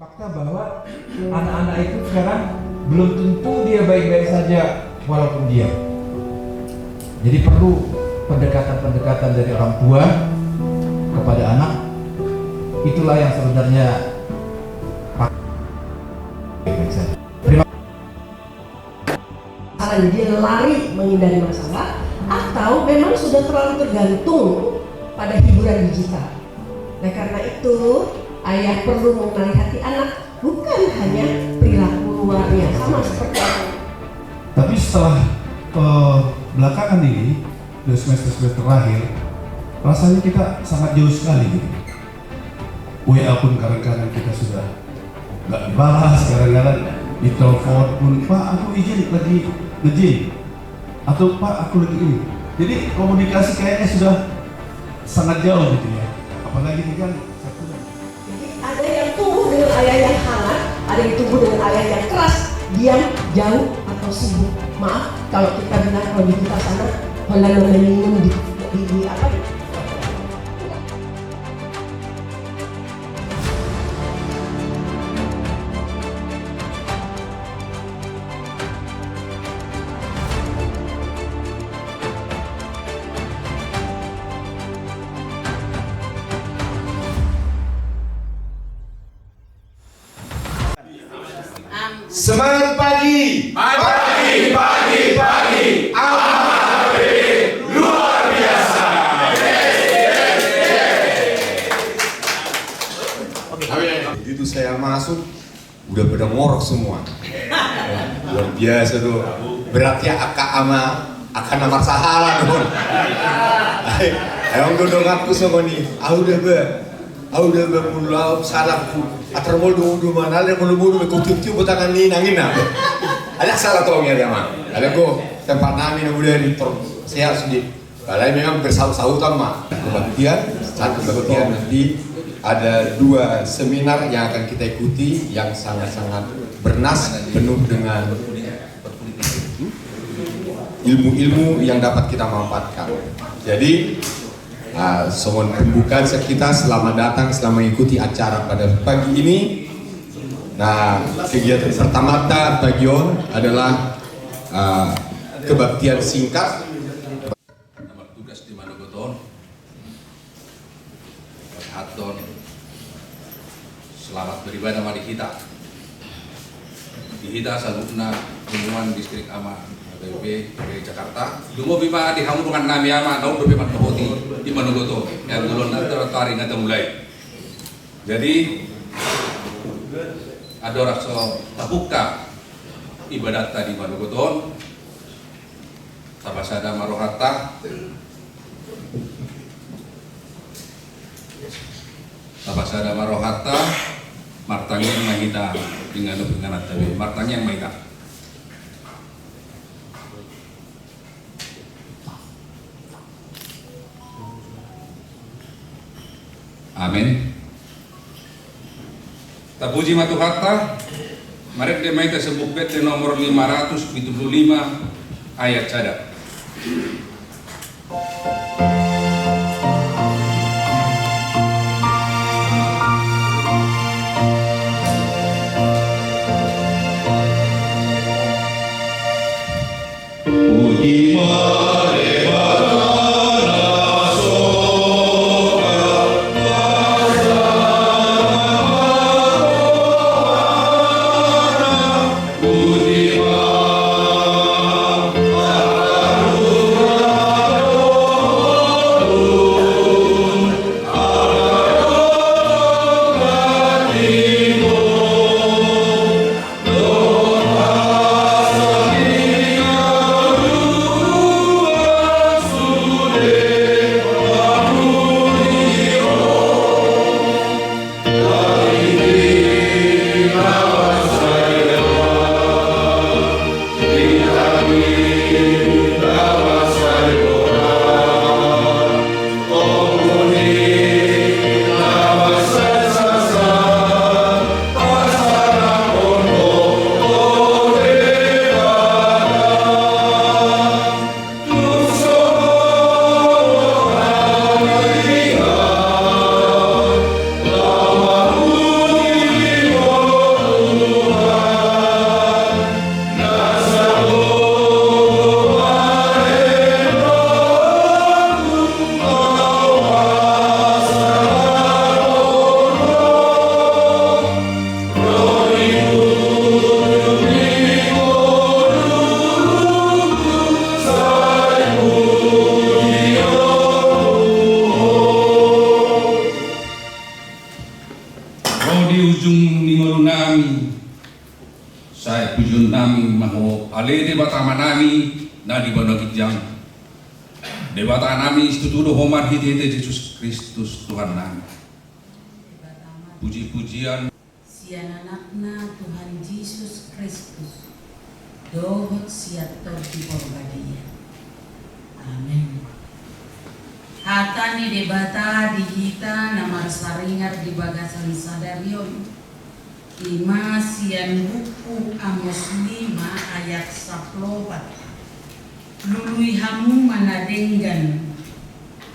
fakta bahwa anak-anak itu sekarang belum tentu dia baik-baik saja walaupun diam. Jadi perlu pendekatan-pendekatan dari orang tua kepada anak. Itulah yang sebenarnya baik-baik saja. Dia lari menghindari masalah atau memang sudah terlalu tergantung pada hiburan digital. Nah karena itu ayah perlu mengenali hati anak, bukan hanya perilaku luarnya sama seperti aku. Tapi setelah belakangan ini, di semester terakhir, rasanya kita sangat jauh sekali gitu. WA pun kadang-kadang kita sudah nggak dibalas, kadang-kadang di telepon pun, Pak aku izin lagi nge-gym, atau Pak aku lagi ini. Jadi komunikasi kayaknya sudah sangat jauh gitu ya. Apalagi ini kan Ada yang tumbuh dengan ayah yang hangat, ada yang tumbuh dengan ayah yang keras, diam, jauh, atau sibuk. Maaf kalau kita bilang kalau di kita sana Holland minum di apa? Semangat pagi, Pagi, pagi, pagi, amat luar biasa. Begitu saya masuk, udah pada ngorok semua. Luar biasa tuh. Berarti akan nomor sahala tuh. Ayo dong aku sama nih. Udah bermula salahku. Atar mau dulu mana ada mau dulu kutu botangan ni nangin apa? Ada salah tuh ya mah. Ada go tempat nami yang udah di sehat sedikit. Kalau memang bersaut-sautan mah. Satu kebaktian nanti ada 2 seminar yang akan kita ikuti yang sangat-sangat bernas, penuh dengan ilmu-ilmu yang dapat kita manfaatkan. Jadi semua pembukaan kita selamat datang, selamat mengikuti acara pada pagi ini. Nah, kegiatan pertama bagian adalah kebaktian singkat. Nomor tugas di Manogoton, Haton, selamat beribadah mari kita. Di kita salutna hubungan distrik ama BB Jakarta. Dungo bima di hamurungan nami ama nau bebemat kohoti di Manogoto yang dulon tarik nata mulai. Jadi ada rasa tabukta ibadat tadi Manogoton. Tabasada marohata, tabasada marohata, martangnya yang mahita dengan tabi, martangnya yang mahita. Amin. Tapuji matuhata, mari dia mahita sebukbet di nomor 575 ayat cadar. Puji pujung ningolu nami, saya pujung nami maho ale debata manami na di bano kijang. Debata nami istutudo homar hiti Yesus Kristus Tuhan nami. Puji-pujian sian anakna Tuhan Yesus Kristus dohot siator di porbadia. Amin. Hatani debata dihita namar saringar di bagasan sadarion. Ima sian buku Amos 5 ayat 14. Lului hamu manadenggan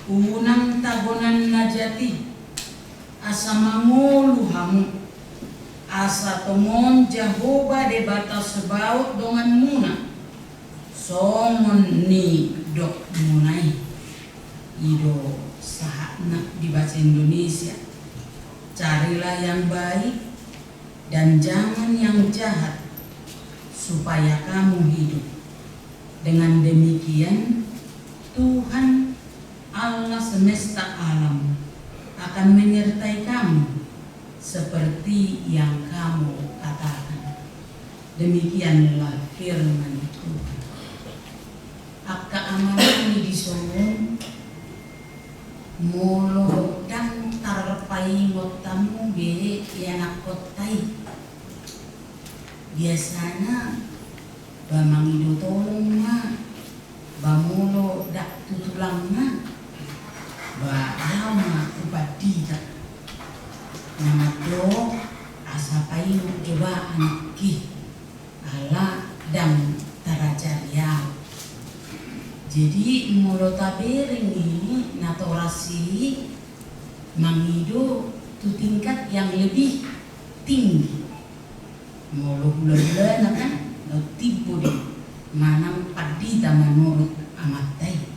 unang tagonan najati asa mangolu hamu asa tomon Jehovah debata sebaut dongan muna somon ni dok munai ido sahakna di bahasa Indonesia. Carilah yang baik dan jangan yang jahat supaya kamu hidup. Dengan demikian Tuhan Allah semesta alam akan menyertai kamu seperti yang kamu katakan. Demikianlah firman Tuhan. Akka amalani disomong molo dan tarpai motamu be yanak kotai. Biasanya bamangido tolong na, bamulo dak tutulang na, ba alama ubadita. Namato asapai coba anki ala dan tarajaria. Jadi mulo tabering ini natorasi mangido tu tingkat yang lebih tinggi. Mulo bulan-bulan kan tipu di manang padita menurut amatai.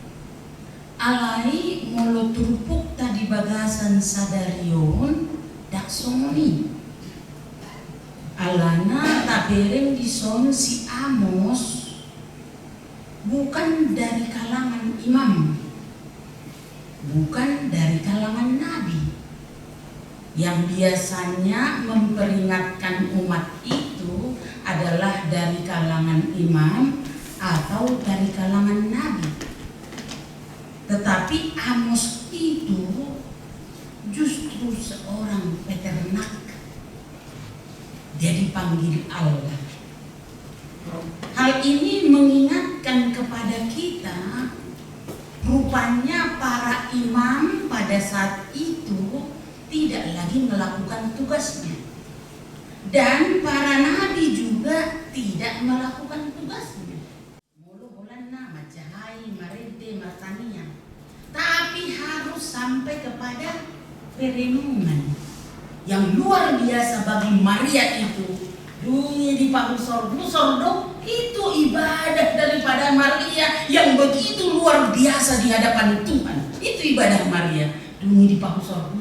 Alai mulo turupuk tadi bagasan sadarion dak somoni. Alana tabereng di son si Amos bukan dari kalangan imam, bukan dari kalangan nabi yang biasanya memperingatkan umat itu adalah dari kalangan imam atau dari kalangan nabi. Tetapi Amos itu justru seorang peternak. Dia dipanggil Allah. Hal ini mengingatkan kepada kita, rupanya para imam pada saat itu tidak lagi melakukan tugasnya. Dan para nabi juga tidak melakukan tugasnya. Mulu bulan nama cahai marente martania. Tapi harus sampai kepada perenungan yang luar biasa bagi Maria itu. Dungi di pahusor dong itu ibadah daripada Maria yang begitu luar biasa di hadapan Tuhan. Itu ibadah Maria. Dungi di pahusor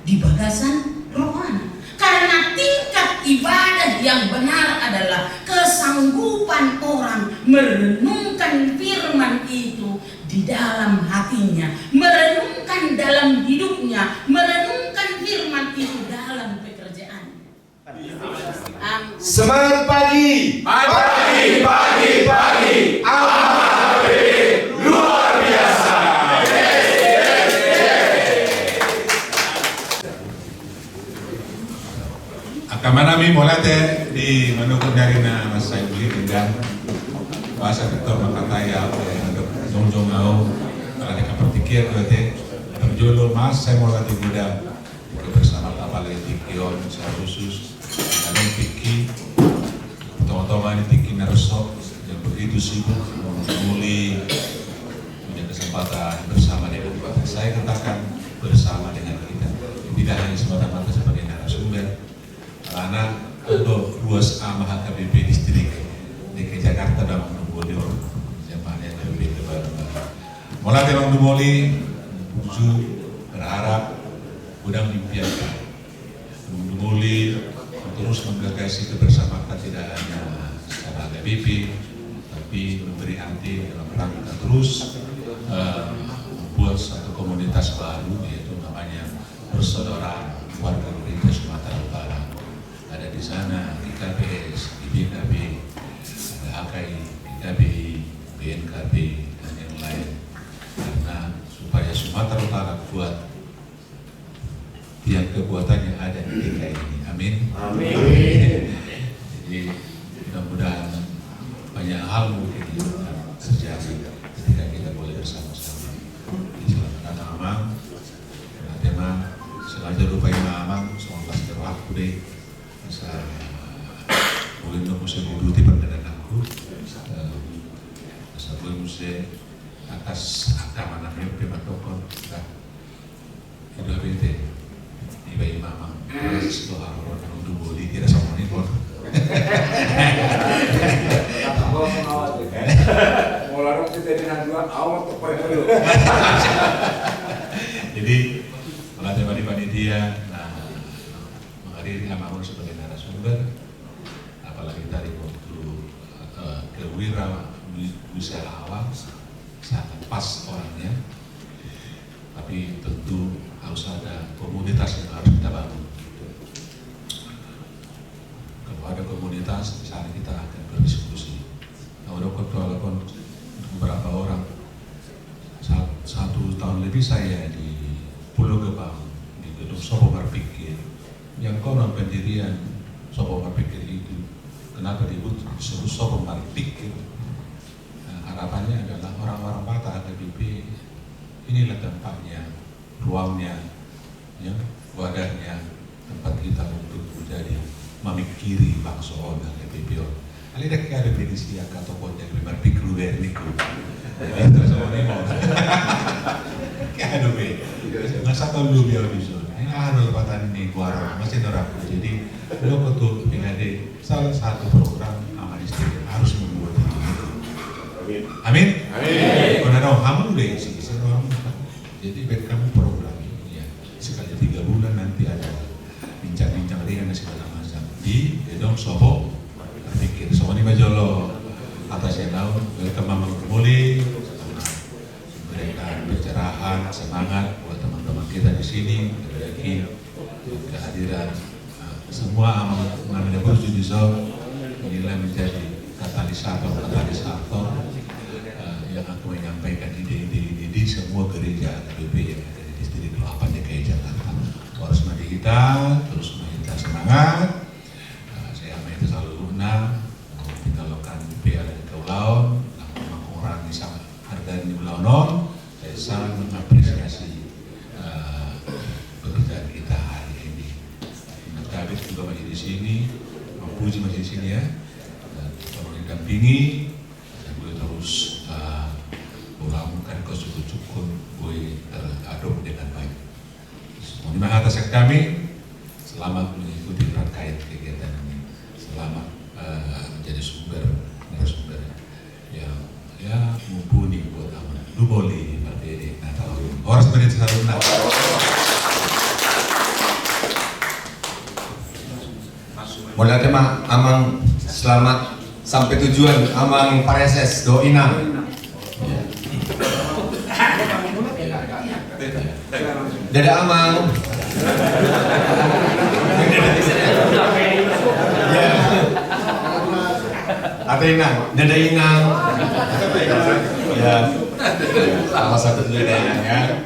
di bagasan rohana. Karena tingkat ibadah yang benar adalah kesanggupan orang merenungkan firman itu di dalam hatinya, merenungkan dalam hidupnya, merenungkan firman itu dalam pekerjaannya. Semangat pagi. Pagi. Amal luar biasa. Kamanami molate di menukun dari na masai beli dan bahasa ketor makataya untuk jong au ada kapertikir berarti berjolo mas saya molate gudang bersama kapal tikion saya khusus dan tiki teman-teman tiki naruso yang begitu sibuk memulai punya kesempatan bersama dengan kita. Saya katakan bersama dengan kita tidak hanya semata-mata sebagai narasumber. Karena untuk luas amah KBP distrik DKI Jakarta dan Mangdumoli jemaahnya KBP Kebaru. Mulai dari Mangdumoli tujuh berharap gudang impiankan Mangdumoli terus menggagasi kebersamaan tidak hanya secara KBP tapi memberi hati dalam rangka terus membuat satu komunitas baru yaitu namanya Persaudaraan Warga Gereja Sumatera Utara. di sana IKPS, IBKB, ada AKI, IKBI, BNKB dan yang lain, karena supaya Sumatera Utara kuat tiang kekuatan yang ada di DKI ini. Amin. Amin. Jadi mudah-mudahan banyak hal mungkin yang akan terjadi ketika kita boleh bersama-sama. Silakan Amang, tema sengaja lupa Amang, semua pasti aku deh. Masa boleh untuk musim duty perkenan aku, masa boleh musim atas agama namanya pematokon, itu apa itu? Iba Amang, itu harus untuk boleh tidak sama ini pun. Jadi kalau tema di panitia, menghadiri Amang sebagai narasumber, apalagi tadi waktu kewirausahaan sangat pas orangnya, tapi tentu harus ada komunitas yang harus kita bangun. Kalau ada komunitas, di sana kita akan berdiskusi. Kalau ada ketua beberapa orang, 1 tahun lebih saya di Pulau Gebang, di gedung Sopo Berpikir, yang konon pendirian Sopo Berpikir itu, kenapa disebut Sopo Berpikir? Nah, harapannya adalah orang-orang Batak AKBP, inilah tempatnya, ruangnya, ya, wadahnya, tempat kita untuk menjadi memikiri bangsa dan AKBP. Alida kayak ada prediksi yang kata kota yang berpikir berniku. Jadi terus orang ini mau kayak ada be. Masa tahu lu biar bisa. Ini ada lepatan ini keluar masih noraku. Jadi lo betul PHD salah satu program Amanisti harus membuat itu. Amin. Amin. Karena dong kamu udah isi orang. Jadi buat kamu program ini ya. Sekali 3 bulan nanti ada bincang-bincang ringan dan segala macam di gedung Sopo Berpikir. Semua ini Bajolo atas yang tahu welcome Amang kembali, memberikan pencerahan, semangat buat teman-teman kita di sini. Yakin kehadiran semua Amang mengambil kursus di zone inilah menjadi katalisator yang akan menyampaikan ide-ide di semua gereja AKBP yang ada di distrik 8 DKI Jakarta. Harus mari kita terus kita semangat. Saya itu selalu guna kita lakukan biar keulau, orang yang sangat harga di Bulono. Saya sangat mengapresiasi pekerjaan kita hari ini. Kabit juga masih di sini, Puji masih di sini ya. Tolong didampingi, dan boleh terus melakukan cukup boleh teradop dengan baik. Terima atas kami, selamat mengikuti rangkaian kegiatan ini. Selamat menjadi narasumber yang mumpuni buat Amang. Lu boleh berdiri Natal. Harus berdiri selalu Natal. Mulai tema Amang selamat sampai tujuan Amang Pareses doinang. Dada Amang. Ada inang, dada inang. Ya, salah satu dada inang ya.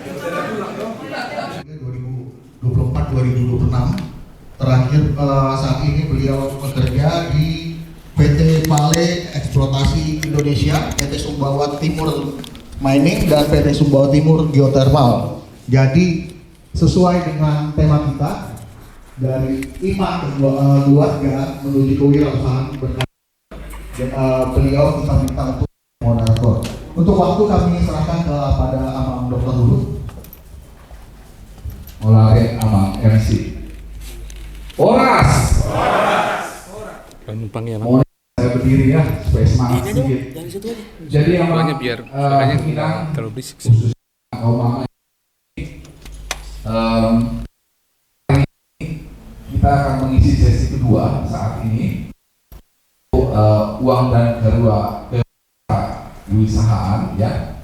2024-2026 terakhir saat ini beliau bekerja di PT Pale Eksploitasi Indonesia, PT Sumbawa Timur Mining dan PT Sumbawa Timur Geothermal. Jadi sesuai dengan tema kita dari iman keluarga menuju kewirausahaan berkarya, beliau kita minta untuk moderator. Untuk waktu kami serahkan kepada Amang Dr. Hulu. Mulai Amang MC. Oras. Penumpang ya, Saya berdiri ya supaya semangat sedikit. Jadi Amang biar kita terlalu berisik. khususnya kaum mama kita akan mengisi sesi kedua saat ini. Uang dan kewirausahaan ya.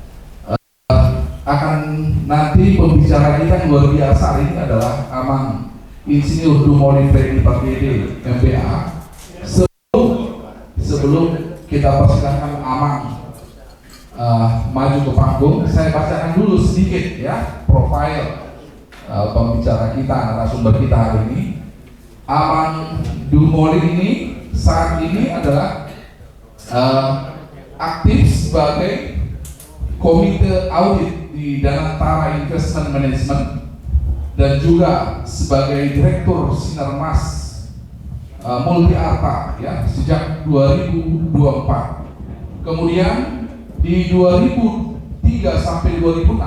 Akan nanti pembicara kita yang luar biasa ini adalah Amang Insinyur Dumoli Freddy Pardede MBA. Sebelum kita persilakan Amang maju ke panggung, saya bacakan dulu sedikit ya profil pembicara kita, narasumber kita hari ini. Amang Dumoli ini saat ini adalah aktif sebagai komite audit di Danantara Investment Management dan juga sebagai direktur Sinarmas Multi Arta ya sejak 2024. Kemudian di 2003 sampai 2006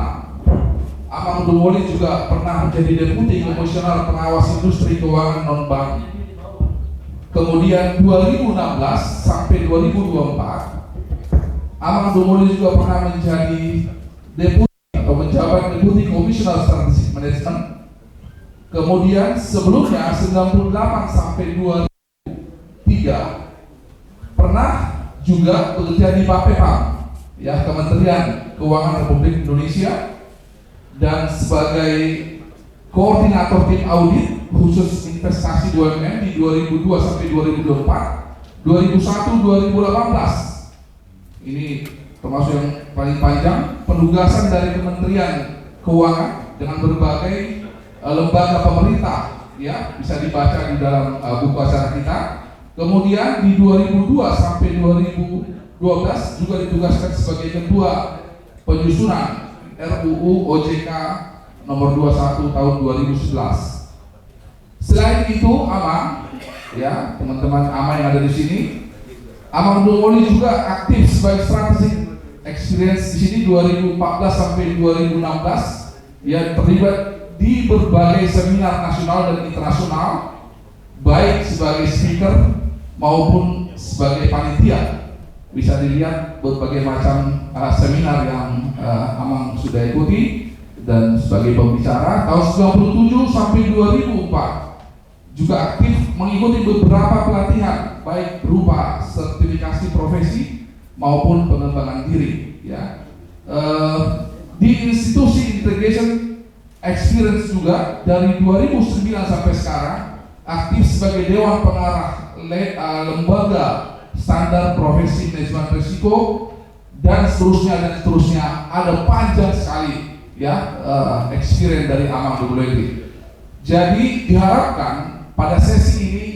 Amang Dumoli juga pernah menjadi Deputi Komisioner Pengawas Industri Keuangan Non-Bank. Kemudian 2016 sampai 2024 Amang Dumoli juga pernah menjadi Deputi atau menjabat Deputi Komisioner Strategic Management. Kemudian sebelumnya 98 sampai 2003 pernah juga bekerja di Bapepam ya, Kementerian Keuangan Republik Indonesia, dan sebagai koordinator tim audit khusus investasi BUMN di 2002 sampai 2024, 2001 2018. Ini termasuk yang paling panjang penugasan dari Kementerian Keuangan dengan berbagai lembaga pemerintah ya, bisa dibaca di dalam buku acara kita. Kemudian di 2002 sampai 2012 juga ditugaskan sebagai ketua penyusunan RUU OJK nomor 21 tahun 2011. Selain itu Amang ya, teman-teman Amang yang ada di sini, Amang Dumoli juga aktif sebagai strategic experience di sini 2014 sampai 2016 ya, terlibat di berbagai seminar nasional dan internasional, baik sebagai speaker maupun sebagai panitia. Bisa dilihat berbagai macam seminar yang Amang sudah ikuti, dan sebagai pembicara tahun 97 sampai 2004 juga aktif mengikuti beberapa pelatihan baik berupa sertifikasi profesi maupun pengembangan diri ya. Di institusi integration experience juga dari 2009 sampai sekarang aktif sebagai Dewan Pengarah lembaga standar profesi manajemen risiko dan seterusnya, ada panjang sekali ya experience dari Amang Dumoli. Jadi diharapkan pada sesi ini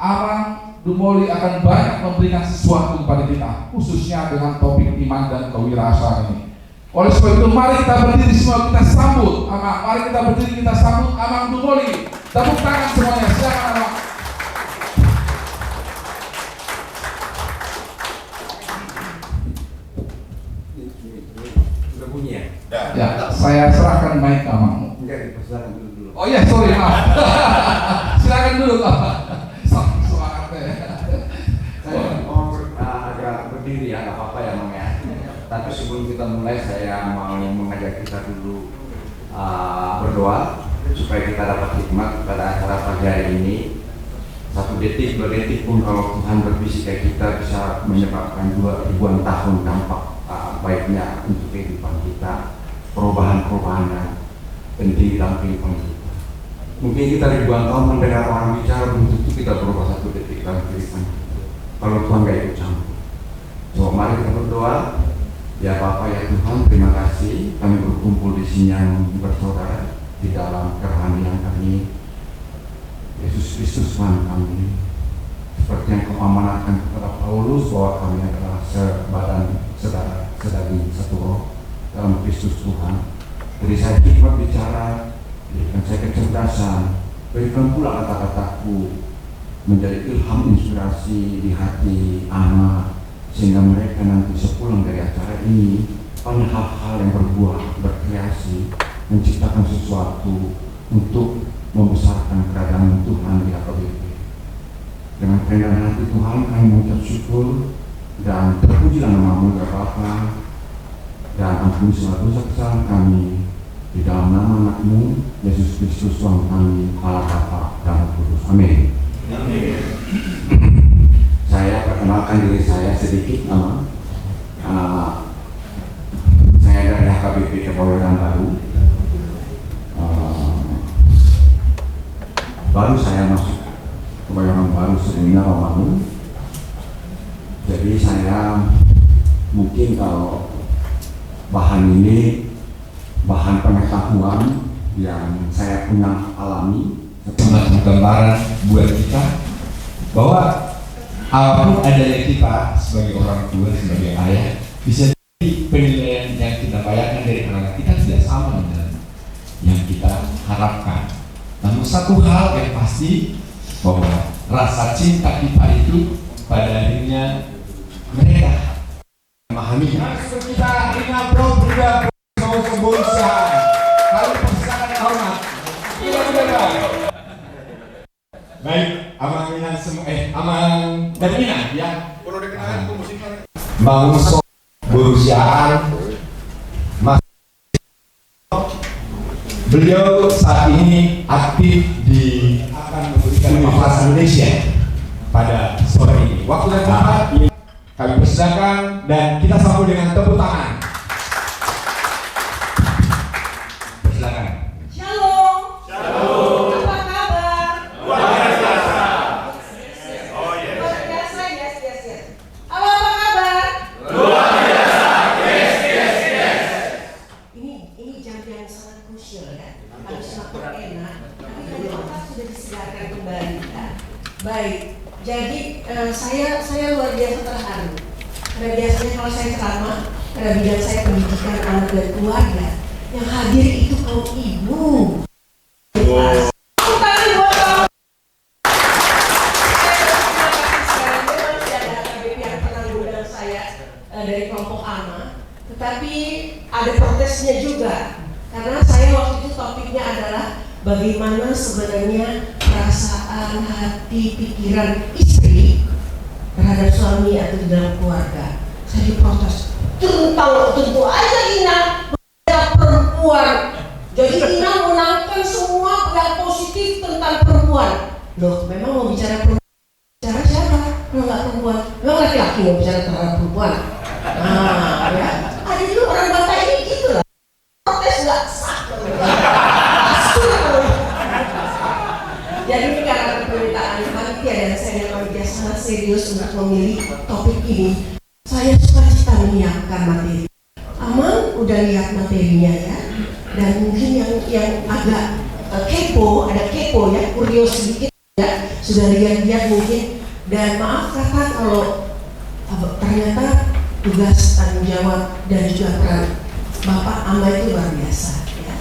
Amang Dumoli akan banyak memberikan sesuatu kepada kita, khususnya dengan topik iman dan kewirausahaan ini. Oleh sebab itu mari kita berdiri semua, kita sambut Amang. Mari kita berdiri, kita sambut Amang Dumoli. Tepuk tangan semuanya, silakan Amang. Sudah bunyi ya? Ya, saya serahkan mic ke Amang. Enggak, dipersilakan dulu. Oh iya, sorry, maaf. Silakan dulu Pak. Semangatnya. Saya mau agak berdiri ya, nggak apa-apa ya Mang ya. Tapi sebelum kita mulai, saya mau mengajak kita dulu berdoa supaya kita dapat hikmat pada acara pagi hari ini. 1 detik, 2 detik pun kalau Tuhan berbisik kayak kita bisa menyebabkan ribuan tahun dampak baiknya untuk kehidupan kita, perubahan-perubahan yang penting dalam kehidupan kita. Mungkin kita ribuan tahun mendengar orang bicara, belum tentu kita berubah 1 detik dalam kehidupan kita kalau Tuhan gak ikut campur. So, mari kita berdoa. Ya Bapak ya Tuhan, terima kasih kami berkumpul di sini yang bersaudara di dalam kerohanian kami. Yesus Kristus Tuhan kami, seperti yang Kau amanatkan kepada Paulus bahwa kami adalah sebadan sedaging satu roh dalam Kristus Tuhan. Beri saya hikmat bicara, berikan saya kecerdasan, berikan pula kata-kataku menjadi ilham inspirasi di hati anak, sehingga mereka nanti sepulang dari acara ini banyak hal-hal yang berbuah, berkreasi, menciptakan sesuatu untuk membesarkan keadaan Tuhan di HKBP. Dengan kerendahan hati Tuhan kami mengucap syukur dan terpujilah nama-Mu ya Bapa, dan ampuni segala dosa kesalahan kami di dalam nama Anak-Mu Yesus Kristus Tuhan kami, Allah Bapa dan Roh Kudus. Amin. Amin. Saya perkenalkan diri saya sedikit nama. Saya dari HKBP Kebayoran Baru. baru sebelumnya Romangun. Jadi saya mungkin kalau bahan ini bahan pengetahuan yang saya punya alami, semacam gambaran buat kita bahwa apapun adanya kita sebagai orang tua, sebagai ayah, bisa jadi penilaian yang kita bayangkan dari anak kita tidak sama dengan yang kita harapkan. Namun satu hal yang pasti bahwa rasa cinta kita itu pada akhirnya mereka memahami. Kita ingat bro juga semboisa. Kalau persilakan hormat. Baik, Amang Minang semua Amang dan Minang ya. Perlu dikenalkan pemusiknya. Bangsa berusiaan Mas. Beliau saat ini aktif di Universitas Indonesia pada sore ini. Waktu dan tempat kami persilakan dan kita sambut dengan tepuk tangan. Persilakan. Shalom. Shalom. Apa kabar? Luar biasa. Oh yes. Luar biasa, yes. Halo, apa kabar? Luar biasa. Yes. Ini jam yang sangat krusial ya. Harus makan enak. Tapi tadi otak sudah disegarkan kembali ya. Baik. Jadi saya luar biasa terharu. Karena biasanya kalau saya ceramah, karena bidang saya pendidikan anak dan keluarga, yang hadir itu kaum ibu. Dari kelompok AMA, tetapi ada protesnya juga karena saya waktu itu topiknya adalah bagaimana sebenarnya perasaan, hati, pikiran istri terhadap suami atau di dalam keluarga. Saya diprotes tentu aja Ina perempuan, jadi Ina menangkan semua yang positif tentang perempuan. Loh, memang mau bicara perempuan, bicara siapa? Kalau nggak perempuan, memang laki-laki mau bicara terhadap perempuan. Nah, ya. Ada juga orang Batak ini gitu lah. Protes nggak sah. Jadi karena permintaan panitia dan saya memang sangat serius untuk memilih topik ini, saya sukacita menyiapkan materi. Amang udah lihat materinya ya, dan mungkin yang agak kepo, ada kepo ya, kurios sedikit ya, sudah lihat mungkin. Dan maaf kakak kalau ternyata tugas, tanggung jawab dan juga peran Bapak Ama itu luar biasa ya.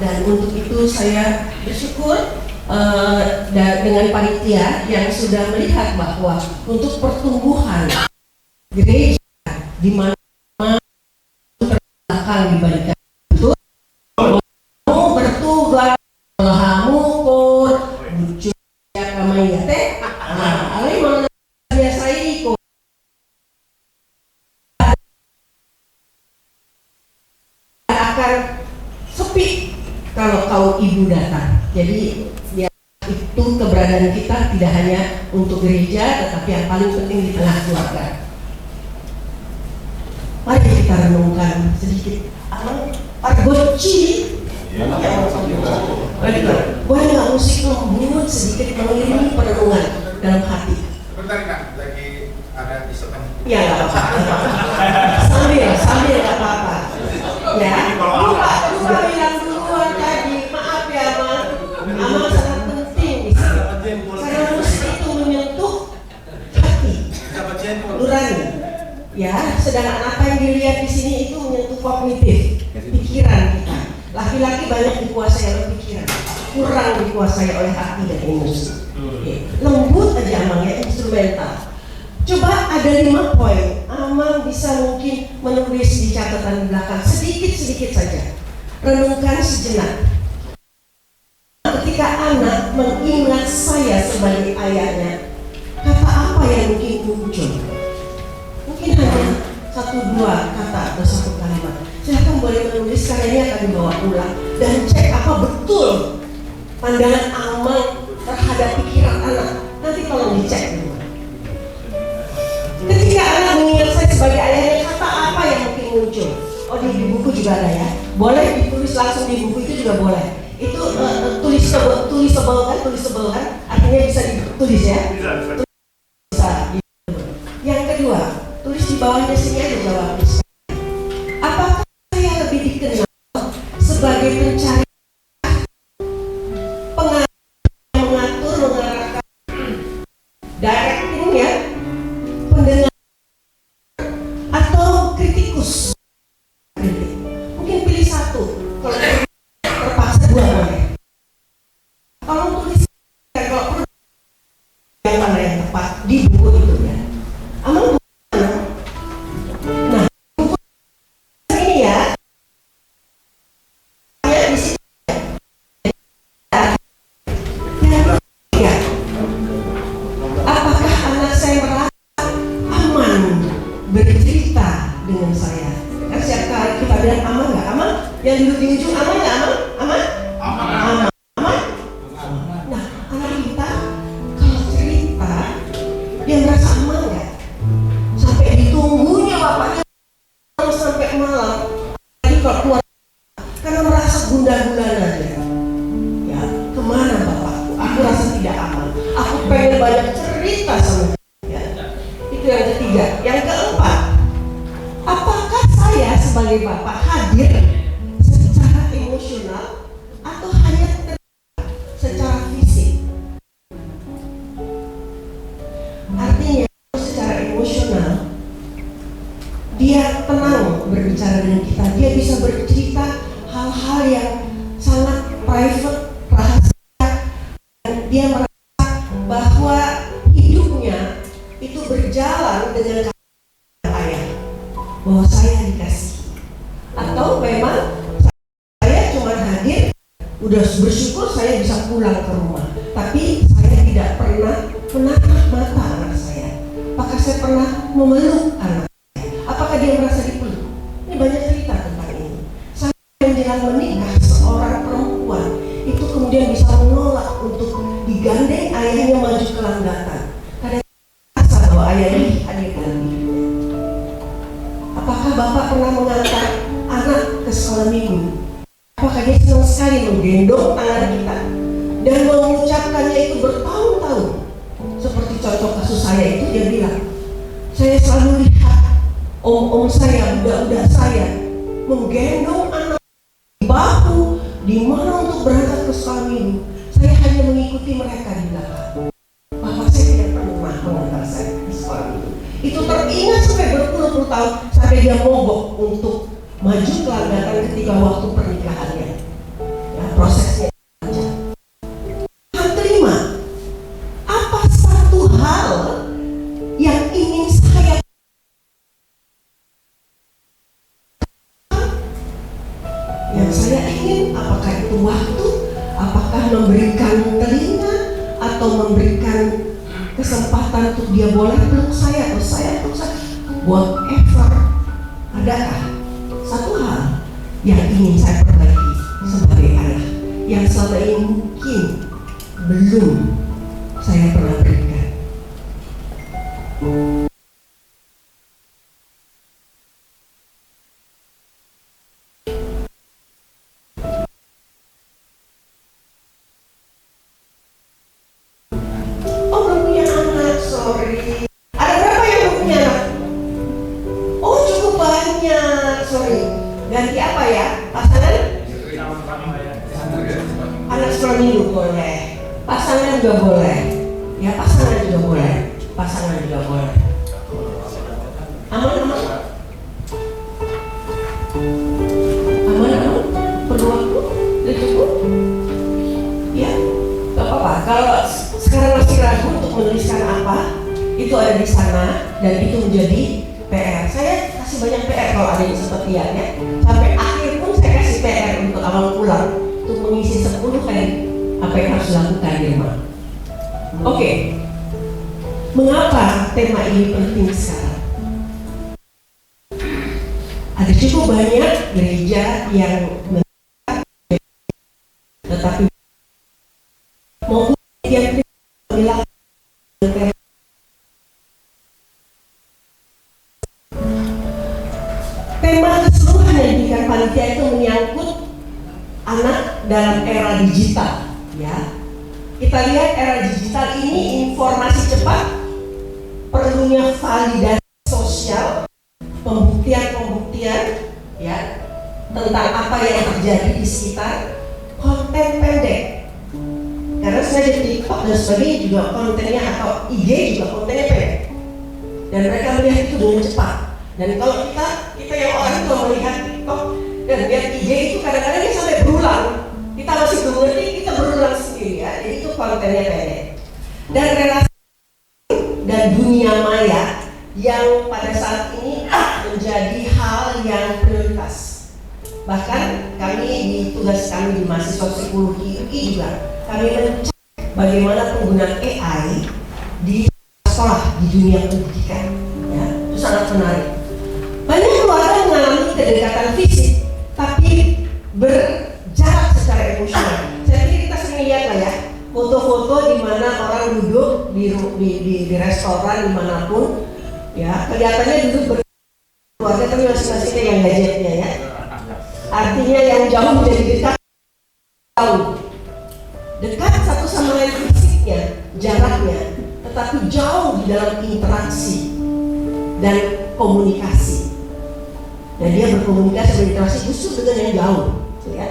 Dan untuk itu saya bersyukur dengan panitia yang sudah melihat bahwa untuk pertumbuhan gereja di mana terbelakang dibandingkan itu bertugas mengamukur lucu ya kamanya teh alih biasa ikut akan sepi kalau kaum ibu datang. Jadi ya, itu keberadaan kita tidak hanya untuk gereja, tetapi yang paling penting di tengah keluarga. Mari kita renungkan sedikit. Argoci, boleh nggak musik lembut sedikit mengiringi perenungan dalam hati? Sebentar Kak, lagi ada isokan. Ya nggak apa-apa. Sambil nggak apa-apa. Ya, lupa bilang duluan tadi. Maaf ya, Ama sangat penting di sini. Karena musik itu menyentuh hati, nurani. Ya, sedangkan apa yang dilihat di sini itu menyentuh kognitif, pikiran kita. Laki-laki banyak dikuasai oleh pikiran, kurang dikuasai oleh hati dan emosi. Lembut aja Amang ya, instrumental. Coba ada 5 poin, Amang bisa mungkin menulis di catatan belakang sedikit-sedikit saja. Renungkan sejenak. Ketika anak mengingat saya sebagai ayahnya, kata apa yang mungkin muncul? Mungkin hanya 1-2 kata atau 1 kalimat. Silahkan boleh menulis karena ini akan dibawa pulang dan cek apa betul pandangan Amang terhadap pikiran anak. Nanti tolong dicek dulu. Ketika anak mengingat saya sebagai ayahnya, kata apa yang mungkin muncul? Oh, di buku juga ada ya. Boleh ditulis langsung di buku itu juga boleh. Itu tulisable kan? Artinya artinya bisa ditulis ya. Bisa. Yang kedua, tulis di bawahnya sini aja jawabnya. Apakah saya lebih dikenal sebagai pencari, mengatur, mengarahkan, directing ya, pendengar, atau kritikus? Mungkin pilih satu. Kalau terpaksa dua boleh. Kalau tulis, kalau perlu yang mana yang tepat di buku itu ya. Aman. Nah, buku ini ya. Di sini. Ya. Apakah anak saya merasa aman bercerita dengan saya? Kan setiap kali kita bilang aman nggak aman? Yang duduk di ujung aman nggak aman? Aman? Aman. Aman? Nah, anak kita kalau cerita dia merasa aman nggak? Sampai ditunggunya bapaknya sampai malam. Lagi kalau keluar karena merasa gundah-gulana dia. Ya, kemana bapakku? Aku rasa tidak aman. Aku pengen banyak cerita sama dia. Itu yang ketiga. Yang keempat, apakah saya sebagai bapak hadir secara emosional atau hanya secara fisik? Artinya secara emosional dia tenang berbicara dengan kita, dia bisa bercerita hal-hal yang sangat private, rahasia, dan dia merasa bahwa hidupnya itu berjalan dengan ayah, bahwa saya dikasih, atau memang saya cuma hadir, udah bersyukur saya bisa pulang ke rumah, tapi saya tidak pernah menatap mata anak saya. Apakah saya pernah memeluk anak saya? Apakah dia merasa dipeluk? Ini banyak cerita tentang ini. Saya menjelang menikah seorang perempuan itu kemudian bisa menolak untuk digandeng ayahnya maju ke langgatan karena merasa bahwa ayahnya hadir dalam hidupnya. Apakah bapak pernah mengantar anak ke sekolah minggu? Apakah dia senang sekali menggendong tangan kita dan mengucapkannya itu bertahun-tahun? Seperti contoh kasus saya itu, dia bilang, saya selalu lihat om-om saya, budak-budak saya menggendong anak di bahu, di mana untuk berangkat ke sekolah minggu. Saya hanya mengikuti mereka di belakang. Bapak saya tidak pernah mengantar saya ke sekolah minggu. Itu teringat sampai berpuluh-puluh tahun, sampai dia mogok untuk maju ke langgatan ketika waktu pernikahannya. Ya, prosesnya panjang. Yang kelima, apa satu hal yang ingin saya ingin, apakah itu waktu, apakah memberikan telinga, atau memberikan kesempatan untuk dia boleh peluk saya, atau saya peluk saya, whatever. Adakah satu hal yang ingin saya perbaiki sebagai ayah yang selama ini mungkin belum saya pernah berikan? Oh, belum punya anak, sorry. Ada berapa yang belum punya anak? Oh, cukup banyak, sorry. Ganti apa ya? Pasangan? Anak sekolah minggu boleh. Pasangan juga boleh. Ya, pasangan juga boleh. Pasangan juga boleh. Aman, aman. Aman, aman. Perlu waktu? Udah cukup? Ya, gak apa-apa. Kalau sekarang masih ragu untuk menuliskan apa, itu ada di sana dan itu menjadi PR. Saya kasih banyak PR kalau ada yang seperti ya. Sampai akhir pun saya kasih PR untuk awal pulang untuk mengisi 10 kali apa yang harus dilakukan di rumah. Oke. Mengapa tema ini penting sekarang? Ada cukup banyak gereja yang tetapi maupun yang bilang tema keseluruhan yang diberikan panitia itu menyangkut anak dalam era digital, ya. Kita lihat era digital ini informasi cepat, perlunya validasi sosial, pembuktian ya tentang apa yang terjadi di sekitar, konten pendek. Karena saya di TikTok dan sebagainya juga kontennya, atau IG juga kontennya pendek, dan mereka melihat itu dengan cepat. Dan kalau kita yang orang tua melihat TikTok dan lihat IG itu kadang-kadang dia sampai berulang, kita masih belum ngerti, kita berulang sendiri ya. Jadi itu kontennya pendek. Dan relasi dan dunia maya yang pada saat ini menjadi hal yang prioritas. Bahkan kami di tugas kami di mahasiswa psikologi UI juga kami mencek bagaimana penggunaan AI di sekolah, di dunia pendidikan ya, itu sangat menarik. Banyak keluarga mengalami kedekatan fisik tapi berjarak secara emosional. Saya pikir kita sering lihat lah ya, foto-foto di mana orang duduk di restoran dimanapun ya, kelihatannya duduk berkeluarga tapi masing-masingnya yang gadgetnya ya. Artinya yang jauh jadi dekat, dekat satu sama lain fisiknya, jaraknya, tetapi jauh di dalam interaksi dan komunikasi. Dan dia berkomunikasi, berinteraksi justru dengan yang jauh ya.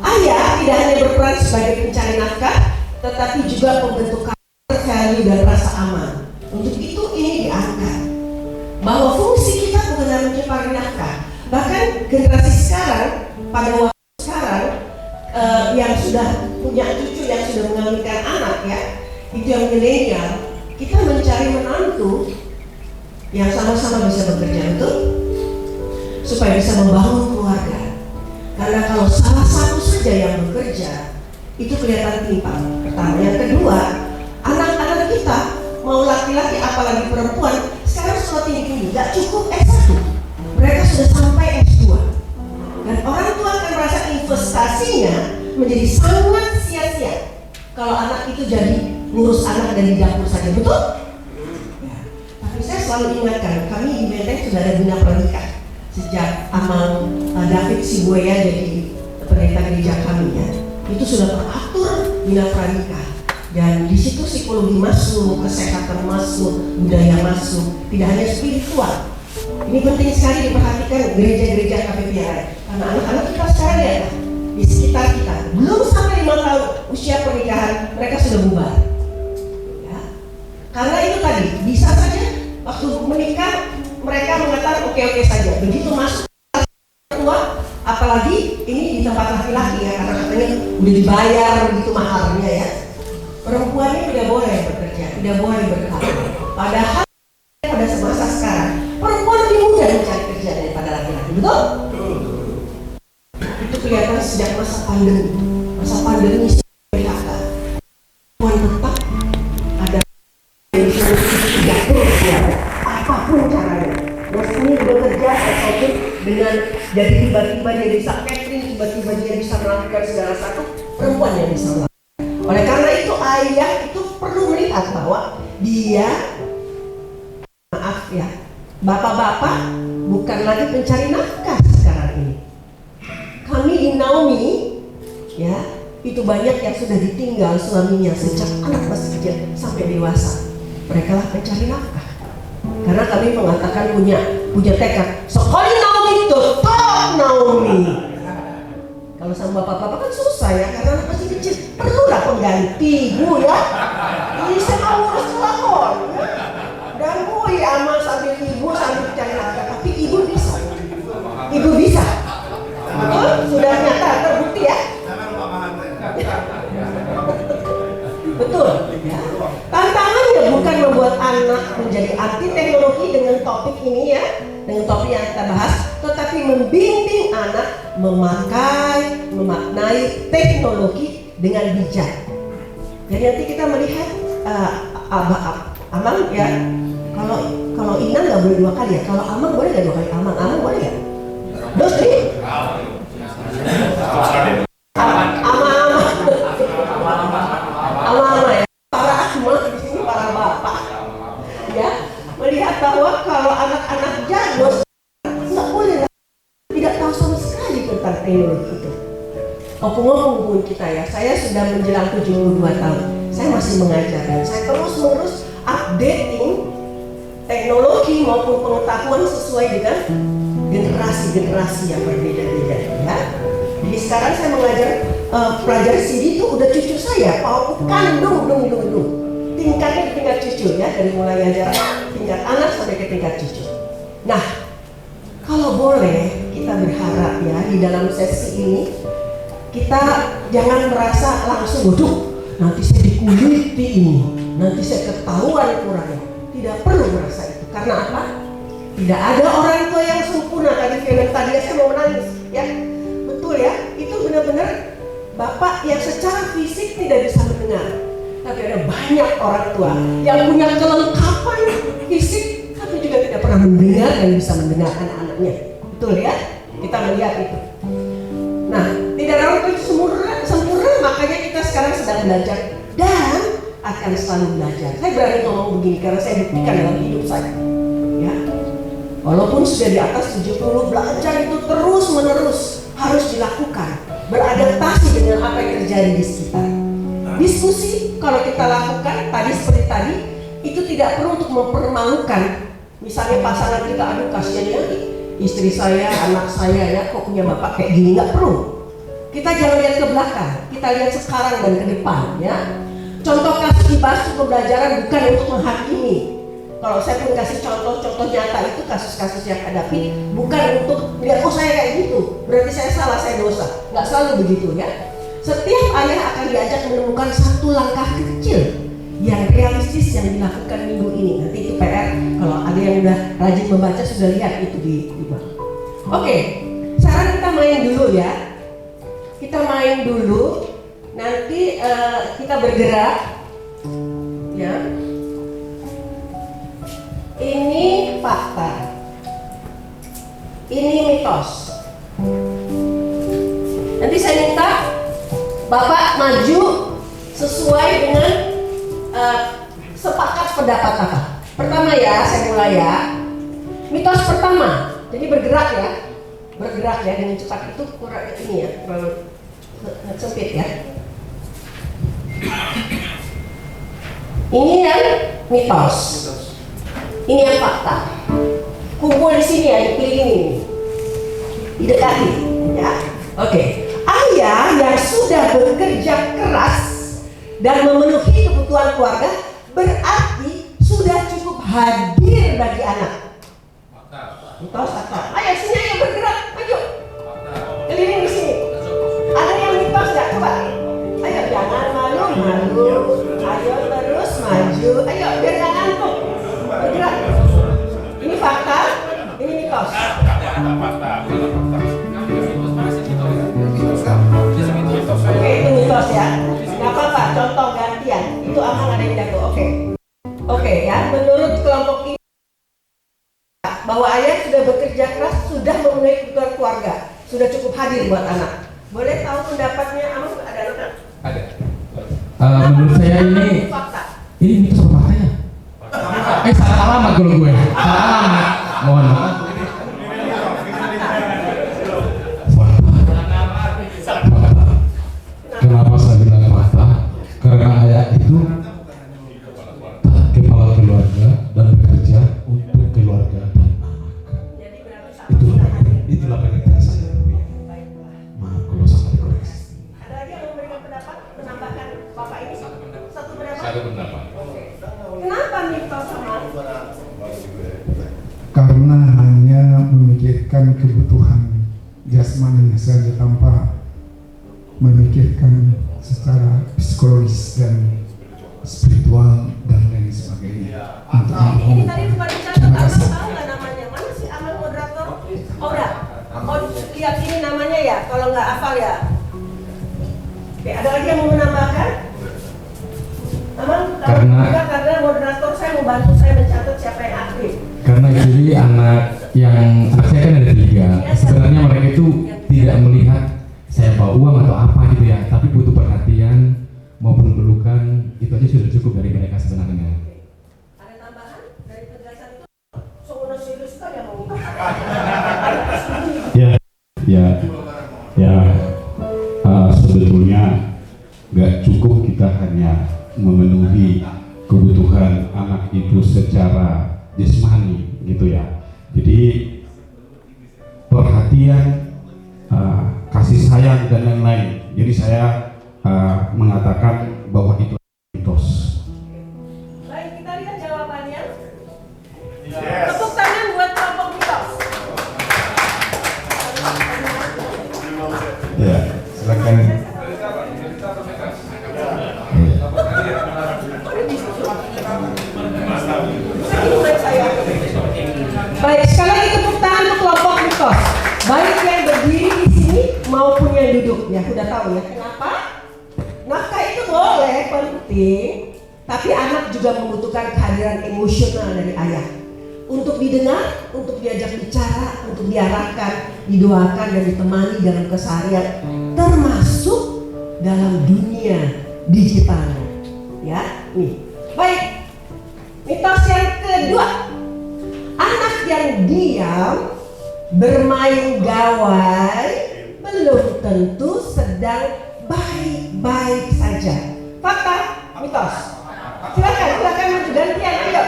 Ayah tidak hanya berperan sebagai pencari nafkah, tetapi juga pembentuk karakter, value, dan rasa aman. Untuk itu ini diangkat bahwa fungsi kita bukan hanya mencari nafkah. Bahkan generasi sekarang, pada waktu sekarang yang sudah punya cucu, yang sudah mengawinkan anak ya, itu yang milenial, kita mencari menantu yang sama-sama bisa bekerja, betul? Supaya bisa membangun keluarga. Karena kalau salah satu saja yang bekerja, itu kelihatan timpang. Pertama, yang kedua, anak-anak kita mau laki-laki apalagi perempuan sekarang sekolah tinggi nggak cukup S1, mereka sudah sampai S2. Dan orang tua akan merasa investasinya menjadi sangat sia-sia kalau anak itu jadi ngurus anak dari dapur saja, betul? Ya. Tapi saya selalu ingatkan, kami di Menteng sudah ada bina pranikah sejak Amang David Sibuya jadi pendeta gereja kami ya. Itu sudah teratur bina pranikah. Dan di situ psikologi masuk, kesehatan masuk, budaya masuk, tidak hanya spiritual. Ini penting sekali diperhatikan gereja-gereja KPPI. Karena anak-anak kita sekarang ya di sekitar kita belum sampai 5 tahun usia pernikahan mereka sudah bubar. Ya. Karena itu tadi bisa saja waktu menikah mereka mengatakan oke-oke saja. Begitu masuk tua, apalagi ini di tempat laki-laki ya, karena katanya udah dibayar begitu mahalnya ya. Perempuan ini tidak boleh bekerja, tidak boleh berkarir. Padahal pada semasa sekarang perempuan lebih mudah mencari kerja daripada laki-laki, betul? Itu kelihatan sejak masa pandemi. Masa pandemi PHK. Perempuan tetap ada yang tidak bekerja, apapun caranya. Resmi bekerja ataupun dengan jadi tiba-tiba dia bisa catering, tiba-tiba dia bisa melakukan segala satu, perempuan yang bisa melakukan. Oleh karena itu ayah itu perlu melihat bahwa dia, maaf ya, bapak-bapak bukan lagi pencari nafkah sekarang ini. Kami di Naomi ya, itu banyak yang sudah ditinggal suaminya sejak anak masih kecil sampai dewasa. Mereka lah pencari nafkah. Karena kami mengatakan punya tekad, sekali Naomi tetap Naomi. Kalau sama bapak-bapak kan susah ya, karena anak masih kecil, perlulah pengganti bu ya. Ini saya mau urus kelakon ya. Dan bu ya ama sambil ibu sambil cari nafkah, tapi ibu bisa. Ibu bisa. Betul? Sudah nyata terbukti ya. Betul ya. Tantangannya bukan membuat anak menjadi anti teknologi dengan topik ini ya, dengan topik yang kita bahas, tetapi membimbing anak memaknai teknologi dengan bijak. Jadi nanti kita melihat Amang ya, kalau Inang nggak boleh 2 kali ya, kalau Amang boleh nggak 2 kali? Amang boleh nggak? Dosi? Ama ya, para asma di sini para bapak ya, melihat bahwa kalau anak-anak jago nggak boleh tidak tahu sama sekali tentang teknologi itu. Ngomong-ngomong kita ya, saya sudah menjelang 72 tahun. Saya masih mengajar dan saya terus-menerus updating teknologi maupun pengetahuan sesuai dengan generasi-generasi yang berbeda-beda ya. Jadi sekarang saya mengajar pelajar CD itu udah cucu saya, Pak kandung tingkatnya tingkat cucu ya, dari mulai ngajar tingkat anak sampai ke tingkat cucu. Nah, kalau boleh kita berharap ya di dalam sesi ini kita jangan merasa langsung waduh nanti saya dikuliti ini, nanti saya ketahuan kurangnya. Tidak perlu merasa itu. Karena apa? Tidak ada orang tua yang sempurna. Tadi film tadi saya mau menangis ya. Betul ya, itu benar-benar bapak yang secara fisik tidak bisa mendengar. Tapi ada banyak orang tua yang punya kelengkapan fisik tapi juga tidak pernah mendengar dan bisa mendengarkan anak-anaknya. Betul ya? Kita melihat itu. Nah, tidak ada orang tua itu sempurna, makanya kita sekarang sedang belajar dan akan selalu belajar. Saya berani ngomong begini karena saya buktikan dalam hidup saya. Ya. Walaupun sudah di atas 70, belajar itu terus-menerus harus dilakukan, beradaptasi dengan apa yang terjadi di sekitar. Diskusi kalau kita lakukan tadi seperti tadi itu tidak perlu untuk mempermalukan. Misalnya pasangan kita, aduh kasihan ya istri saya, anak saya ya kok punya bapak kayak gini, nggak perlu. Kita jangan lihat ke belakang, kita lihat sekarang dan ke depan ya. Contoh kasus di Basu pembelajaran bukan untuk menghakimi. Kalau saya pun kasih contoh nyata itu kasus-kasus yang hadapi, bukan untuk lihat oh saya kayak gitu, berarti saya salah, saya dosa. Nggak selalu begitu ya. Setiap ayah akan diajak menemukan satu langkah kecil yang realistis yang dilakukan minggu ini. Nanti itu PR, kalau ada yang udah rajin membaca sudah lihat itu di buku. Oke, sekarang kita main dulu ya. Kita main dulu, nanti kita bergerak ya. Ini fakta, ini mitos. Nanti saya minta Bapak maju sesuai dengan sepakat pendapat apa. Pertama ya, saya mulai ya. Mitos pertama, jadi bergerak ya dengan cepat itu kurang ini ya, terlalu sempit ya. Ini yang mitos, ini yang fakta. Kumpul di sini ya, dipilih ini, didekati ya. Oke. Ayah yang sudah bekerja keras dan memenuhi kebutuhan keluarga berarti sudah cukup hadir bagi anak. Mitos fakta. Ayo sini, ayo bergerak, maju. Keliling di sini. Ada yang mitos nggak? Coba. Ayo jangan malu-malu. Ayo terus maju. Ayo biar nggak ngantuk. Bergerak. Ini fakta, ini mitos. Oke, itu mitos ya. Nggak apa-apa, contoh gantian. Itu aman ada yang jago. Oke ya. Menurut kelompok ini bahwa ayah sudah bekerja keras, sudah memenuhi kebutuhan keluarga, sudah cukup hadir buat anak. Boleh tahu pendapatnya? Aman ada anak? Ada. Menurut saya ini fakta. Ini mitos apa fakta ya? Salah alamat kalau gue. Salah alamat. Mohon maaf. Kenapa saya bilang fakta? Karena ayah itu kepala keluarga dan bekerja untuk keluarga dan anak. Itulah pengertian saya. Maaf kalau salah dikoreksi. Ada lagi yang memberikan pendapat, menambahkan Bapak ini? Satu pendapat? Satu pendapat. Kenapa mitos sama? Karena hanya memikirkan kebutuhan jasmani saja tanpa memikirkan secara psikologis dan spiritual dan lain sebagainya. Ini tadi bukan dicatat, Aman tahu nggak namanya? Mana sih Aman moderator? Oh udah, lihat ini namanya ya, kalau nggak hafal ya. Oke, ada lagi yang mau menambahkan? Aman, karena moderator saya mau bantu saya mencatat siapa yang aktif. Karena jadi anak saya kan ada 3. Sebenarnya mereka itu tidak melihat saya bawa uang atau apa gitu ya, tapi butuh perhatian maupun pelukan, itu aja sudah cukup dari mereka sebenarnya. Ada tambahan dari penjelasan itu? Soalnya serius kan yang mau. Sebetulnya nggak cukup kita hanya memenuhi rumah itu secara jasmani gitu ya. Jadi perhatian, kasih sayang dan lain-lain. Jadi saya mengatakan bahwa itu mitos. Baik, kita lihat jawabannya. Tepuk tangan buat kelompok mitos. Ya, silakan. Baik, sekali lagi tepuk tangan untuk kelompok mitos. Baik yang berdiri di sini maupun yang duduk. Ya, sudah tahu ya kenapa? Nafkah itu boleh penting, tapi anak juga membutuhkan kehadiran emosional dari ayah. Untuk didengar, untuk diajak bicara, untuk diarahkan, didoakan dan ditemani dalam keseharian, termasuk dalam dunia digital. Ya, nih. Baik. Mitos yang kedua. Anak yang diam bermain gawai belum tentu sedang baik-baik saja. Fakta, mitos. Silakan maju gantian, ayo.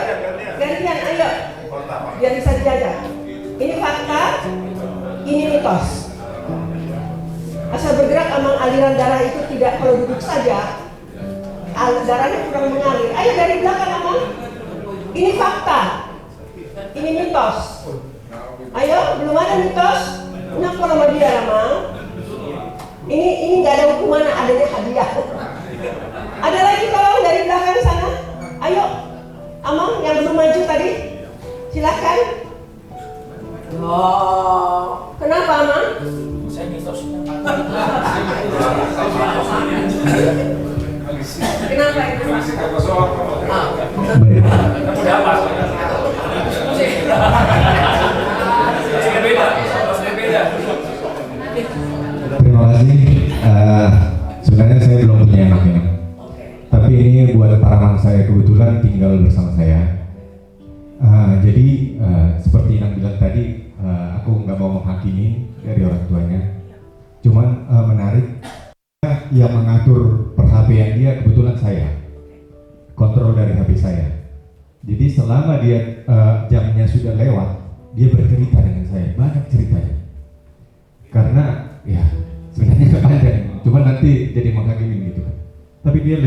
Biar bisa dijajah. Ini fakta, ini mitos. Asal bergerak amang aliran darah itu tidak perlu duduk saja. Darahnya kurang mengalir. Ayo dari belakang amang. Ini fakta. Ini mitos. Ayo, belum ada mitos. Kenapa sama dia, Ramang? Ini nggak ada hukuman, adanya hadiah. Ada lagi tolong dari belakang sana. Ayo, Amang yang belum maju tadi, silakan. Oh, kenapa Amang? Saya mitos. Kenapa itu? Terima kasih. Sebenarnya saya belum punya anak ini, tapi ini buat paraman saya kebetulan tinggal bersama saya. Jadi seperti yang bilang tadi, aku nggak mau menghakimi dari orang tuanya. Cuman menarik yang mengatur per-HP-an dia kebetulan saya, kontrol dari HP saya. Jadi selama dia jamnya sudah lewat, dia bercerita dengan saya, banyak ceritanya. Karena ya sebenarnya nggak ada, cuma nanti jadi menghakimi gitu kan. Tapi dia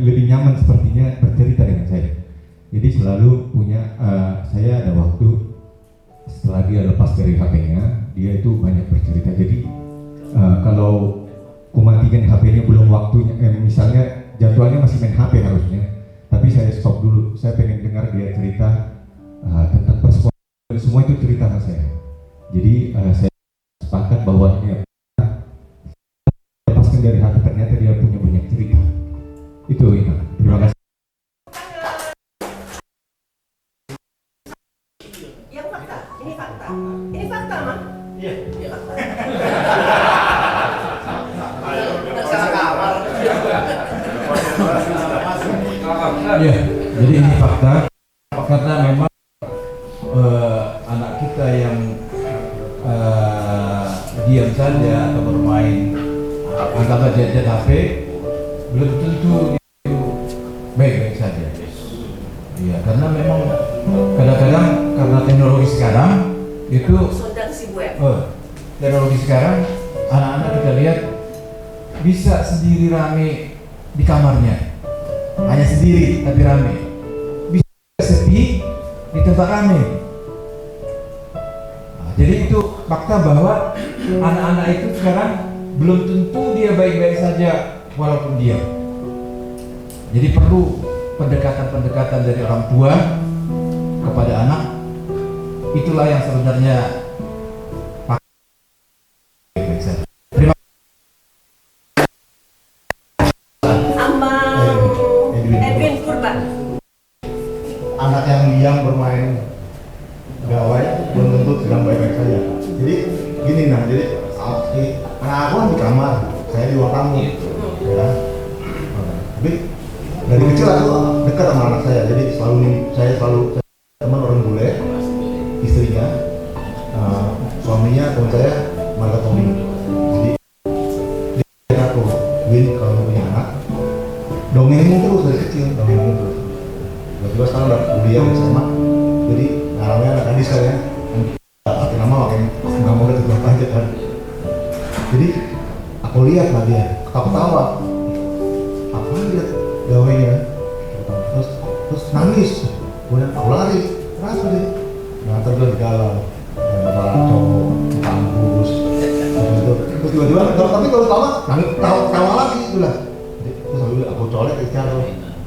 lebih nyaman sepertinya bercerita dengan saya. Jadi selalu punya saya ada waktu setelah dia lepas dari HP-nya, dia itu banyak bercerita. Jadi kalau kumatikan HP-nya belum waktunya, misalnya jadwalnya masih main HP harusnya, tapi saya stop dulu. Saya pengen dengar dia cerita tentang persekolahan, semua itu cerita sama saya. Jadi saya sepakat bahwa ini lepaskan dari HP, ternyata dia punya banyak cerita. Itu Ina. Terima kasih. Yang fakta, ini fakta. Ini fakta, Mang? Iya. Ya, jadi ini fakta. Karena memang anak kita yang diam saja atau bermain anggaplah gadget HP belum tentu itu baik-baik saja. Iya, karena memang kadang-kadang karena teknologi sekarang itu teknologi sekarang anak-anak kita lihat bisa sendiri rame di kamarnya, hanya sendiri tapi rame, bisa sepi di tempat rame. Jadi itu fakta bahwa anak-anak itu sekarang belum tentu dia baik-baik saja walaupun diam. Jadi perlu pendekatan-pendekatan dari orang tua kepada anak. Itulah yang sebenarnya baik-baik saja. Terima kasih. Edwin Purba. Anak yang diam bermain gawai belum tentu sedang baik-baik saja. Jadi gini jadi anak aku kan di kamar, saya di ruang tamu, ya. Tapi dari kecil aku dekat sama anak saya, jadi saya selalu teman orang bule, istrinya, suaminya teman saya Marga Tommy. Jadi dia aku, Win kalau punya anak, dongengin terus dari kecil, dongengin terus. tiba-tiba sekarang udah kuliah di SMA, jadi namanya anak gadis kan ya, makin lama makin nggak mau deket bapak aja kan. Jadi aku lihat lah dia, aku tawa, apa lihat gawainya, terus nangis, kemudian aku lari, kenapa dia? Nah terus di galau, bapak cowok, kampus, terus tiba-tiba, tapi kalau tawa, tawa lagi gitu lah. Terus aku colek bicara,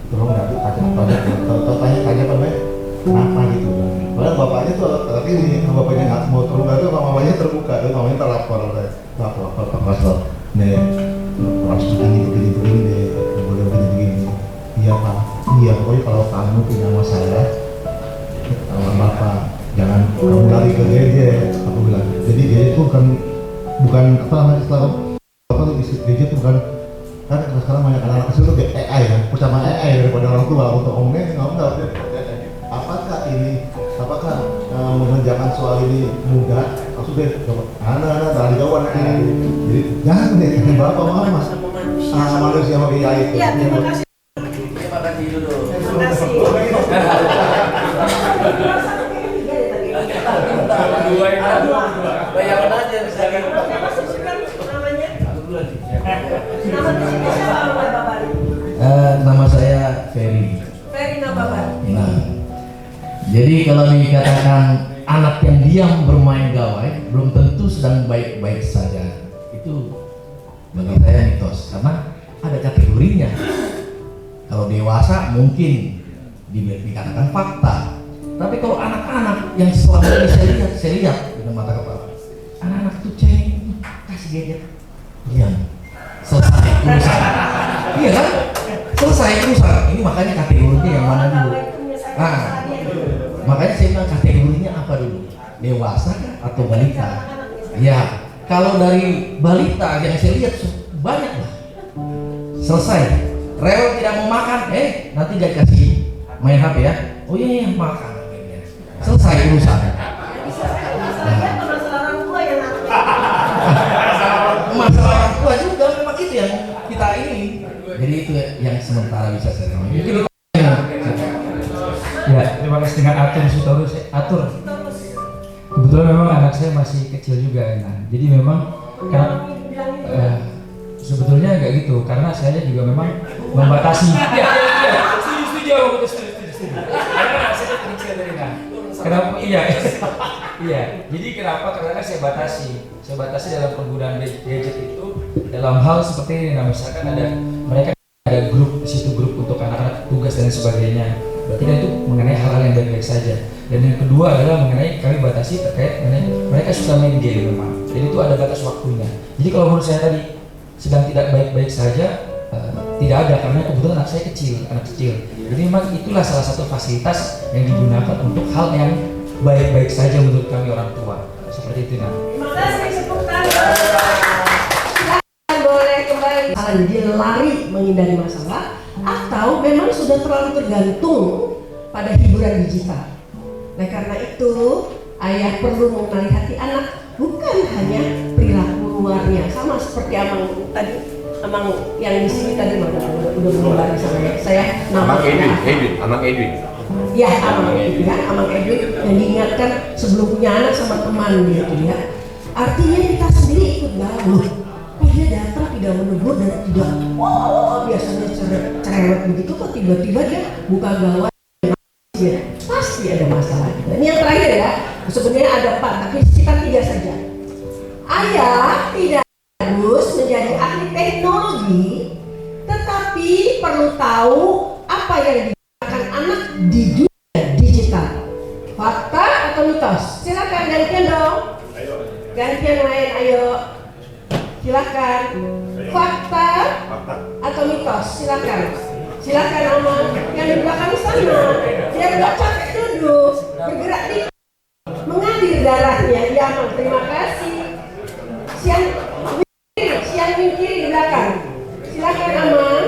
tolong nggak tanya apa namanya, kenapa gitu kan? Padahal bapaknya tuh, tapi ini bapaknya nggak mau terbuka tuh, mamanya terbuka, tuh mamanya terlapor lapor, nih, harus begini deh, boleh begini. Iya pak, iya pokoknya kalau kamu punya masalah sama bapak, jangan kamu lari ke gadget, aku bilang. Jadi dia itu bukan apa namanya setelah apa tuh gadget itu bukan, kan sekarang banyak anak kecil tuh AI kan, percaya AI daripada orang tua untuk ngomongnya nggak. Apakah mengerjakan soal ini mudah? Maksudnya anak-anak dari jauh nanti. Jadi jangan deh, bapak mama manusia sama AI itu. Ya, terima kasih. Terima kasih dulu. Terima kasih. Bayangkan aja misalkan. Nama saya Ferry. Ferry Nababan. Nah, jadi kalau dikatakan anak yang diam bermain gawai, belum tentu sedang baik-baik saja. Itu bagi saya mitos, karena ada kategorinya. Kalau dewasa mungkin dikatakan fakta, tapi kalau anak-anak yang selama ini saya lihat dengan mata kepala, anak-anak tuh cengeng, kasih gadget, diam, selesai urusan. Iya kan? Selesai urusan. Ini makanya kategorinya yang mana dulu? Nah, makanya saya bilang kategorinya apa dulu? Dewasa kah atau balita? Ya, kalau dari balita yang saya lihat banyak lah. Selesai. Rewel tidak mau makan, nanti gak kasih main HP ya. Oh iya makan. Selesai urusan. Masalah orang tua yang masalah orang tua juga memang itu yang kita ini. Jadi itu yang sementara bisa saya sampaikan. Ya, terima kasih dengan atur. Kebetulan memang anak saya masih kecil juga, nah. Jadi memang kan sebetulnya nggak gitu, karena saya juga memang membatasi. Iya, setuju. Karena saya kecil dari nah. Kenapa? Iya. Jadi kenapa? Karena saya batasi dalam penggunaan gadget itu dalam hal seperti ini. Nah, misalkan mereka ada grup, situ grup untuk anak-anak tugas dan sebagainya. Berarti kan itu mengenai hal-hal yang baik-baik saja. Dan yang kedua adalah mengenai kami batasi terkait mengenai mereka suka main game memang. Jadi itu ada batas waktunya. Jadi kalau menurut saya tadi sedang tidak baik-baik saja, tidak ada, karena kebetulan anak saya anak kecil. Jadi memang itulah salah satu fasilitas yang digunakan untuk hal yang baik-baik saja menurut kami orang tua. Seperti itu. Terima kasih, tepuk tangan. Boleh kembali. Dia lari menghindari masalah atau memang sudah terlalu tergantung pada hiburan digital. Nah karena itu ayah perlu mengenali hati anak, bukan hanya perilaku luarnya. Sama seperti Amang yang di sini tadi udah mengembali sama saya. Amang Edwin. Ya, Amang Edwin yang diingatkan sebelum punya anak sama teman gitu ya. Artinya kita sendiri ikut gaul. Dia datang tidak menegur dan tidak biasanya cerewet begitu, kok tiba-tiba dia buka gawai, pasti ada masalah. Ini yang terakhir ya, sebenarnya ada 4 tapi kita 3 saja. Ayah tidak harus menjadi ahli teknologi, tetapi perlu tahu apa yang digunakan anak di dunia digital. Fakta atau mitos? Silakan gantian dong. Gantian main, ayo. Silakan. Fakta atau mitos? Silakan Amang. Yang di belakang sana. Biar nggak capek duduk, bergerak dikit, mengalir darahnya. Ya Amang, terima kasih. Siang kiri di belakang. Silakan Amang.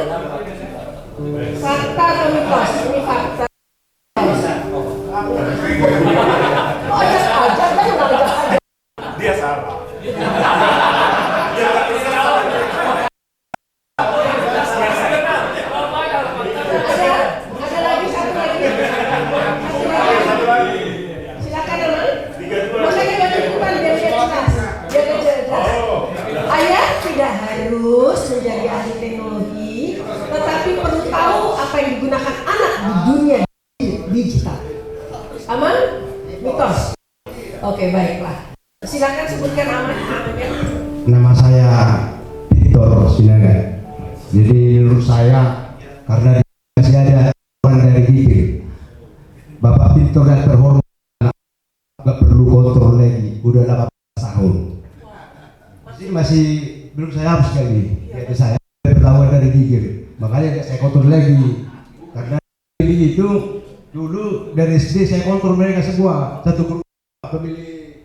Fakta atau mitos? Ini fakta. Dia salah. Ada lagi satu lagi. anak-anak di dunia digital. Aman? Mitos? Oke, baiklah. Silakan sebutkan namanya. Nama saya Victor Sinaga. Jadi menurut saya karena masih ada orang dari Gigil, Bapak Victor yang terhormat nggak perlu kontrol lagi, udah 18 tahun. Jadi masih menurut saya harus sekali. Jadi saya berlawan dari Gigil, makanya saya kontrol lagi. Karena itu dulu dari SD saya kontrol mereka semua, satu keluarga pemilih.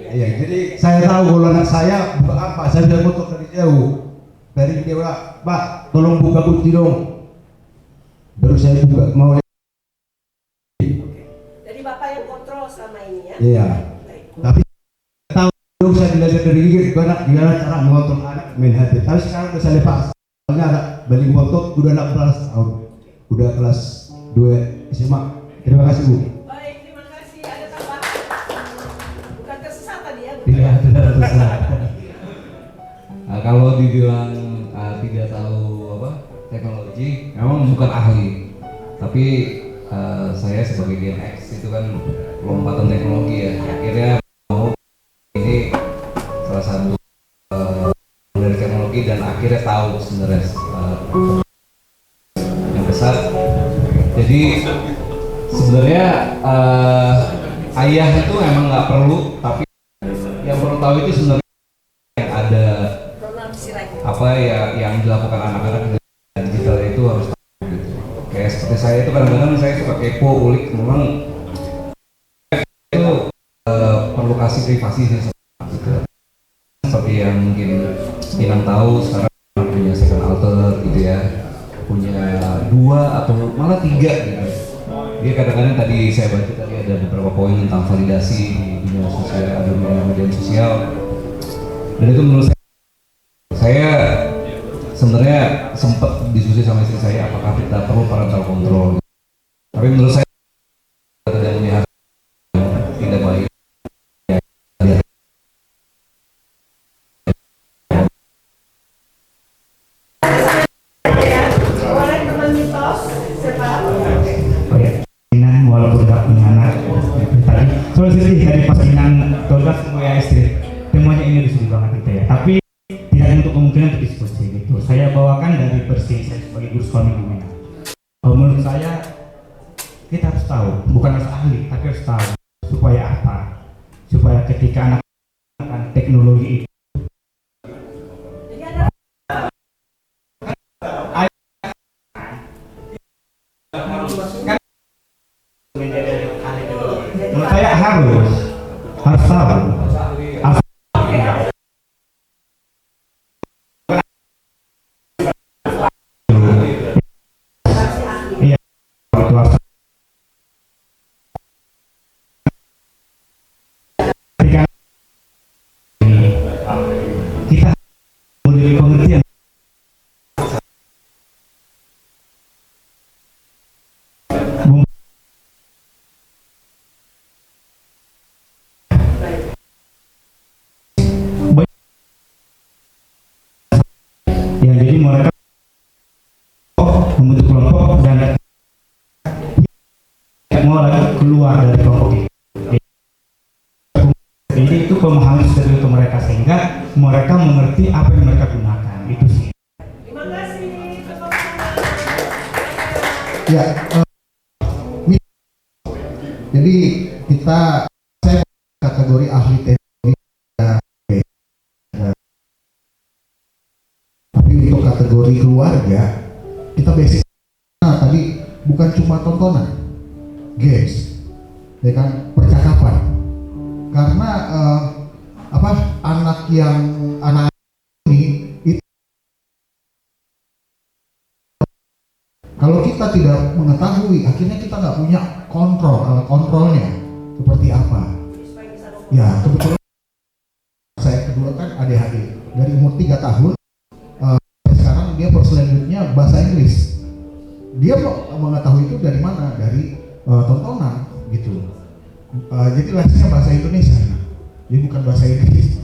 Iya, jadi saya tahu kalau anak saya buka apa, saya bisa kontrol dari jauh. Dari dia, Pak, tolong buka kunci dong. Baru saya buka, mau. Jadi Bapak yang kontrol selama ini ya? Iya. Tapi tahu dulu saya belajar dari Gigil gimana cara mengontrol anak main HP. Tapi sekarang udah saya lepas. Soalnya ada balik motor udah 16 tahun. Udah kelas 2 SMA. Terima kasih, Bu. Baik, terima kasih. Ada tambahan? Bukan tersesat tadi ya? Tidak tersesat. Nah, kalau dibilang tidak tahu apa teknologi, memang bukan ahli. Tapi saya sebagai DMX itu kan lompatan teknologi ya. Akhirnya mau ini salah satu dari teknologi dan akhirnya tahu sebenarnya yang besar. Jadi sebenarnya ayah itu emang nggak perlu, tapi yang perlu tahu itu sebenarnya yang ada apa ya yang dilakukan anak-anak digital itu harus tahu gitu. Kayak seperti saya itu kadang-kadang saya suka kepo, ulik, memang itu perlu kasih privasi sih gitu. Seperti yang mungkin Inang tahu sekarang punya second alter gitu ya, punya 2 atau malah 3 gitu. Dia kadang-kadang tadi saya baca tadi ada beberapa poin tentang validasi di dunia sosial, ada media sosial, dan itu menurut saya sebenarnya sempat diskusi sama istri saya apakah kita perlu parental control. Tapi menurut saya tidak melihat tidak baik. Walaupun gak punya anak tadi soal sedih dari pas Inang Togas punya istri semuanya ini sedih banget gitu ya, tapi tidak untuk kemungkinan untuk diskusi gitu. Saya bawakan dari versi saya sebagai guru sekolah minggu. Menurut saya kita harus tahu, bukan harus ahli tapi harus tahu supaya apa, supaya ketika anak teknologi itu menurut saya harus tahu. Kita memberi pengertian. Ya, jadi mereka membentuk kelompok dan mau lagi keluar dari kelompok itu. Jadi itu pemahaman seperti itu mereka sehingga mereka mengerti apa yang mereka gunakan itu sih. Terima kasih. Ya, jadi saya kategori ahli teknologi. Tapi untuk kategori keluarga kita basic. Nah, tadi bukan cuma tontonan, games, ya kan, percakapan. Karena anak ini itu, kalau kita tidak mengetahui, akhirnya kita nggak punya kontrolnya seperti apa. Ya, kebetulan saya kedua kan ADHD dari umur 3 tahun. Sekarang dia first language-nya bahasa Inggris. Dia mengetahui itu dari mana? Dari tontonan gitu. Jadi lesnya bahasa Indonesia, jadi bukan bahasa Inggris.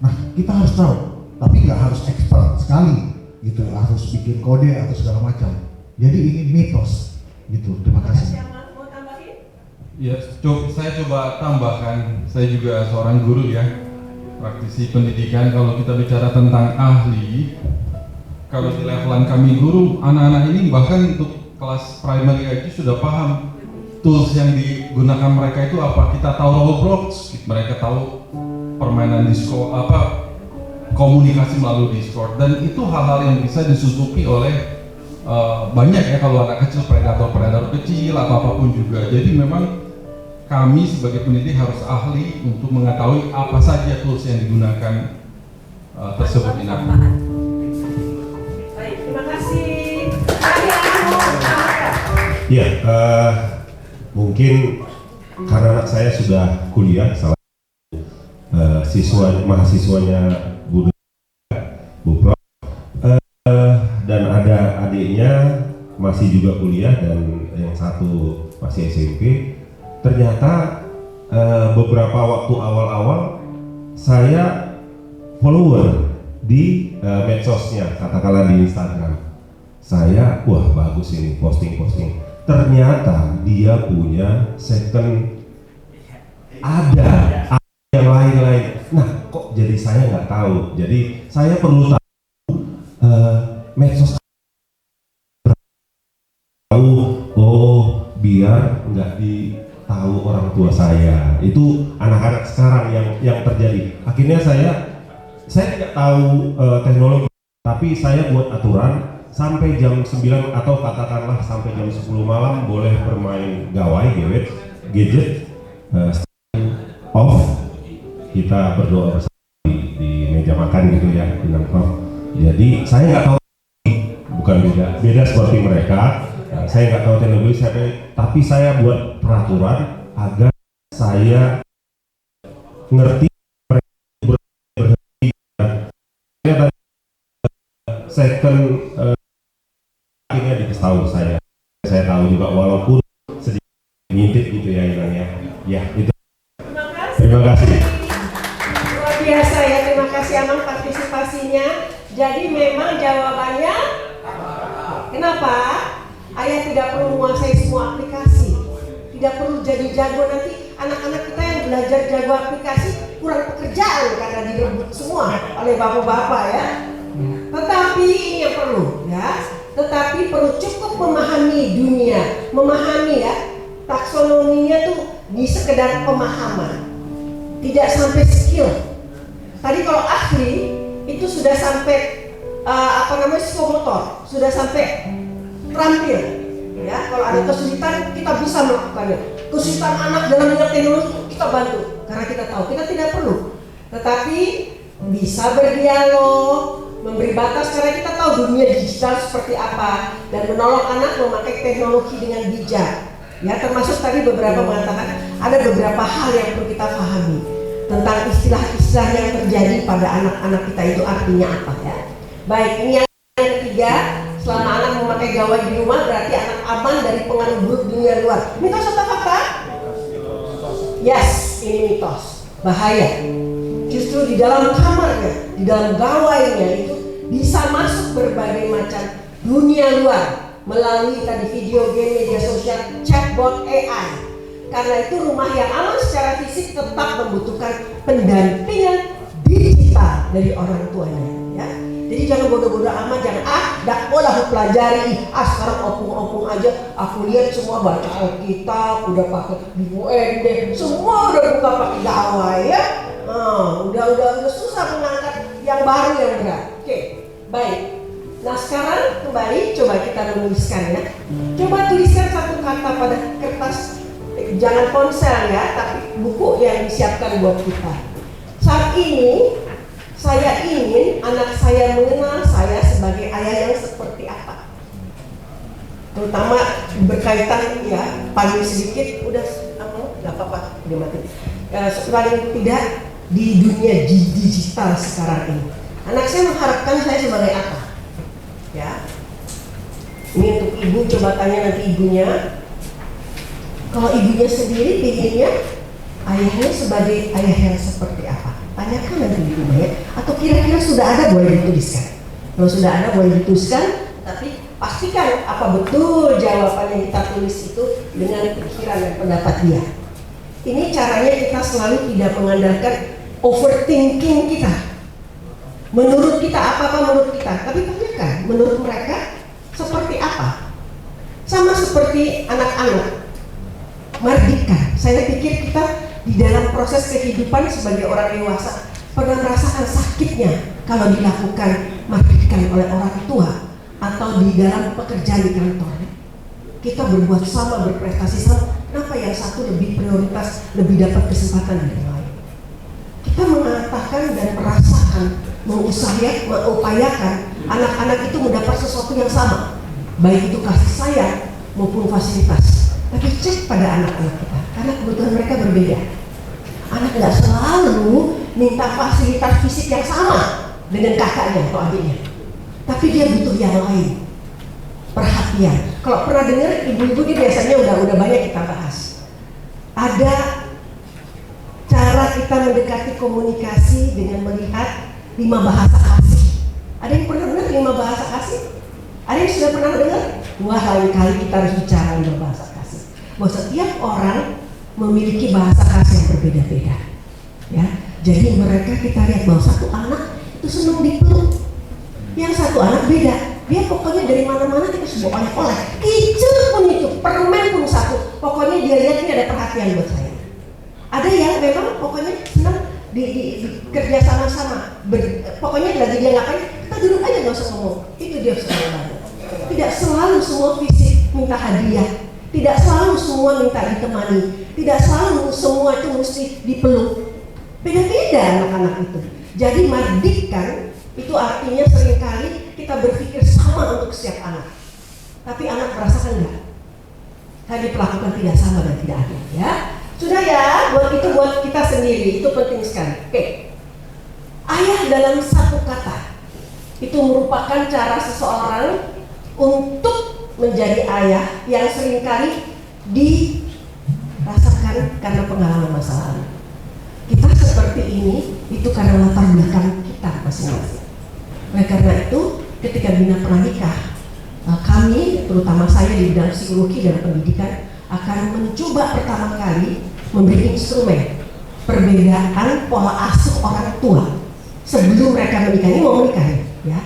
Nah, kita harus tahu, tapi nggak harus expert sekali gitu, harus bikin kode atau segala macam. Jadi ini mitos gitu. Terima kasih. Ya, saya coba tambahkan, saya juga seorang guru ya, praktisi pendidikan. Kalau kita bicara tentang ahli, kalau di levelan kami guru, anak-anak ini bahkan untuk kelas primary aja sudah paham tools yang digunakan mereka itu apa. Kita tahu Roblox, mereka tahu permainan Discord, komunikasi melalui Discord, dan itu hal-hal yang bisa disusupi oleh banyak ya kalau anak kecil, predator kecil atau apapun juga. Jadi memang kami sebagai pendidik harus ahli untuk mengetahui apa saja tools yang digunakan tersebut ini. Baik, terima kasih. Ya, mungkin karena anak saya sudah kuliah, salah mahasiswanya Bu Prof, dan ada adiknya masih juga kuliah dan yang satu masih SMP. Ternyata beberapa waktu awal-awal saya follower di medsosnya, katakanlah di Instagram. Saya, wah bagus ini posting-posting. Ternyata dia punya second, ada yang lain-lain. Nah, kok jadi saya nggak tahu. Jadi saya perlu tahu medsos tahu, oh biar nggak tahu orang tua saya. Itu anak-anak sekarang yang terjadi. Akhirnya saya tidak tahu teknologi, tapi saya buat aturan sampai jam 9 atau katakanlah sampai jam 10 malam boleh bermain gawai, gadget, off, kita berdoa bersama di meja makan gitu ya, di nongkrong. Jadi saya nggak tahu, bukan beda seperti mereka. Saya nggak tahu teknologi, tapi saya buat peraturan agar saya ngerti mereka berhenti. Saya tadi second akhirnya dikasih tahu saya tahu juga walaupun sedikit ngintip gitu ya hilangnya. Ya itu. Terima kasih. Luar biasa ya, terima kasih Amang partisipasinya. Jadi memang jawabannya kenapa? Ayah tidak perlu menguasai semua aplikasi, tidak perlu jadi jago. Nanti anak-anak kita yang belajar jago aplikasi kurang pekerjaan karena direbut semua oleh bapak-bapak ya. Tetapi ini yang perlu ya, tetapi perlu cukup memahami dunia, memahami ya, taksonominya tuh di sekedar pemahaman, tidak sampai skill. Tadi kalau ahli itu sudah sampai psikomotor, sudah sampai terampil ya. Kalau ada kesulitan kita bisa melakukannya. Kesulitan anak dalam bidang teknologi kita bantu karena kita tahu kita tidak perlu, tetapi bisa berdialog, memberi batas karena kita tahu dunia digital seperti apa, dan menolong anak memakai teknologi dengan bijak ya. Termasuk tadi beberapa mengatakan ada beberapa hal yang perlu kita pahami tentang istilah-istilah yang terjadi pada anak-anak kita itu artinya apa ya. Baik, ini yang ketiga. Selama anak memakai gawai di rumah berarti anak aman dari pengaruh buruk dunia luar. Mitos atau fakta? Yes, ini mitos. Bahaya. Justru di dalam kamarnya, di dalam gawainya itu bisa masuk berbagai macam dunia luar melalui tadi video game, media sosial, chatbot, AI. Karena itu rumah yang aman secara fisik tetap membutuhkan pendampingan digital dari orang tuanya ya. Jadi jangan bodoh-bodoh amat, jangan dak aku pelajari, sekarang opung-opung aja. Aku lihat semua baca Alkitab, udah pakai di UND, semua udah buka pakai gawai ya. Udah susah mengangkat yang baru yang berat. Oke, baik. Nah sekarang kembali coba kita menuliskan ya. Coba tuliskan satu kata pada kertas, jangan ponsel ya, tapi buku yang disiapkan buat kita. Saat ini saya ingin anak saya mengenal saya sebagai ayah yang seperti apa. Terutama berkaitan ya, paling sedikit udah nggak apa-apa, udah mati. Paling tidak di dunia digital sekarang ini. Anak saya mengharapkan saya sebagai apa? Ya. Ini untuk ibu, coba tanya nanti ibunya. Kalau ibunya sendiri pinginnya ayahnya sebagai ayah yang seperti apa? Tanyakan nanti di rumah ya. Atau kira-kira sudah ada, boleh dituliskan. Kalau sudah ada boleh dituliskan, tapi pastikan apa betul jawaban yang kita tulis itu dengan pikiran dan pendapat dia. Ini caranya kita selalu tidak mengandalkan overthinking kita. Menurut kita apa menurut kita, tapi tanyakan menurut mereka seperti apa. Sama seperti anak-anak. Mardika, saya pikir kita di dalam proses kehidupan sebagai orang dewasa pernah merasakan sakitnya kalau dilakukan mardikan oleh orang tua atau di dalam pekerjaan di kantor. Kita berbuat sama, berprestasi sama, kenapa yang satu lebih prioritas, lebih dapat kesempatan dari yang lain? Kita mengatakan dan merasakan, mengupayakan anak-anak itu mendapat sesuatu yang sama, baik itu kasih sayang maupun fasilitas. Tapi cek pada anak-anak kita, karena kebutuhan mereka berbeda. Anak nggak selalu minta fasilitas fisik yang sama dengan kakaknya atau adiknya, tapi dia butuh yang lain. Perhatian. Kalau pernah dengar ibu-ibu ini biasanya udah banyak kita bahas. Ada cara kita mendekati komunikasi dengan melihat 5 bahasa kasih. Ada yang pernah dengar 5 bahasa kasih? Ada yang sudah pernah dengar? Wah, lain kali kita harus bicara 5 bahasa kasih. Bahwa setiap orang memiliki bahasa kasih yang berbeda-beda. Ya, jadi mereka kita lihat bahwa satu anak itu senang dipeluk, yang satu anak beda. Dia pokoknya dari mana-mana kita semua oleh-oleh, kicil pun itu, permen pun satu. Pokoknya dia lihat ini ada perhatian buat saya. Ada yang memang pokoknya senang di kerja sama-sama. Pokoknya lagi dia ngapain, kita duduk aja nggak usah ngomong. Itu dia senang banget. Tidak selalu semua fisik minta hadiah, tidak selalu semua minta ditemani, tidak selalu semua itu mesti dipeluk. Beda-beda anak-anak itu. Jadi mardikan itu artinya seringkali kita berpikir sama untuk setiap anak, tapi anak merasakan enggak. Kan diperlakukan tidak sama dan tidak adil, ya. Sudah ya, buat kita sendiri itu penting sekali. Oke. Ayah dalam satu kata itu merupakan cara seseorang untuk menjadi ayah yang seringkali dirasakan karena pengalaman masa lalu. Kita seperti ini itu karena latar belakang kita masing-masing. Oleh karena itu, ketika Bina Pranikah, kami, terutama saya di bidang psikologi dan pendidikan, akan mencoba pertama kali memberi instrumen perbedaan pola asuh orang tua sebelum mereka menikah. Ini mau menikah ya.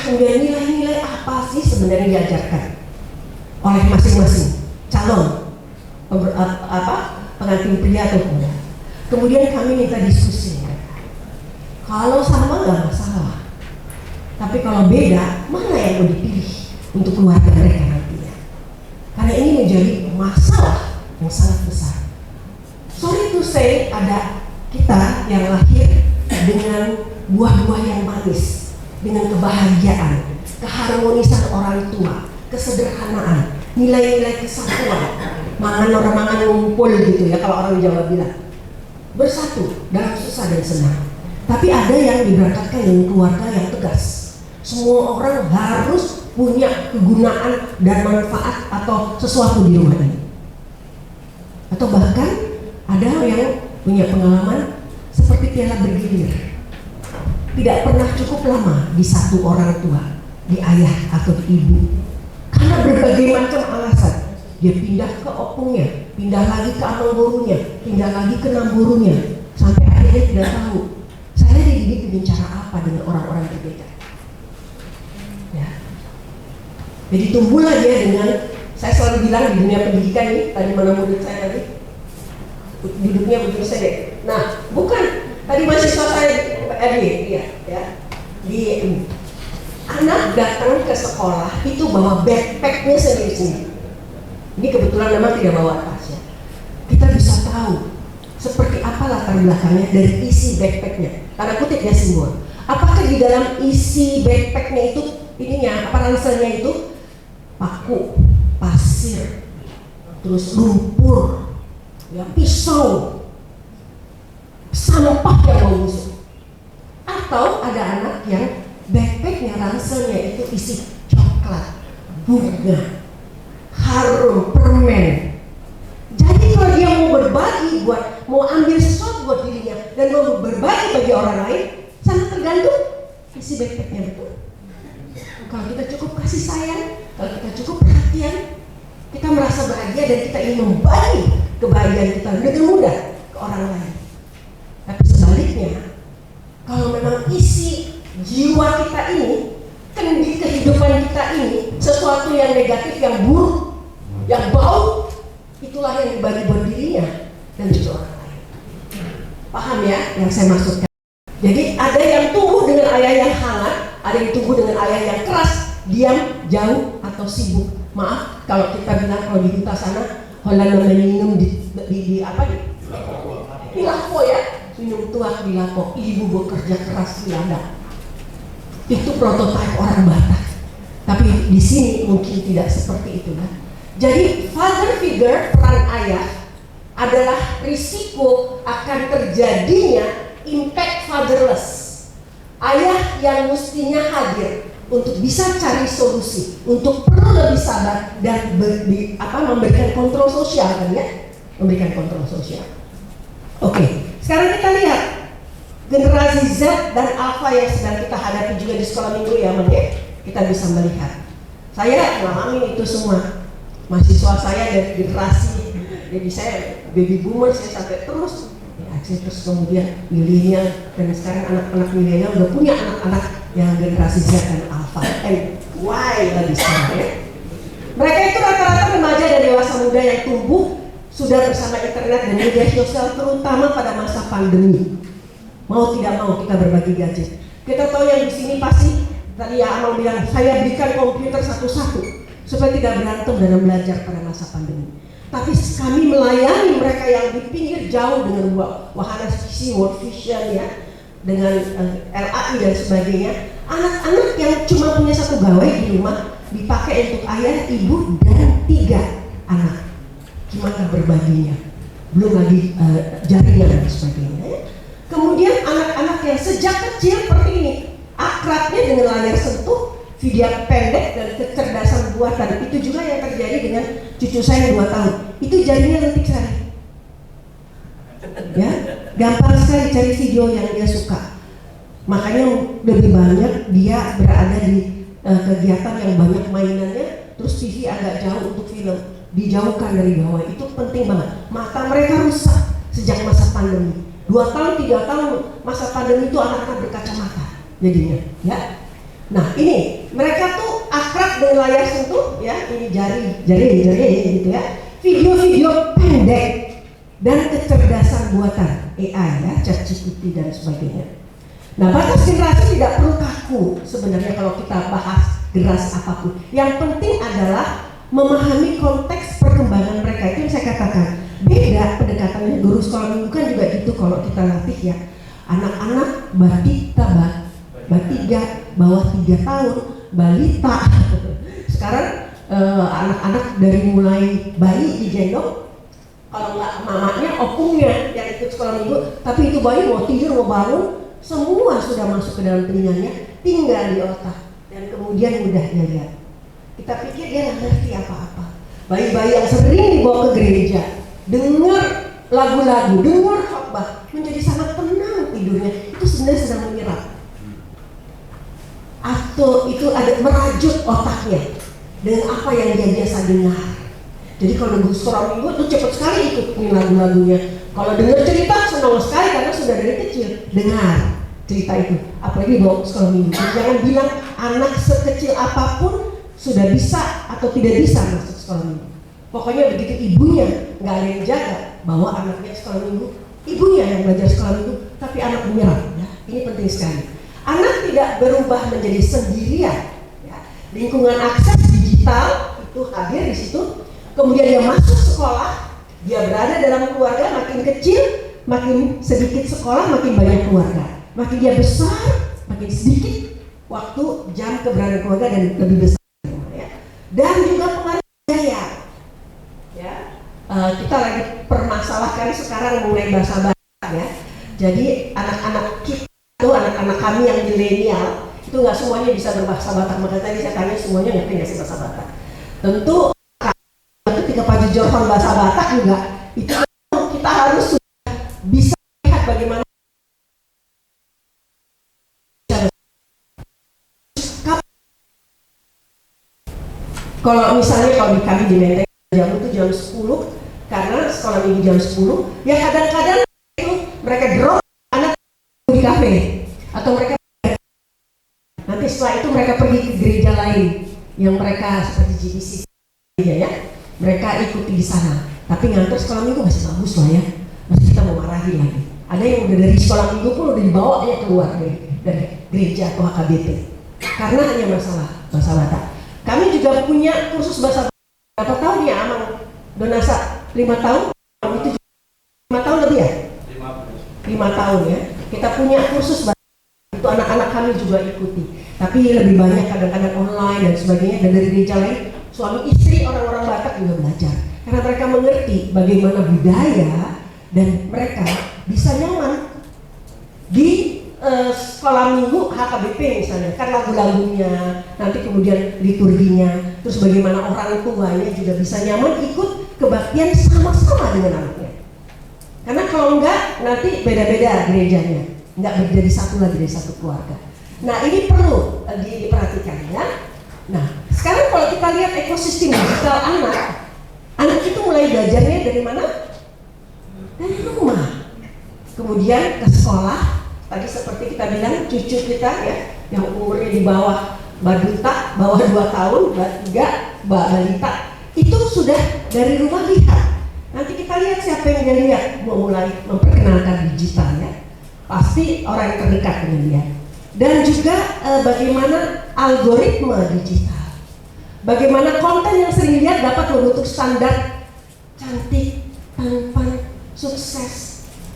Kemudian nilai-nilai apa sih sebenarnya diajarkan oleh masing-masing calon pengantin pria atau pria. Kemudian kami minta diskusi. Kalau sama nggak masalah. Tapi kalau beda, mana yang mau dipilih untuk keluarga mereka nantinya? Karena ini menjadi masalah yang sangat besar. Sorry to say, ada kita yang lahir dengan buah-buah yang manis, dengan kebahagiaan, keharmonisan orang tua, kesederhanaan, nilai-nilai kesatuan, mangan ngumpul gitu ya kalau orang Jawa bilang. Bersatu dalam susah dan senang. Tapi ada yang diberangkatkan dengan keluarga yang tegas. Semua orang harus punya kegunaan dan manfaat atau sesuatu di rumah ini. Atau bahkan ada yang punya pengalaman seperti piala bergilir. Tidak pernah cukup lama di satu orang tua, di ayah atau di ibu. Karena berbagai macam alasan. Dia pindah ke opungnya, pindah lagi ke amanggurunya, pindah lagi ke namburunya, sampai akhirnya tidak tahu saya dididik dengan cara apa dengan orang-orang berbeda. Ya. Jadi tumbuhlah dia dengan, saya selalu bilang di dunia pendidikan ini, tadi mana murid saya tadi, duduknya begini saja. Nah, bukan tadi mahasiswa saya di anak datang ke sekolah itu bawa backpacknya sendiri-sendiri. Ini kebetulan memang tidak bawa tas ya. Kita bisa tahu seperti apa latar belakangnya dari isi backpacknya. Tanda kutip ya simbol. Apakah di dalam isi backpacknya itu ininya apa ranselnya itu paku, pasir, terus lumpur, ya pisau, sampah yang mau busuk. Atau ada anak yang backpacknya ranselnya itu isi coklat, bunga, harum, permen. Jadi kalau dia mau berbagi mau ambil sesuatu buat dirinya dan mau berbagi bagi orang lain, sangat tergantung isi backpacknya betul. kalau kita cukup kasih sayang, kalau kita cukup perhatian, kita merasa bahagia dan kita ingin membagi kebahagiaan kita dengan mudah ke orang lain. Tapi sebaliknya, kalau memang isi jiwa kita ini, kendi kehidupan kita ini sesuatu yang negatif, yang buruk, yang bau, itulah yang dibagi buat dirinya dan juga orang lain. Paham ya yang saya maksudkan? Jadi ada yang tumbuh dengan ayah yang hangat, ada yang tumbuh dengan ayah yang keras, diam, jauh, atau sibuk. Maaf kalau kita bilang kalau di kita sana Holanda minum di lapo ya, minum tuak di lapo, ibu bekerja keras di ladang. Itu prototipe orang Batak. Tapi di sini mungkin tidak seperti itu kan. Jadi father figure, peran ayah adalah risiko akan terjadinya impact fatherless. Ayah yang mestinya hadir untuk bisa cari solusi, untuk perlu lebih sabar dan memberikan kontrol sosial kan ya, memberikan kontrol sosial. Oke, sekarang kita lihat generasi Z dan Alpha yang sedang kita hadapi juga di sekolah minggu ya, kita bisa melihat. Saya mengalami itu semua. Mahasiswa saya dari generasi, jadi saya baby boomer, saya sampai terus terus kemudian milenial, dan sekarang anak-anak milenial udah punya anak-anak yang generasi Z dan Alpha and Y lagi sekarang ya. Mereka itu rata-rata remaja dan dewasa muda yang tumbuh sudah bersama internet dan media sosial, terutama pada masa pandemi. Mau tidak mau kita berbagi gadget. Kita tahu yang di sini pasti tadi ya Amal bilang, saya berikan komputer satu-satu supaya tidak berantem dalam belajar pada masa pandemi. Tapi kami melayani mereka yang di pinggir jauh dengan wahana visi, World Vision ya, dengan LAI dan sebagainya. Anak-anak yang cuma punya satu gawai di rumah dipakai untuk ayah, ibu, dan 3 anak. Gimana berbaginya? Belum lagi jaringan dan sebagainya ya. Kemudian anak-anak yang sejak kecil seperti ini, akrabnya dengan layar sentuh, video pendek dan kecerdasan buatan. Itu juga yang terjadi dengan cucu saya 2 tahun. Itu jarinya lentik sekali. Ya, gampang sekali cari video yang dia suka. Makanya lebih banyak dia berada di kegiatan yang banyak mainannya, terus TV agak jauh untuk film, dijauhkan dari bawah. Itu penting banget. Mata mereka rusak sejak masa pandemi. 2 tahun, 3 tahun masa pandemi itu anak-anak berkacamata jadinya, ya. Nah ini mereka tuh akrab dengan layar sentuh ya, ini jari gitu ya, video-video pendek dan kecerdasan buatan AI ya, ChatGPT dan sebagainya. Nah batas generasi tidak perlu kaku sebenarnya kalau kita bahas generasi apapun. Yang penting adalah memahami konteks perkembangan mereka. Itu yang saya katakan. Beda pendekatannya, guru sekolah minggu kan juga gitu kalau kita latih ya. Anak-anak batita, batiga, bawah 3 tahun, balita. Sekarang anak-anak dari mulai bayi digendong, kalau nggak mamanya, opungnya yang ikut sekolah minggu, tapi itu bayi mau tidur, mau bangun, semua sudah masuk ke dalam telinganya, tinggal di otak, dan kemudian mudah dia lihat. Kita pikir dia nggak ngerti apa-apa. Bayi-bayi yang sering dibawa ke gereja, dengar lagu-lagu, dengar khotbah, menjadi sangat tenang tidurnya, itu sebenarnya sedang menyerap. Atau itu ada merajut otaknya dengan apa yang dia biasa dengar. Jadi kalau nunggu sekolah minggu tuh cepat sekali ikutin lagu-lagunya. Kalau dengar cerita senang sekali karena sudah dari kecil dengar cerita itu. Apalagi bawa sekolah minggu. Jangan bilang anak sekecil apapun sudah bisa atau tidak bisa masuk sekolah minggu. Pokoknya begitu ibunya nggak ada yang jaga, bawa anaknya sekolah minggu. Ibunya yang belajar sekolah minggu, tapi anak menyerap. Ya, ini penting sekali. Anak tidak berubah menjadi sendirian. Ya. Lingkungan akses digital itu hadir di situ. Kemudian dia masuk sekolah, dia berada dalam keluarga, makin kecil, makin sedikit sekolah, makin banyak keluarga. Makin dia besar, makin sedikit waktu jam keberadaan keluarga dan lebih besar. Ya. Dan juga pengaruh budaya. Ya. Kita lagi permasalahkan sekarang mengenai bahasa Batak ya. Jadi anak-anak kita itu anak-anak kami yang milenial itu nggak semuanya bisa berbahasa Batak. Maka tadi saya tanya semuanya ngerti nggak sih bahasa Batak? Tentu ketika Pak Jujorhon bahasa Batak juga itu kita harus sudah bisa lihat bagaimana Kalau misalnya di kami di Menteng jam itu jam 10 karena sekolah minggu jam 10, ya kadang-kadang itu mereka drop anak di kafe atau mereka nanti setelah itu mereka pergi ke gereja lain yang mereka seperti GBC ya, mereka ikuti di sana. Tapi ngantor sekolah minggu masih bagus lah ya, masih kita mau marahi lagi. Ada yang udah dari sekolah minggu pun udah dibawa ya keluar dari gereja atau HKBP karena hanya masalah bahasa Batak. Kami juga punya kursus bahasa Batak. Berapa tahun ya Amang Donasa? 5 tahun? Itu 5 tahun lebih ya? 5 tahun ya. Kita punya kursus bahasa Batak. Itu anak-anak kami juga ikuti. Tapi lebih banyak kadang-kadang online dan sebagainya. Dan dari gereja lain, suami istri orang-orang Batak juga belajar. Karena mereka mengerti bagaimana budaya dan mereka bisa nyaman di sekolah minggu HKBP misalnya, kan lagu-lagunya, nanti kemudian liturginya, terus bagaimana orang tuanya juga bisa nyaman ikut kebaktian sama-sama dengan anaknya. Karena kalau enggak nanti beda-beda gerejanya, enggak menjadi satu lagi dari satu keluarga. Nah ini perlu diperhatikan ya. Nah sekarang kalau kita lihat ekosistem digital anak itu mulai belajarnya dari mana? Dari rumah. Kemudian ke sekolah. Tadi seperti kita bilang cucu kita ya yang umurnya di bawah baduta, bawah 2 tahun, 3, balita itu sudah dari rumah lihat. Nanti kita lihat siapa yang dia lihat mau mulai memperkenalkan digital ya. Pasti orang yang terdekat dengan dia. Dan juga bagaimana algoritma digital. Bagaimana konten yang sering dilihat dapat membentuk standar cantik, tampan, sukses.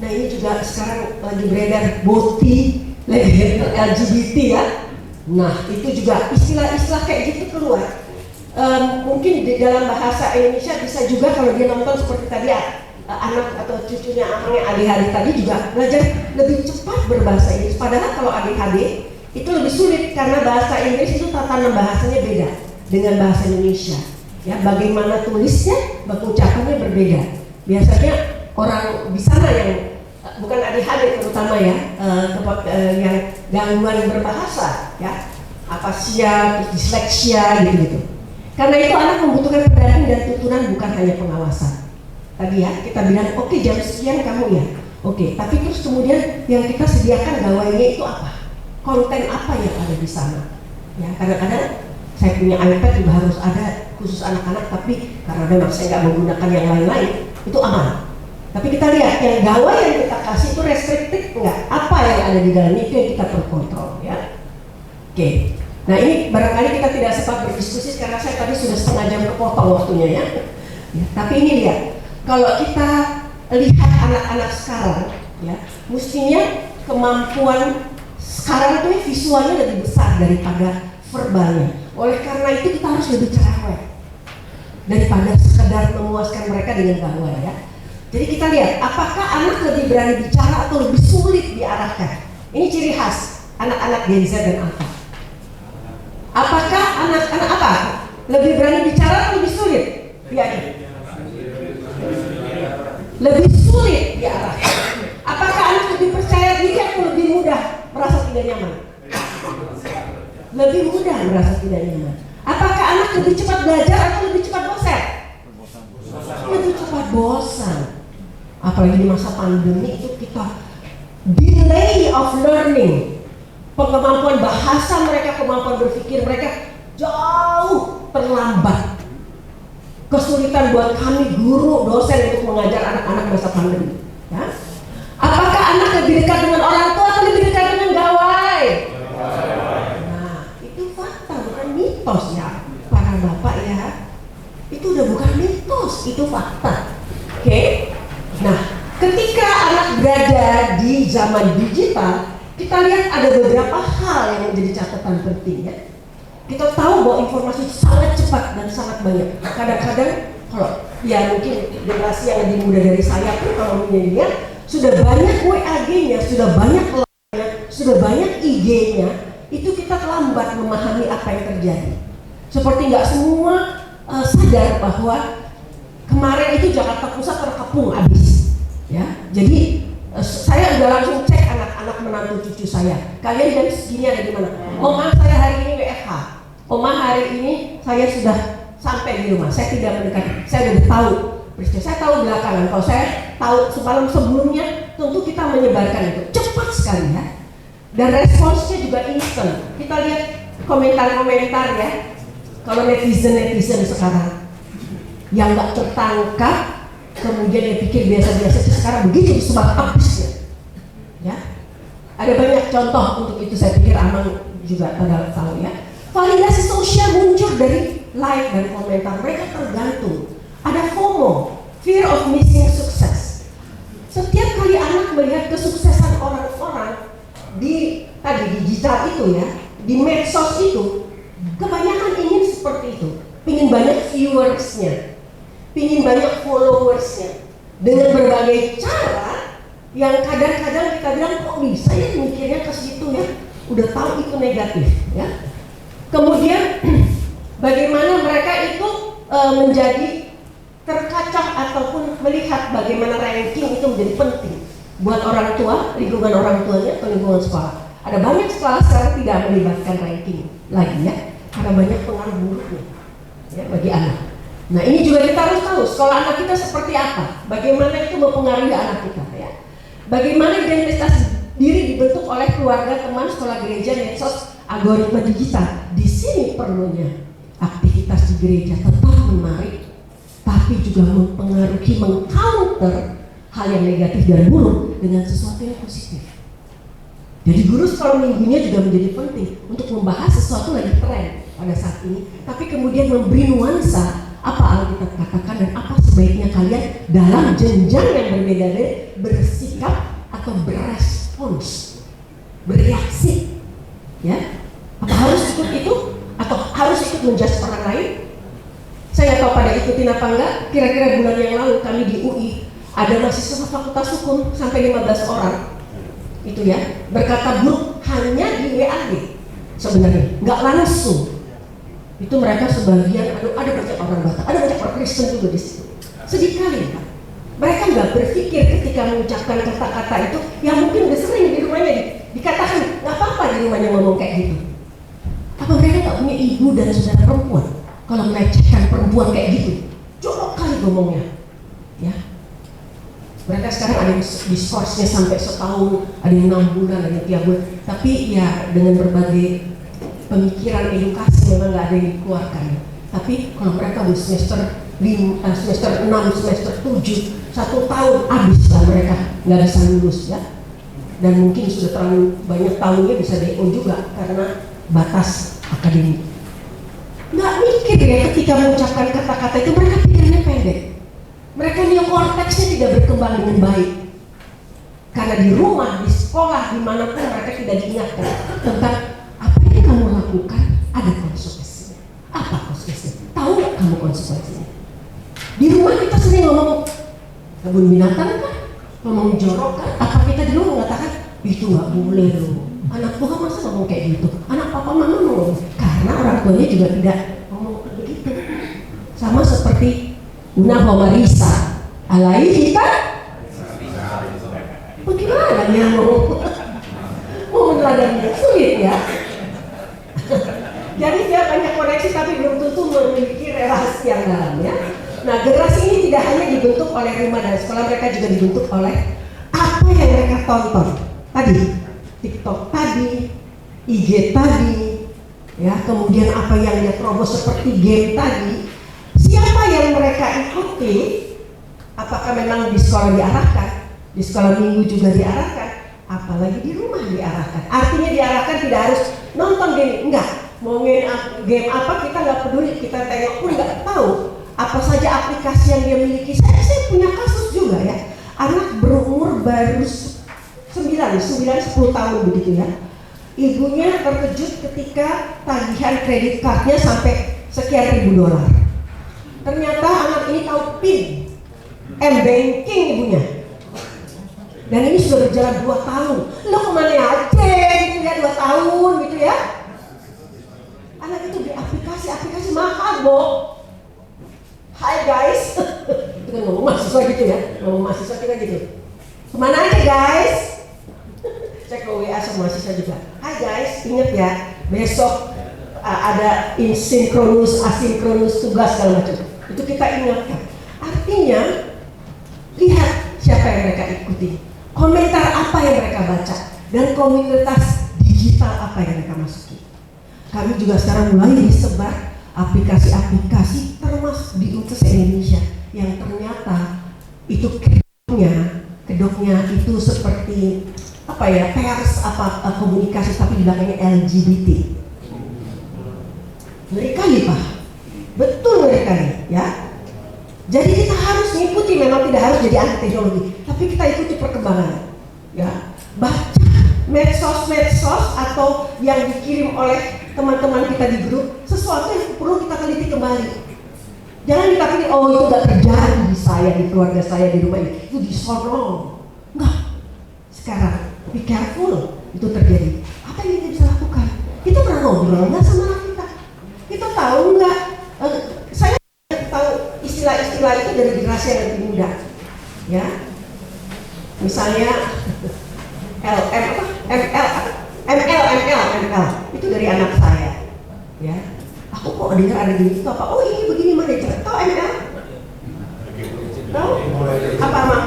Nah ini juga sekarang lagi beredar boti, LGBT ya. Nah itu juga istilah-istilah kayak gitu keluar. Mungkin di dalam bahasa Indonesia bisa juga kalau dia nonton seperti tadi anak atau cucunya Amang yang ADHD tadi juga belajar lebih cepat berbahasa Inggris. Padahal kalau ADHD itu lebih sulit karena bahasa Inggris itu tatanan bahasanya beda dengan bahasa Indonesia. Ya bagaimana tulisnya, ucapannya berbeda. Biasanya orang di sana yang bukan ADHD terutama ya, yang gangguan berbahasa ya, afasia, disleksia gitu. Karena itu anak membutuhkan pendamping dan tuntunan bukan hanya pengawasan. Tadi ya kita bilang oke, jam sekian kamu ya, oke. Tapi terus kemudian yang kita sediakan gawainya itu apa? Konten apa yang ada di sana? Ya kadang-kadang saya punya iPad juga harus ada khusus anak-anak, tapi karena memang saya nggak menggunakan yang lain-lain itu aman. Tapi kita lihat yang gawai yang kita kasih itu restricted enggak? Apa yang ada di dalamnya itu yang kita perlu kontrol ya. Oke. Nah ini barangkali kita tidak sempat berdiskusi karena saya tadi sudah setengah jam kepotong waktunya ya. Tapi ini lihat, kalau kita lihat anak-anak sekarang ya, mestinya kemampuan sekarang itu visualnya lebih besar daripada verbalnya. Oleh karena itu kita harus lebih cerewet daripada sekedar memuaskan mereka dengan gawai ya. Jadi kita lihat, apakah anak lebih berani bicara atau lebih sulit diarahkan? Ini ciri khas anak-anak Gen Z dan Alpha. Apakah anak-anak apa? Lebih berani bicara atau lebih sulit? Ya. Lebih sulit diarahkan. Apakah anak lebih percaya diri atau lebih mudah merasa tidak nyaman? Lebih mudah merasa tidak nyaman. Apakah anak lebih cepat belajar atau lebih cepat bosan? Lebih cepat bosan. Apalagi di masa pandemi itu kita delay of learning, kemampuan bahasa mereka, kemampuan berpikir mereka jauh terlambat. Kesulitan buat kami guru, dosen untuk mengajar anak-anak masa pandemi ya. Apakah anak lebih dekat dengan orang tua atau lebih dekat dengan gawai? Nah itu fakta, bukan mitos ya para bapak ya. Itu udah bukan mitos, itu fakta. Oke? Nah, ketika anak berada di zaman digital, kita lihat ada beberapa hal yang menjadi catatan penting ya. Kita tahu bahwa informasi sangat cepat dan sangat banyak. Kadang-kadang kalau ya mungkin generasi yang lebih muda dari saya pun kalau milenial sudah banyak WAG-nya, sudah banyak line-nya, sudah banyak IG-nya, itu kita terlambat memahami apa yang terjadi. Seperti nggak semua sadar bahwa kemarin itu Jakarta Pusat terkepung habis, ya. Jadi saya udah langsung cek anak-anak menantu cucu saya. Kalian jam segini ada di mana? Oma saya hari ini WFH. Oma hari ini saya sudah sampai di rumah. Saya tidak mendekati, saya udah tahu peristiwa. Saya tahu belakangan. Kalau saya tahu semalam sebelumnya, tentu kita menyebarkan itu cepat sekali ya. Dan responsnya juga instan. Kita lihat komentar-komentar ya. Kalau netizen sekarang yang nggak tertangkap, kemudian dia pikir biasa-biasa, sekarang begitu disebar habisnya. Ya, ada banyak contoh untuk itu. Saya pikir Amang juga pada tahu ya. Validasi sosial muncul dari like dan komentar. Mereka tergantung. Ada FOMO, fear of missing success. Setiap kali anak melihat kesuksesan orang-orang di digital itu ya, di medsos itu, kebanyakan ingin seperti itu. Pingin banyak viewersnya, pingin banyak followersnya, dengan berbagai cara yang kadang-kadang kita bilang kok bisa ya mikirnya ke situ ya, udah tahu itu negatif ya. Kemudian bagaimana mereka itu menjadi terkacau ataupun melihat bagaimana ranking itu menjadi penting buat orang tua, lingkungan orang tuanya atau lingkungan sekolah. Ada banyak sekolah sekarang tidak melibatkan ranking lagi ya, karena banyak pengaruh buruknya ya bagi anak. Nah ini juga kita harus tahu sekolah anak kita seperti apa, bagaimana itu mempengaruhi anak kita ya. Bagaimana identitas diri dibentuk oleh keluarga, teman, sekolah, gereja, medsos, algoritma digital. Di sini perlunya aktivitas di gereja tetap menarik, tapi juga mempengaruhi, mengcounter hal yang negatif dan buruk dengan sesuatu yang positif. Jadi guru sekolah minggunya juga menjadi penting untuk membahas sesuatu lagi tren pada saat ini, tapi kemudian memberi nuansa apa Alkitab katakan dan apa sebaiknya kalian dalam jenjang yang berbeda-beda bersikap atau berespons, bereaksi, ya? Apa harus ikut itu atau harus ikut menjudge orang lain? Saya nggak tahu pada ikutin apa enggak. Kira-kira bulan yang lalu kami di UI ada mahasiswa fakultas hukum sampai 15 orang itu ya berkata buruk hanya di WAD sebenarnya, nggak langsung. Itu mereka sebagian, ada banyak orang Batak, ada banyak orang Kristen juga di situ. Sedih kali Pak. Mereka nggak berpikir ketika mengucapkan kata-kata itu yang mungkin udah sering di rumahnya dikatakan nggak apa-apa di rumahnya ngomong kayak gitu. Apa mereka nggak punya ibu dan saudara perempuan? Kalau melecehkan perempuan kayak gitu, jorok kali ngomongnya, ya. Mereka sekarang ada diskorsnya sampai setahun, ada yang 6 bulan, ada yang 3 bulan. Tapi ya dengan berbagai pemikiran edukasi memang nggak ada yang dikeluarkan. Tapi kalau mereka di semester 6, semester 7, 1 tahun habis lah mereka nggak bisa lulus ya. Dan mungkin sudah terlalu banyak tahunnya bisa DO juga karena batas akademik. Nggak mikir ya ketika mengucapkan kata-kata itu, mereka pikirnya pendek. Mereka neokorteksnya tidak berkembang dengan baik. Karena di rumah, di sekolah, dimanapun mereka tidak diingatkan tentang apa yang kamu lakukan ada konsekuensinya. Apa konsekuensinya? Tahu nggak kamu konsekuensinya? Di rumah kita sering ngomong kebun binatang kan, ngomong jorok kan. Apa kita di rumah mengatakan itu nggak boleh loh. Anak Tuhan masa ngomong kayak gitu? Anak papa mama ngomong karena orang tuanya juga tidak ngomong begitu. Sama seperti Una Homarisa alai kita bagaimana dia mau meneladani sulit ya. Jadi dia banyak koneksi tapi belum tentu memiliki relasi yang dalam ya. Nah generasi ini tidak hanya dibentuk oleh rumah dan sekolah, mereka juga dibentuk oleh apa yang mereka tonton tadi, TikTok tadi, IG tadi, ya kemudian apa yang dia terobos seperti game tadi. Siapa yang mereka ikuti? Apakah memang di sekolah diarahkan, di sekolah minggu juga diarahkan, apalagi di rumah diarahkan. Artinya diarahkan tidak harus nonton game, enggak. Mau game apa kita nggak peduli, kita tengok pun nggak tahu apa saja aplikasi yang dia miliki. Saya punya kasus juga ya, anak berumur baru 9-10 tahun begitu ya. Ibunya terkejut ketika tagihan kredit cardnya sampai sekian ribu dolar. Ternyata anak ini tahu PIN M-Banking ibunya. Dan ini sudah berjalan 2 tahun. Lo kemana aja gitu ya 2 tahun gitu ya. Anak itu di aplikasi mahal, Bo. Hai guys. Itu kan ngomong mahasiswa gitu ya. Ngomong mahasiswa kita gitu. Kemana aja guys? Cek ke WA sama mahasiswa juga. Hai guys, ingat ya besok ada insinkronus, asinkronus tugas segala macam. Itu kita ingatkan. Artinya lihat siapa yang mereka ikuti, komentar apa yang mereka baca, dan komunitas digital apa yang mereka masuki. Kami juga sekarang mulai disebar aplikasi-aplikasi termasuk di UTS Indonesia yang ternyata itu kedoknya itu seperti apa ya, pers komunikasi tapi di belakangnya LGBT. Ngeri kali Pak, betul ngeri kali ya. Jadi kita harus mengikuti, memang tidak harus jadi anti teknologi, tapi kita ikuti perkembangan ya. Baca medsos atau yang dikirim oleh teman-teman kita di grup, sesuatu yang perlu kita teliti kembali. Jangan kita pilih, oh itu gak terjadi di saya, di keluarga saya, di rumah ini, itu disorong. Enggak. Sekarang, be careful, itu terjadi. Apa yang kita bisa lakukan? Kita pernah ngobrol nggak sama anak kita? Kita tahu nggak? Saya tahu istilah-istilah itu dari generasi yang lebih muda, ya. Misalnya ML itu dari anak saya, ya. Aku kok dengar ada gini itu apa? Oh ini begini mana cerita? Tahu ML? Tahu? Apa mak?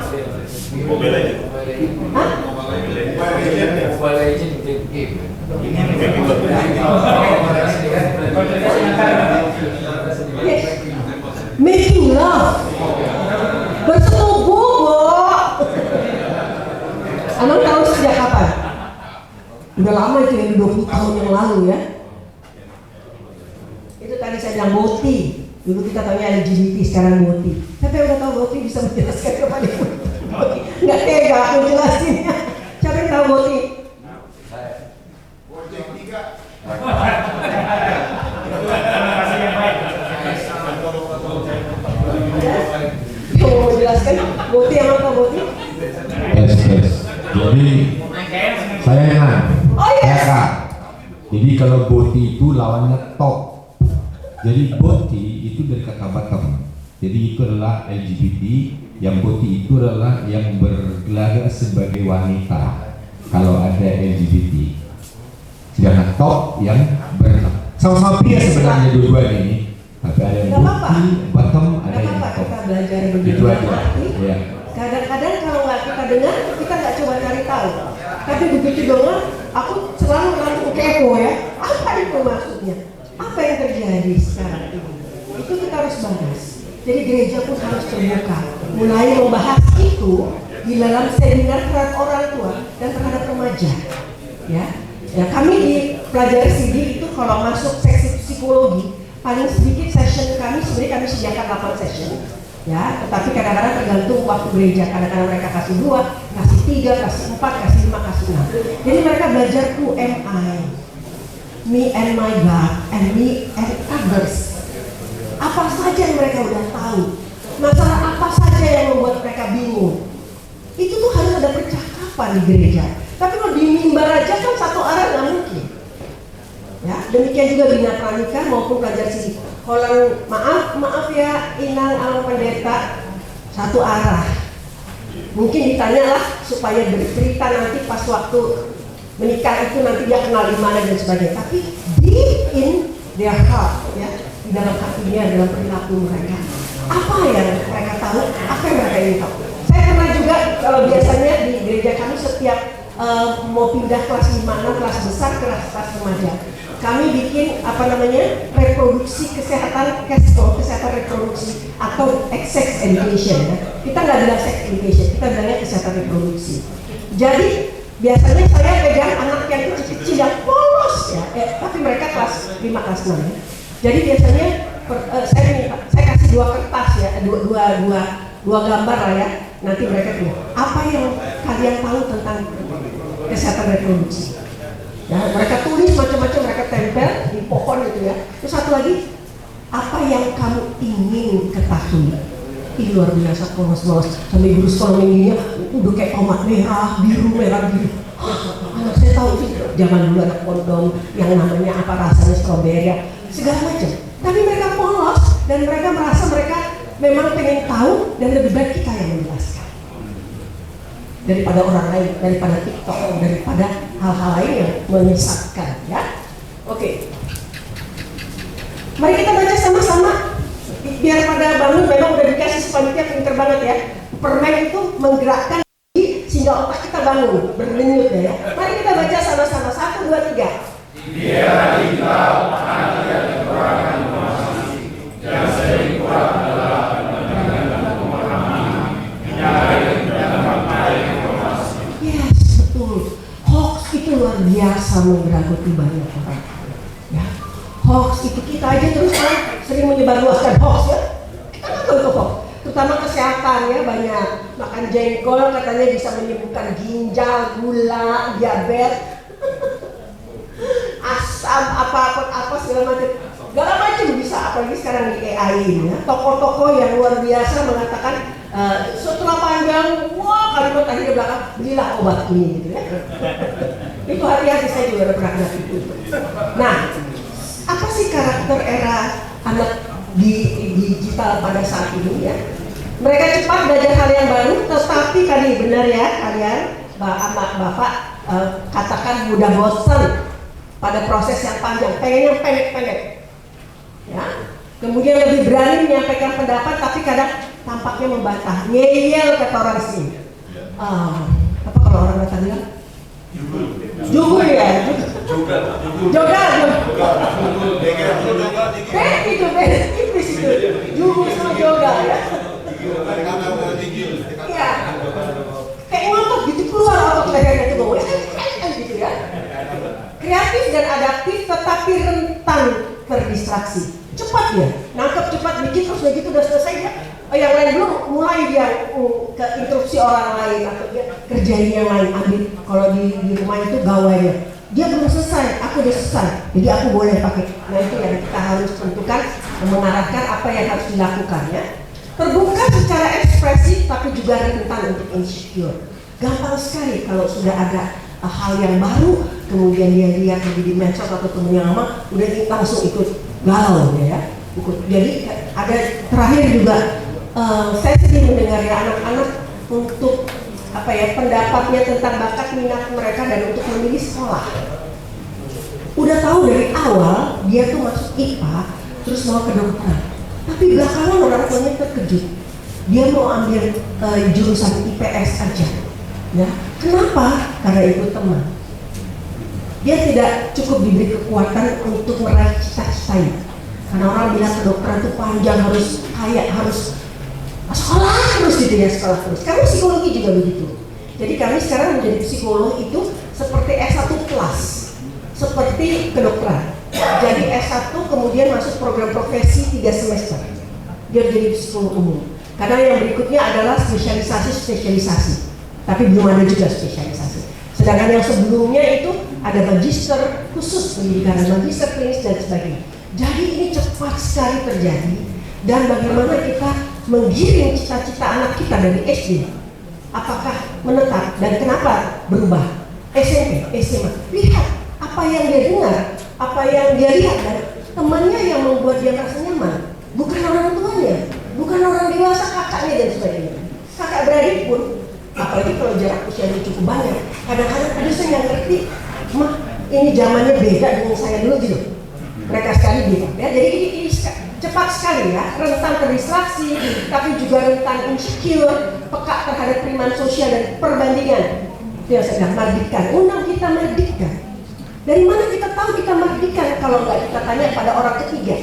Mobile Legends. Hah? Mobile Legends game. Yes. Making love. Bersetubuh, Bo. Emang tahu sejak kapan? Udah lama itu, yang 20 tahun yang lalu ya. Itu tadi saya bilang Boti. Dulu kita tahunya LGBT, sekarang Boti. Siapa yang udah tahu Boti bisa menjelaskan kepada Boti? Nggak tega aku jelasinnya. Siapa yang tahu Boti? Yang mau menjelaskan Boti yang apa Boti? Yes. Jadi saya ingat. Oh yes. Ya Kak. Jadi kalau Boti itu lawannya top. Jadi Boti itu dari kata bottom. Jadi itu adalah LGBT, yang Boti itu adalah yang bergelar sebagai wanita. Kalau ada LGBT. Sedangkan top yang sama-sama pria sebenarnya dua-dua ini. Tapi ada yang Boti, bottom, ada yang top. Kita belajar begitu. Itu aja. Ya. Kadang-kadang kalau nggak kita dengar, kita nggak coba cari tahu. Tapi begitu dengar, aku selalu langsung kepo ya. Apa itu maksudnya? Apa yang terjadi sekarang ini? Itu kita harus bahas. Jadi gereja pun harus terbuka, mulai membahas itu di dalam seminar terhadap orang tua dan terhadap remaja. Ya kami di Pelajari CD itu kalau masuk seksi psikologi paling sedikit session kami sebenarnya kami sediakan 8 session. Ya, tetapi kadang-kadang tergantung waktu gereja. Kadang-kadang mereka kasih 2, kasih 3, kasih 4, kasih 5, kasih 6. Jadi mereka belajar who am I, me and my God, and me and others. Apa saja yang mereka udah tahu, masalah apa saja yang membuat mereka bingung. Itu tuh harus ada percakapan di gereja. Tapi kalau di mimbar aja kan satu arah nggak mungkin. Ya, demikian juga Bina Pranika maupun pelajar sini. Kalau maaf ya Inang Alam Pendeta, satu arah. Mungkin ditanyalah supaya bercerita nanti pas waktu menikah itu nanti dia kenal di mana dan sebagainya. Tapi deep in their heart, ya, di dalam hatinya, dalam perilaku mereka, apa yang mereka tahu, apa yang mereka ingin tahu. Saya pernah juga kalau biasanya di gereja kami setiap mau pindah kelas 5, 6, kelas besar, kelas remaja, kami bikin reproduksi kesehatan, kesehatan reproduksi atau sex education. Ya. Kita nggak bilang sex education, kita bilangnya kesehatan reproduksi. Jadi biasanya saya pegang anak yang kecil-kecil yang polos ya, tapi mereka kelas 5, kelas 6 ya. Jadi biasanya saya kasih 2 kertas ya, dua gambar lah ya. Nanti mereka bilang, apa yang kalian tahu tentang kesehatan reproduksi? Ya, mereka tulis macam-macam, mereka tempel di pohon gitu ya. Terus satu lagi, apa yang kamu ingin ketahui? Ih, luar biasa polos-polos. Sampai guru sekolah minggunya udah kayak tomat merah, biru. Anak saya tahu sih, zaman dulu ada kondom yang namanya apa rasanya stroberi, segala macam. Tapi mereka polos dan mereka merasa mereka memang pengen tahu dan lebih baik kita yang menjelaskan daripada orang lain, daripada TikTok, daripada hal-hal lain yang menyesatkan ya. Oke. Mari kita baca sama-sama biar pada bangun. Memang udah dikasih panitia pinter banget ya. Permen itu menggerakkan sehingga otak kita bangun berdenyut ya. Mari kita baca sama-sama 1, 2, 3. Biarlah kita menghadapi kekurangan informasi yang sering kuat adalah mendengarkan pemahaman, menyadari dan memakai informasi. Yes, betul. Hoax itu luar biasa menggerogoti banyak orang. Ya, hoax itu kita aja terus sering menyebarluaskan hoax ya. Kita nggak tahu itu hoax. Terutama kesehatan ya, banyak makan jengkol katanya bisa menyembuhkan ginjal, gula, diabetes. Asam apa segala macam bisa, apalagi sekarang di AI ini ya. Tokoh-tokoh yang luar biasa mengatakan setelah panjang kalimat akhir belakang belilah obat ini gitu ya. Itu hati-hati, saya juga udah pernah itu. Nah, apa sih karakter era anak di digital pada saat ini ya? Mereka cepat belajar hal yang baru, tetapi tadi benar ya kalian, bapak katakan mudah bosan pada proses yang panjang, pengen yang pendek-pendek, ya. Kemudian lebih berani menyampaikan pendapat, tapi kadang tampaknya membantah, ngeyel kata orang sini. Apa kalau orang Batak bilang? Jugul ya, tipis itu, jugul sama joga ya. Iya, kayak ngotot gitu keluar otot lehernya itu bawah, gitu ya. Kreatif dan adaptif tetapi rentan terdistraksi. Cepat ya, nangkep cepat, bikin terus begitu udah selesai ya. Yang lain belum, mulai dia ke interupsi orang lain atau dia kerjain yang lain, ambil. Kalau di rumah itu gawainya, dia belum selesai, aku udah selesai, jadi aku boleh pakai. Nah itu yang kita harus tentukan, mengarahkan apa yang harus dilakukan ya. Terbuka secara ekspresif tapi juga rentan untuk insecure. Gampang sekali kalau sudah ada hal yang baru, kemudian dia lihat di medsos atau temennya lama, udah langsung ikut galau ya. Jadi ada terakhir juga, saya sedih mendengar ya anak-anak untuk pendapatnya tentang bakat minat mereka dan untuk memilih sekolah. Udah tahu dari awal dia tuh masuk IPA, terus mau ke dokter. Tapi belakangan orang tuanya terkejut, dia mau ambil jurusan IPS aja. Ya, kenapa? Karena ikut teman. Dia tidak cukup diberi kekuatan untuk meraih cita-citanya. Karena orang bilang kedokteran itu panjang, harus kaya, harus sekolah terus gitu ya, sekolah terus. Kami psikologi juga begitu. Jadi kami sekarang menjadi psikolog itu seperti S1 kelas, seperti kedokteran. Jadi S1 kemudian masuk program profesi 3 semester. Dia jadi psikolog umum. Karena yang berikutnya adalah spesialisasi. Tapi belum ada juga spesialisasi. Sedangkan yang sebelumnya itu ada magister khusus pendidikan, magister klinis dan sebagainya. Jadi ini cepat sekali terjadi, dan bagaimana kita menggiring cita-cita anak kita dari SD. Apakah menetap dan kenapa berubah? SMP, SMA, lihat apa yang dia dengar, apa yang dia lihat dari temannya yang membuat dia merasa nyaman. Bukan orang tuanya, bukan orang dewasa, kakaknya dan sebagainya. Kakak beradik pun, apalagi kalau jarak usianya cukup banyak, kadang-kadang ada saya nggak ngerti, mah ini zamannya beda dengan saya dulu gitu. Mereka sekali gitu ya. Jadi ini cepat sekali ya, rentan terdistraksi, tapi juga rentan insecure, peka terhadap periman sosial dan perbandingan. Itu yang sedang mardikan. Undang kita mardikan. Dari mana kita tahu kita mardikan kalau nggak kita tanya pada orang ketiga,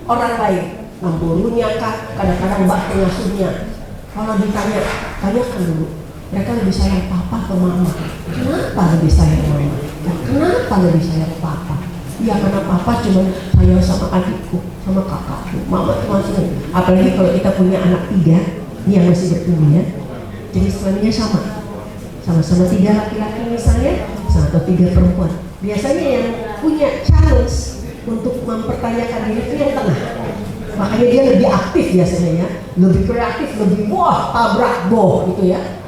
orang lain, memburunya kah, kadang-kadang mbak pengasuhnya. Kalau ditanya, tanyakan dulu. Mereka lebih sayang papa atau mama? Kenapa lebih sayang mama? Kenapa lebih sayang papa? Ya karena papa cuma sayang sama adikku, sama kakakku, mama cuma sayang. Apalagi kalau kita punya anak 3, ini yang masih bertumbuh ya. Jenis kelaminnya sama-sama 3 laki-laki misalnya, atau 3 perempuan. Biasanya yang punya challenge untuk mempertanyakan diri itu yang tengah. Makanya dia lebih aktif biasanya ya, lebih kreatif, lebih tabrak boh gitu ya.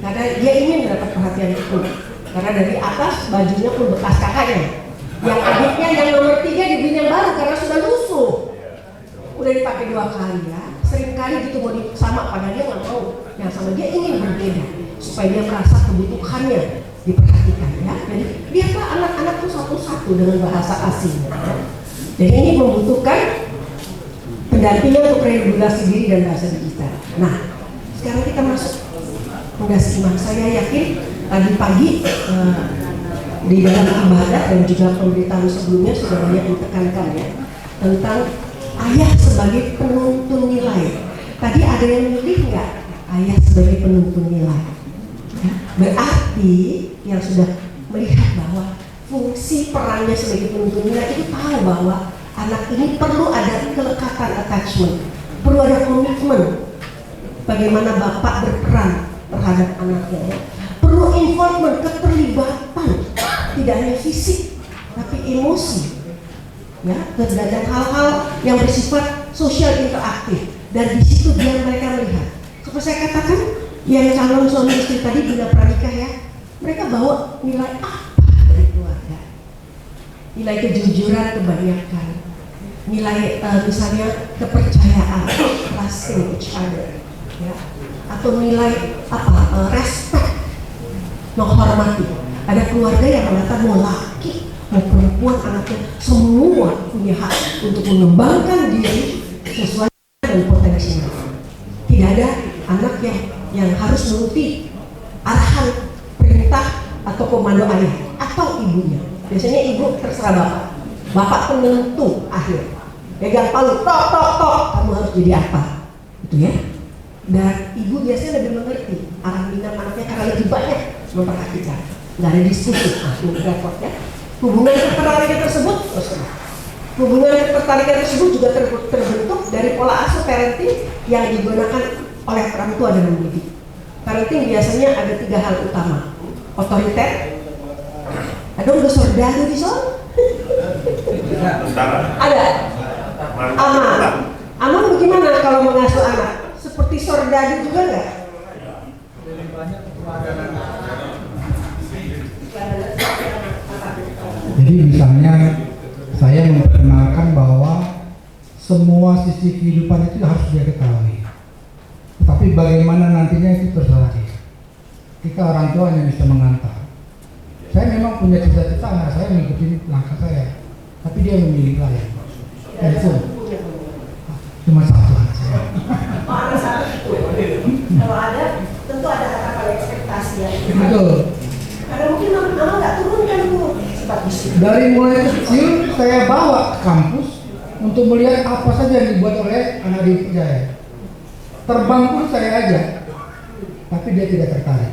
Karena dia ingin mendapat perhatian itu. Karena dari atas bajunya pun bekas kakaknya. Yang adiknya yang nomor 3 dibeli yang baru karena sudah lusuh. Udah dipakai 2 kali ya. Sering kali gitu mau sama, padahal dia nggak mau. Yang sama dia ingin berbeda supaya dia merasa kebutuhannya diperhatikan ya. Jadi lihatlah anak-anak tuh satu-satu dengan bahasa asing. Ya. Jadi ini membutuhkan pendampingan untuk regulasi diri dan bahasa digital. Nah, sekarang kita masuk fondasi iman. Saya yakin tadi pagi di dalam ibadah dan juga pemberitaan sebelumnya sudah banyak ditekankan ya tentang ayah sebagai penuntun nilai. Tadi ada yang milih nggak ayah sebagai penuntun nilai? Ya, berarti yang sudah melihat bahwa fungsi perannya sebagai penuntun nilai itu tahu bahwa anak ini perlu ada kelekatan attachment, perlu ada komitmen bagaimana bapak berperan terhadap anaknya ya. Perlu involvement, keterlibatan, tidak hanya fisik tapi emosi ya, dan hal-hal yang bersifat sosial interaktif, dan di situ dia mereka melihat seperti saya katakan yang calon suami istri tadi bila pranikah ya, mereka bawa nilai apa dari keluarga, nilai kejujuran kebanyakan, nilai misalnya kepercayaan, trusting each other ya, atau nilai apa, respect, menghormati. Ada keluarga yang mengatakan mau laki mau perempuan anaknya semua punya hak untuk mengembangkan diri sesuai dengan potensinya. Tidak ada anak yang harus menuruti arahan, perintah atau komando ayah atau ibunya. Biasanya ibu terserah bapak, bapak penentu akhir. Pegang palu, tok tok tok, kamu harus jadi apa, itu ya. Dan ibu biasanya lebih mengerti arah minat anaknya karena lebih banyak memperhatikan. Nggak ada diskusi, repot ya. Hubungan ketertarikan tersebut, juga terbentuk dari pola asuh parenting yang digunakan oleh orang tua dan mendidik. Parenting biasanya ada 3 hal utama: otoriter, ada udah sordadu di sana, ada aman bagaimana kalau mengasuh anak? Seperti sordadu juga nggak? Jadi misalnya saya memperkenalkan bahwa semua sisi kehidupan itu harus dia ketahui. Tapi bagaimana nantinya itu terserah dia. Kita orang tua hanya bisa mengantar. Saya memang punya cita-cita anak saya mengikuti langkah saya, tapi dia memilih lain. Dan itu cuma satu anak saya. Anak satu kalau ada tentu ada harapan ekspektasi ya. Betul. Karena mungkin mama nggak turunkan Bu. Dari mulai kecil saya bawa ke kampus untuk melihat apa saja yang dibuat oleh anak didik saya. Terbang pun saya ajak, tapi dia tidak tertarik.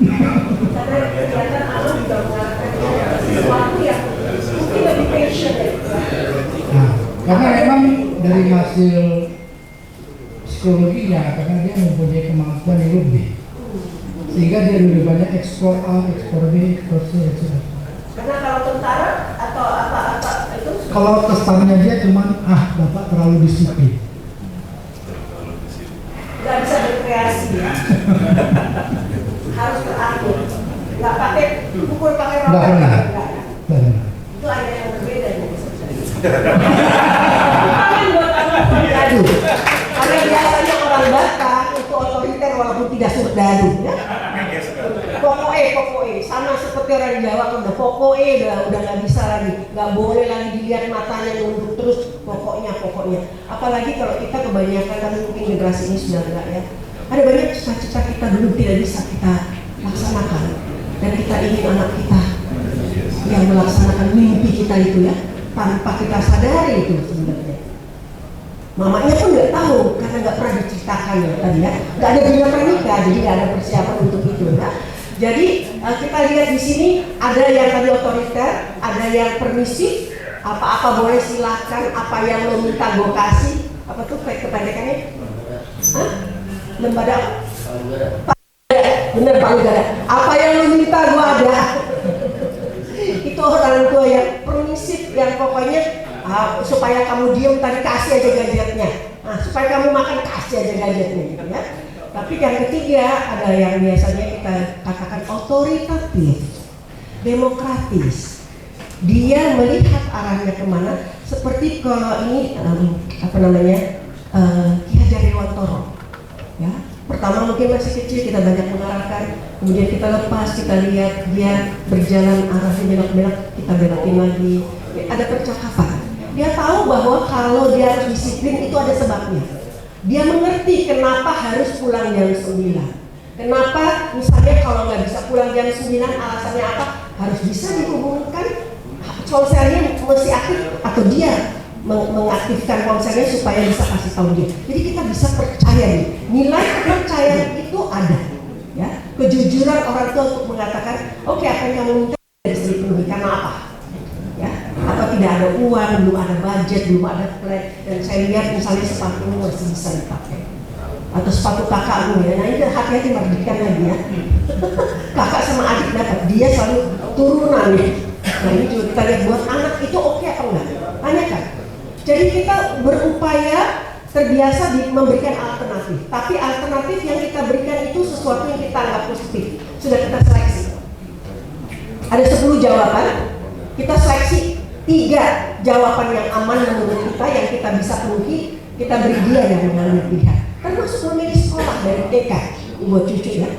Karena kelihatan Allah juga mengatakan sesuatu yang mungkin lebih passionate. Nah, karena memang dari hasil psikologinya, karena dia mempunyai kemampuan yang lebih, sehingga dia lebih banyak eksplor A, eksplor B, eksplor C, etc. Karena kalau tentara atau apa-apa itu kalau kesannya dia cuman bapak terlalu disiplin, nggak bisa berkreasi ya. Harus teratur, nggak pakai pukul pakai roket. nggak pernah. Itu ada yang berbeda nih. Bukan buat anak sordadu. Karena biasanya orang Batak itu otoriter walaupun tidak sordadu ya. Pokoknya sama seperti orang Jawa kan udah pokoknya udah nggak bisa lagi, nggak boleh lagi dilihat matanya nunduk terus pokoknya. Apalagi kalau kita kebanyakan kan mungkin generasi ini sudah enggak ya. Ada banyak cita-cita kita dulu tidak bisa kita laksanakan dan kita ingin anak kita yang melaksanakan mimpi kita itu ya tanpa kita sadari itu sebenarnya. Mamanya pun nggak tahu karena nggak pernah diceritakan ya tadi ya. Nggak ada bina pernikah jadi nggak ada persiapan untuk itu ya. Jadi kita lihat di sini ada yang tadi otoriter, ada yang permisif, apa-apa boleh silakan, apa yang lo minta gue kasih, apa tuh kependekannya? Lembaga? Bener Pak Negara. Apa yang lo minta gue ada. Itu orang tua yang permisif, yang pokoknya supaya kamu diem tadi kasih aja gadgetnya, supaya kamu makan kasih aja gadgetnya gitu ya. Tapi yang ketiga ada yang biasanya kita katakan otoritatif, demokratis. Dia melihat arahnya kemana. Seperti kalau ini Ki Hajar Dewantoro. Ya, pertama mungkin masih kecil kita banyak mengarahkan, kemudian kita lepas, kita lihat dia berjalan arahnya belok-belok, kita belokin lagi. Ada percakapan. Dia tahu bahwa kalau dia harus disiplin itu ada sebabnya. Dia mengerti kenapa harus pulang jam 9. Kenapa misalnya kalau nggak bisa pulang jam 9 alasannya apa? Harus bisa dihubungkan ponselnya mesti aktif atau dia mengaktifkan ponselnya supaya bisa kasih tahu dia. Jadi kita bisa percaya nih, nilai kepercayaan itu ada, ya. Kejujuran orang tua untuk mengatakan, oke, apa yang kamu minta bisa dipenuhi karena apa, ya? Atau tidak ada uang, belum ada budget, belum ada plan, dan saya lihat misalnya sepatumu masih bisa dipakai, atau sepatu kakakmu ya. Nah ini hati-hati merdeka lagi ya. Kakak sama adik dapat, dia selalu turunan nih. Nah ini juga kita lihat buat anak itu oke apa enggak? Tanyakan. Jadi kita berupaya terbiasa memberikan alternatif. Tapi alternatif yang kita berikan itu sesuatu yang kita anggap positif. Sudah kita seleksi. Ada 10 jawaban. Kita seleksi 3 jawaban yang aman menurut kita yang kita bisa penuhi. Kita beri dia yang mengalami pilihan. Termasuk memilih sekolah dari TK buat cucu ya.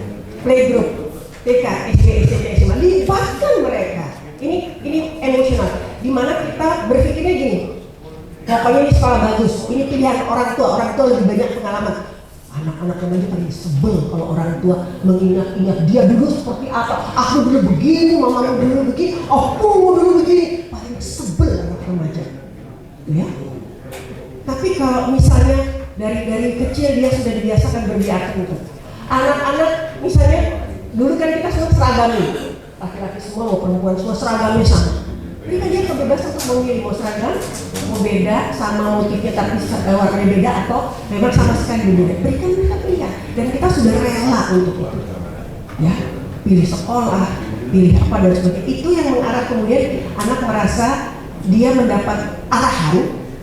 Playgroup, TK, SD, SMP, SMA. Libatkan mereka. Ini emosional. Dimana kita berpikirnya gini. Pokoknya ini sekolah bagus, ini pilihan orang tua lebih banyak pengalaman. Anak-anak yang aja paling sebel kalau orang tua mengingat-ingat dia dulu seperti apa. Aku dulu begini, mamamu dulu begini, aku dulu begini. Paling sebel anak remaja, ya. Tapi kalau misalnya dari kecil dia sudah dibiasakan berbiak itu. Anak-anak misalnya dulu kan kita semua seragam nih, laki-laki semua mau perempuan semua seragamnya sama. Berikan dia kebebasan untuk memilih mau seragam, mau beda, sama motifnya tapi warnanya beda atau memang sama sekali berbeda. Berikan mereka pilihan dan kita sudah rela untuk itu. Ya, pilih sekolah, pilih apa dan sebagainya. Itu yang mengarah kemudian anak merasa dia mendapat arahan,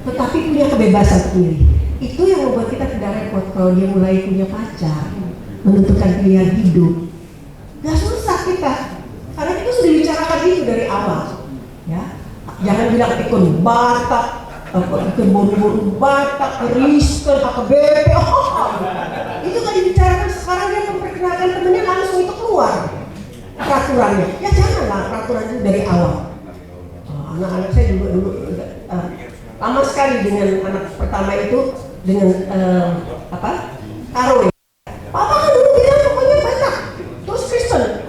tetapi punya kebebasan untuk memilih. Itu yang membuat kita tidak repot kalau dia mulai punya pacar, menentukan pilihan hidup. Gak susah kita, karena kita sudah bicarakan itu dari awal. Ya, jangan bilang ikon Batak, ikon bonu-bonu Batak, Kristen, KBP. Itu kan dibicarakan sekarang dia memperkenalkan temennya langsung itu keluar peraturannya. Ya janganlah peraturan itu dari awal. Anak-anak saya dulu lama sekali dengan anak pertama itu dengan Karo ya. Papa kan dulu bilang pokoknya Batak, terus Kristen.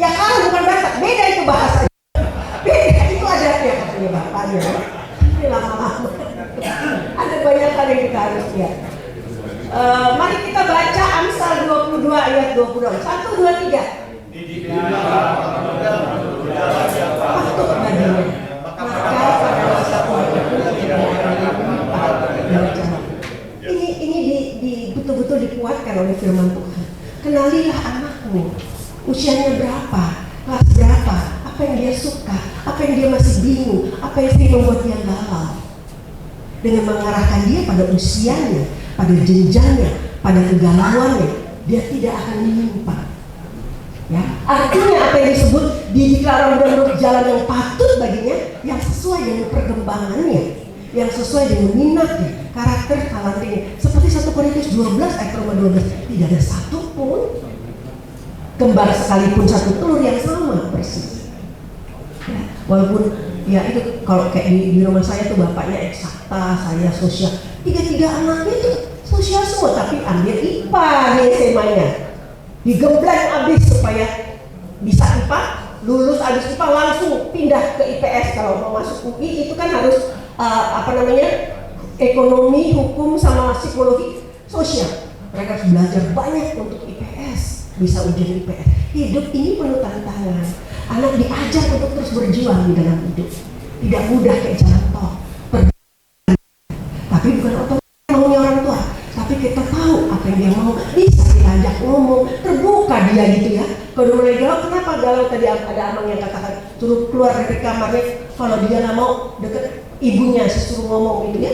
Ya kalau bukan Batak, beda itu bahasanya. Beda itu ada ya katanya bapaknya. Ini lama-lama. Ada banyak hal yang kita harus lihat. Mari kita baca Amsal 22 ayat 26. 1, 2, 3. Waktu kebagian. Maka pada masa ini betul-betul dikuatkan oleh firman Tuhan. Kenalilah anakmu. Usianya berapa? Kelas berapa? Apa yang dia suka? Apa yang dia masih bingung? Apa yang sering membuat dia galau? Dengan mengarahkan dia pada usianya, pada jenjangnya, pada kegalauannya, dia tidak akan menyimpang. Ya, artinya apa yang disebut dideklarasi menurut jalan yang patut baginya, yang sesuai dengan perkembangannya, yang sesuai dengan minatnya, karakter, talantinya. Seperti 1 Korintus 12 ayat 12, tidak ada satupun kembar sekalipun satu telur yang sama persis. Ya, walaupun ya itu kalau kayak di rumah saya tuh bapaknya eksakta, saya sosial, 3 anaknya tuh sosial semua, tapi ambil IPA di SMA-nya, digembleng abis supaya bisa IPA, lulus abis IPA langsung pindah ke IPS. Kalau mau masuk UI itu kan harus ekonomi, hukum sama psikologi sosial. Mereka harus belajar banyak untuk IPS, bisa ujian IPS. Hidup ini penuh tantangan. Anak diajar untuk terus berjuang di dalam hidup. Tidak mudah kayak jalan tol. Tapi bukan otomatis maunya orang tua. Tapi kita tahu apa yang dia mau. Bisa diajak ngomong, terbuka dia gitu ya. Kalau mulai galau, kenapa galau? Tadi ada amang yang katakan suruh keluar dari kamarnya. Kalau dia nggak mau deket ibunya, suruh ngomong gitu ya.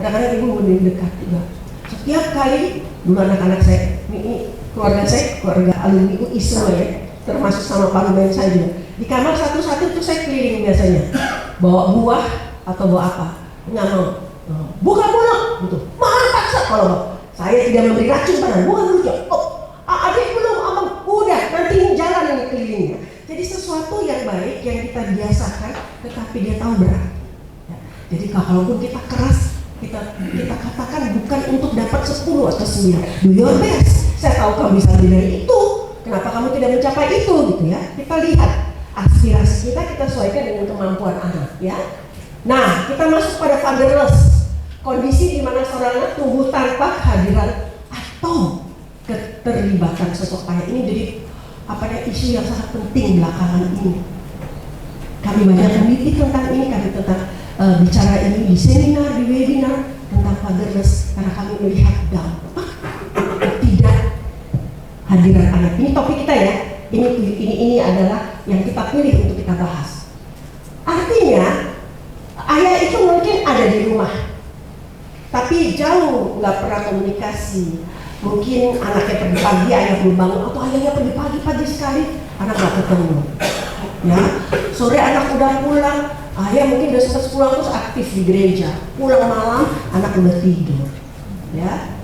Kadang-kadang ibu mau dekat juga. Setiap kali dulu anak-anak saya, ini keluarga saya, keluarga alumni UI semua ya, termasuk sama parlemen saya juga. Di kamar satu-satu itu saya keliling biasanya, bawa buah atau bawa apa, nggak mau. Bukan mulut, gitu. Malah paksa kalau mau. Saya tidak memberi racun pada bukan mulut. Oh, adik belum, abang udah nanti jalan ini kelilingnya. Jadi sesuatu yang baik yang kita biasakan, tetapi dia tahu berat. Ya. Jadi kalaupun kita keras, kita katakan bukan untuk dapat 10 atau 9. Do your best. Saya tahu kamu bisa lebih dari itu. Kenapa kamu tidak mencapai itu gitu ya? Kita lihat aspirasi kita sesuaikan dengan kemampuan anak ya. Nah, kita masuk pada fatherless, kondisi di mana seorang anak tumbuh tanpa kehadiran atau keterlibatan sosok ayah. Ini jadi isu yang sangat penting belakangan ini. Kami banyak meneliti tentang ini, kami bicara ini di seminar, di webinar tentang fatherless karena kami melihat dampak tidak hadiran anak. Ini topik kita ya. Ini adalah yang kita pilih untuk kita bahas. Artinya ayah itu mungkin ada di rumah, tapi jauh nggak pernah komunikasi. Mungkin anaknya pergi pagi, ayah belum bangun, atau ayahnya pergi pagi sekali, anak nggak ketemu. Ya, sore anak udah pulang, ayah mungkin udah sempat pulang terus aktif di gereja. Pulang malam, anak udah tidur. Ya,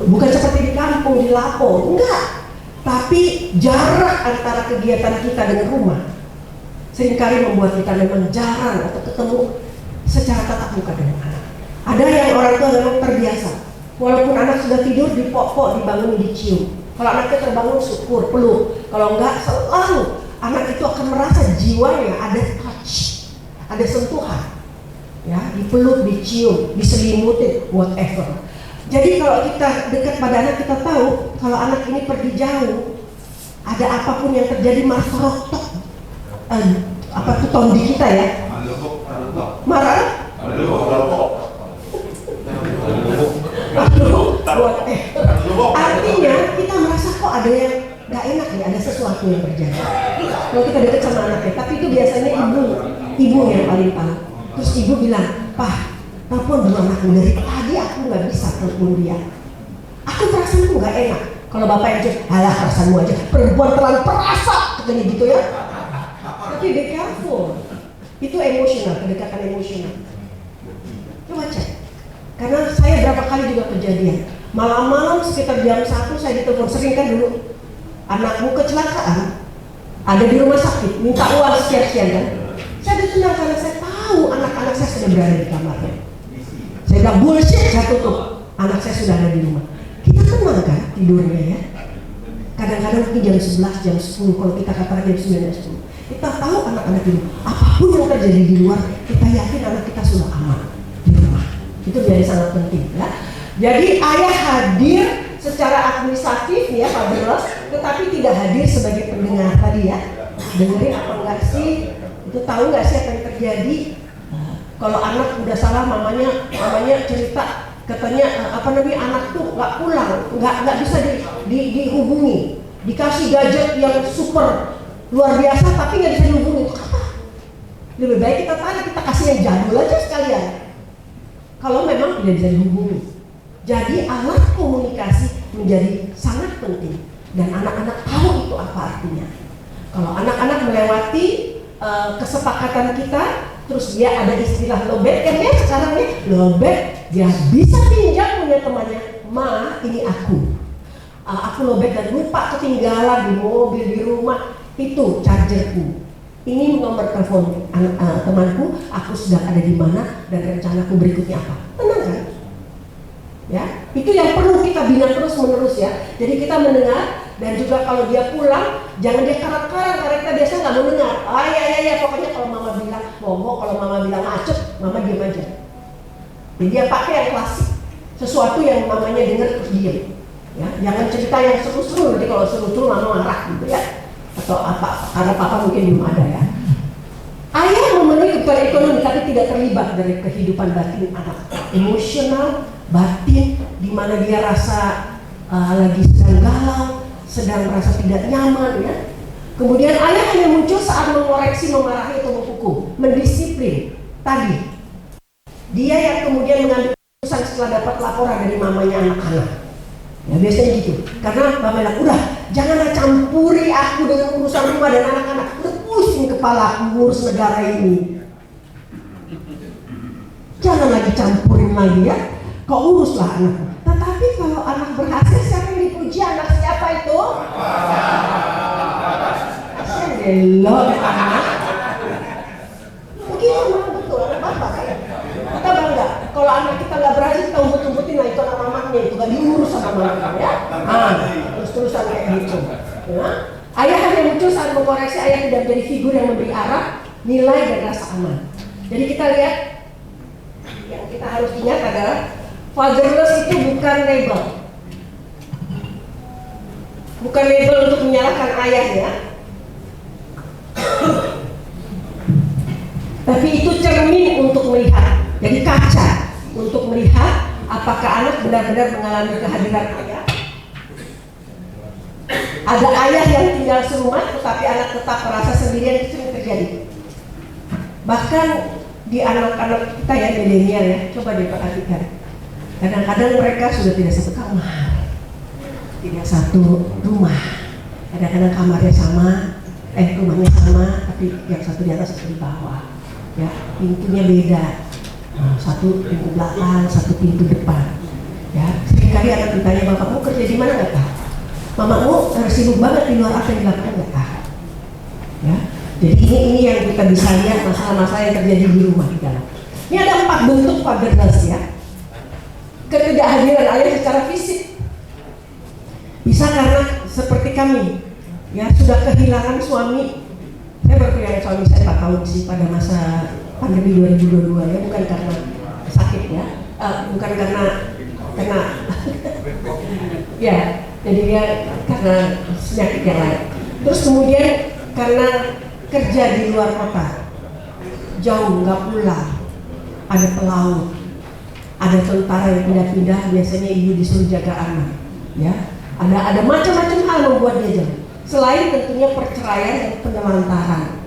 bukan seperti di kampung, di Lapo, enggak. Tapi jarak antara kegiatan kita dengan rumah seringkali membuat kita memang jarang atau ketemu secara tatap muka dengan anak. Ada yang orang tua memang terbiasa, walaupun anak sudah tidur dipok-pok, dibangun, dicium. Kalau anaknya terbangun syukur, peluk. Kalau enggak, selalu anak itu akan merasa jiwanya ada touch, ada sentuhan, ya, dipeluk, dicium, diselimutin, whatever. Jadi kalau kita dekat pada anak, kita tahu kalau anak ini pergi jauh, ada apapun yang terjadi, marah-rotok, tondi kita ya, marah, artinya kita merasa kok ada yang nggak enak ya, ada sesuatu yang terjadi. Kalau kita dekat sama anaknya, tapi itu biasanya ibu yang paling tahu. Terus ibu bilang, "Pak, telepon dulu anakku, dari tadi aku nggak bisa telepon dia. Aku perasaanku nggak enak." Kalau bapak yang jawab, "Alah, perasaanmu aja, perempuan terlalu perasa," katanya gitu ya. Tapi be careful, itu emosional, kedekatan emosional. Coba cek, karena saya berapa kali juga kejadian malam-malam sekitar jam 1 saya ditelepon, sering kan dulu, "Anakmu kecelakaan, ada di rumah sakit, minta uang sekian-sekian," kan. Saya tenang karena saya tahu anak-anak saya sudah berada di kamarnya. Saya bilang, "Bullshit," saya tutup, anak saya sudah ada di rumah. Kita tenang kan tidurnya ya. Kadang-kadang mungkin jam 11, jam 10, kalau kita katakan jam 9, jam 10. Kita tahu anak-anak di rumah. Apapun yang terjadi di luar, kita yakin anak kita sudah aman di rumah. Itu jadi sangat penting ya. Jadi ayah hadir secara administratif ya, fatherless, tetapi tidak hadir sebagai pendengar tadi ya. Dengerin apa enggak sih? Itu tahu nggak sih apa yang terjadi? Kalau anak udah salah, mamanya cerita, katanya anak tuh nggak pulang, nggak bisa dihubungi, dikasih gadget yang super luar biasa tapi nggak bisa dihubungi. Itu apa? Lebih baik kita tarik, kita kasih yang jadul aja sekalian. Kalau memang tidak bisa dihubungi, jadi alat komunikasi menjadi sangat penting dan anak-anak tahu itu apa artinya. Kalau anak-anak melewati kesepakatan kita, terus dia ada istilah lobet kan ya sekarang ya, lobet, dia bisa pinjam punya temannya, "Ma, ini aku lobet dan lupa, ketinggalan di mobil, di rumah, itu chargerku, ini nomor telepon temanku, aku sedang ada di mana dan rencanaku berikutnya apa." Tenang kan? Ya, itu yang perlu kita bina terus menerus ya. Jadi kita mendengar, dan juga kalau dia pulang jangan dia karat-karat, karena kita biasa nggak mau dengar. Ya, pokoknya kalau mama bilang ngomong, kalau mama bilang macet, mama diam aja. Jadi dia pakai yang klasik, sesuatu yang mamanya dengar terus diam. Ya, jangan cerita yang seru-seru, nanti kalau seru-seru mama marah gitu ya, atau apa, karena papa mungkin belum ada ya. Ayah memenuhi kebutuhan ekonomi tapi tidak terlibat dari kehidupan batin anak, emosional, batin, di mana dia rasa lagi sedang galau, sedang merasa tidak nyaman ya. Kemudian ayah hanya muncul saat mengoreksi, memarahi atau menghukum, mendisiplin. Tadi dia yang kemudian mengambil keputusan setelah dapat laporan dari mamanya anak-anak. Ya biasanya gitu. Karena mama bilang, "Udah, janganlah campuri aku dengan urusan rumah dan anak-anak. Udah pusing kepala aku ngurus negara ini. Jangan lagi campurin lagi ya. Kau uruslah anakku." Tetapi kalau anak berhasil, siapa yang dipuji? Anak siapa itu? Hello, anak. Begitu memang betul, anak bapak. kalau anak kita nggak berhasil kita umpet-umpetin, nah itu anak mamanya, itu nggak diurus sama mamanya ya. Terus-terusan kayak gitu. Ya. Ayah hanya muncul saat mengkoreksi, ayah tidak menjadi figur yang memberi arah, nilai dan rasa aman. Jadi kita lihat, yang kita harus ingat adalah fatherless itu bukan label. Bukan label untuk menyalahkan ayah ya. Tapi itu cermin untuk melihat. Jadi kaca untuk melihat apakah anak benar-benar mengalami kehadiran ayah. Ada ayah yang tinggal serumah tetapi anak tetap merasa sendirian, itu sering terjadi. Bahkan di anak-anak kita ya, milenial ya, coba diperhatikan. Kadang-kadang mereka sudah tidak satu kamar, tidak satu rumah. Kadang-kadang kamarnya sama, rumahnya sama, tapi yang satu di atas, satu di bawah. Ya, pintunya beda. Nah, satu pintu belakang, satu pintu depan. Ya, seringkali anak ditanya, bapakmu kerja di mana, nggak tahu. Mamamu sibuk banget di luar, apa yang dilakukan, nggak tahu. Ya, jadi ini yang kita bisa lihat masalah-masalah yang terjadi di rumah di dalam. Ini ada 4 bentuk fatherless ya. Ketidakhadiran ayah secara fisik. Bisa karena seperti kami, ya sudah kehilangan suami. Saya baru kehilangan suami saya 4 tahun sih pada masa pandemi 2022 ya, bukan karena sakit ya, bukan karena ya, jadi dia karena penyakit yang lain. Terus kemudian karena kerja di luar kota, jauh nggak pulang, ada pelaut, ada tentara yang pindah-pindah, biasanya ibu disuruh jaga anak, ya, ada macam-macam hal membuat dia jauh. Selain tentunya perceraian dan penelantaran.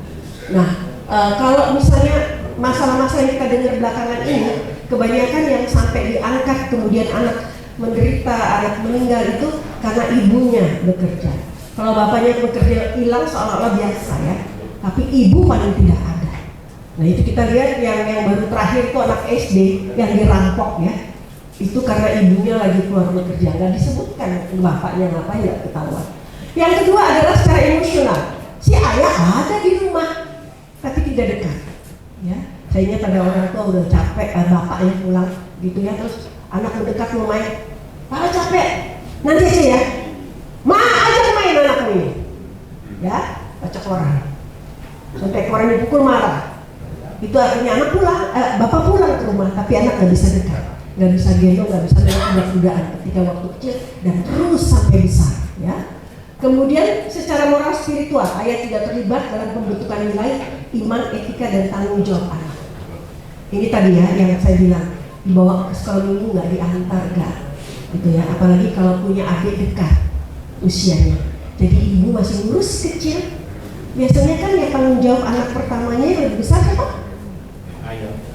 Nah, kalau misalnya masalah-masalah yang kita dengar belakangan ini, kebanyakan yang sampai diangkat kemudian anak menderita, anak meninggal itu karena ibunya bekerja. Kalau bapaknya bekerja hilang seolah-olah biasa ya, tapi ibu paling tidak ada. Nah itu kita lihat yang baru terakhir itu anak SD yang dirampok ya, itu karena ibunya lagi keluar bekerja, nggak disebutkan bapaknya ngapain, nggak ketahuan. Yang kedua adalah secara emosional, si ayah ada di rumah tapi tidak dekat. Ya, saya ingat ada orang tua udah capek, bapaknya pulang gitu ya, terus anak mendekat mau main, "Papa capek, nanti aja ya, Ma ajak main anakmu ini." Ya, baca koran, sampai koran dipukul marah. Itu artinya anak pulang, bapak pulang ke rumah, tapi anak nggak bisa dekat, nggak bisa gendong, nggak bisa kuda-kudaan ketika waktu kecil dan terus sampai besar. Ya. Kemudian secara moral spiritual, ayah tidak terlibat dalam pembentukan nilai, iman, etika, dan tanggung jawab anak. Ini tadi ya yang saya bilang, dibawa ke sekolah minggu nggak, diantar nggak, gitu ya. Apalagi kalau punya adik dekat usianya. Jadi ibu masih ngurus kecil. Biasanya kan yang tanggung jawab anak pertamanya yang lebih besar siapa?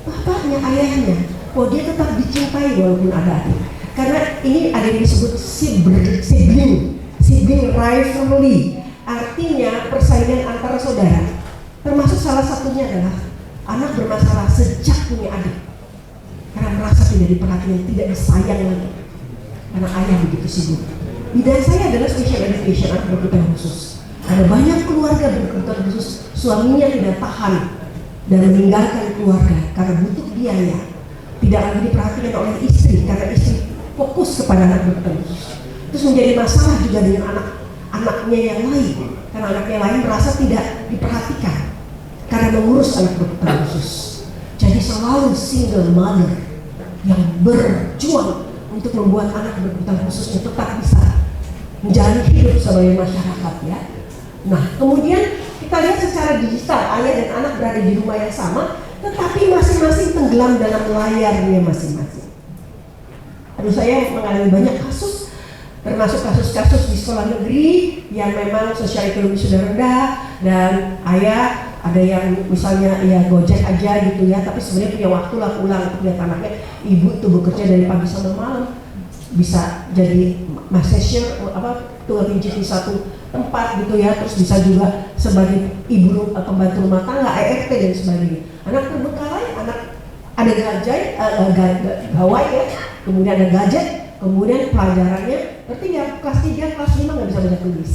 Bapaknya, ayahnya. Oh dia tetap dicintai walaupun ada adik. Karena ini ada yang disebut sibling rivalry, artinya persaingan antara saudara. Termasuk salah satunya adalah anak bermasalah sejak punya adik, karena merasa tidak diperhatikan, tidak disayang lagi, karena ayah begitu sibuk. Bidang saya adalah special education, anak berkebutuhan khusus. Ada banyak keluarga berkebutuhan khusus, suaminya tidak tahan dan meninggalkan keluarga karena butuh biaya, tidak lagi diperhatikan oleh istri karena istri fokus kepada anak berkebutuhan khusus. Terus menjadi masalah juga dengan anak-anaknya yang lain, karena anaknya lain merasa tidak diperhatikan karena mengurus anak berkebutuhan khusus. Jadi selalu single mother yang berjuang untuk membuat anak berkebutuhan khususnya tetap bisa menjalani hidup sebagai masyarakat ya. Nah kemudian kita lihat secara digital, ayah dan anak berada di rumah yang sama, tetapi masing-masing tenggelam dalam layarnya masing-masing. Aduh, saya mengalami banyak kasus, termasuk kasus-kasus di sekolah negeri yang memang sosial ekonomi sudah rendah dan ayah ada yang misalnya ya gojek aja gitu ya, tapi sebenarnya punya waktu lah pulang untuk lihat anaknya. Ibu tuh bekerja dari pagi sampai malam, bisa jadi masseuse tukang pijit di satu tempat gitu ya, terus bisa juga sebagai ibu pembantu rumah tangga, ART dan sebagainya. Anak terbengkalai, anak ada gawai ya, kemudian ada gadget, kemudian pelajarannya bertinggal kelas 3, kelas 5 nggak bisa baca tulis.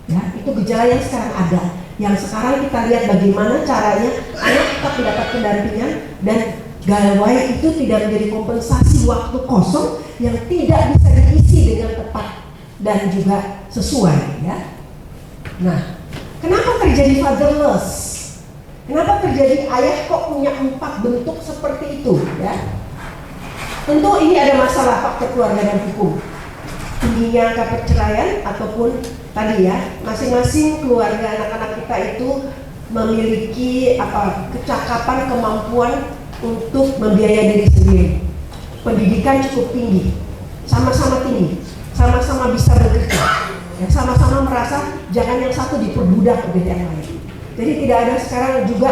Ya, itu gejala yang sekarang ada. Yang sekarang kita lihat bagaimana caranya anak tetap mendapat pendampingan dan Gawai itu tidak menjadi kompensasi waktu kosong yang tidak bisa diisi dengan tepat dan juga sesuai, ya. Nah, kenapa terjadi fatherless? Kenapa terjadi ayah kok punya 4 bentuk seperti itu, ya? Tentu ini ada masalah faktor keluarga dan hukum. Tingginya angka perceraian ataupun tadi ya, masing-masing keluarga anak-anak kita itu memiliki kecakapan, kemampuan untuk membiayai diri sendiri. Pendidikan cukup tinggi, sama-sama tinggi, sama-sama bisa bekerja, ya, sama-sama merasa jangan yang satu diperbudak oleh yang lain. Jadi tidak ada sekarang juga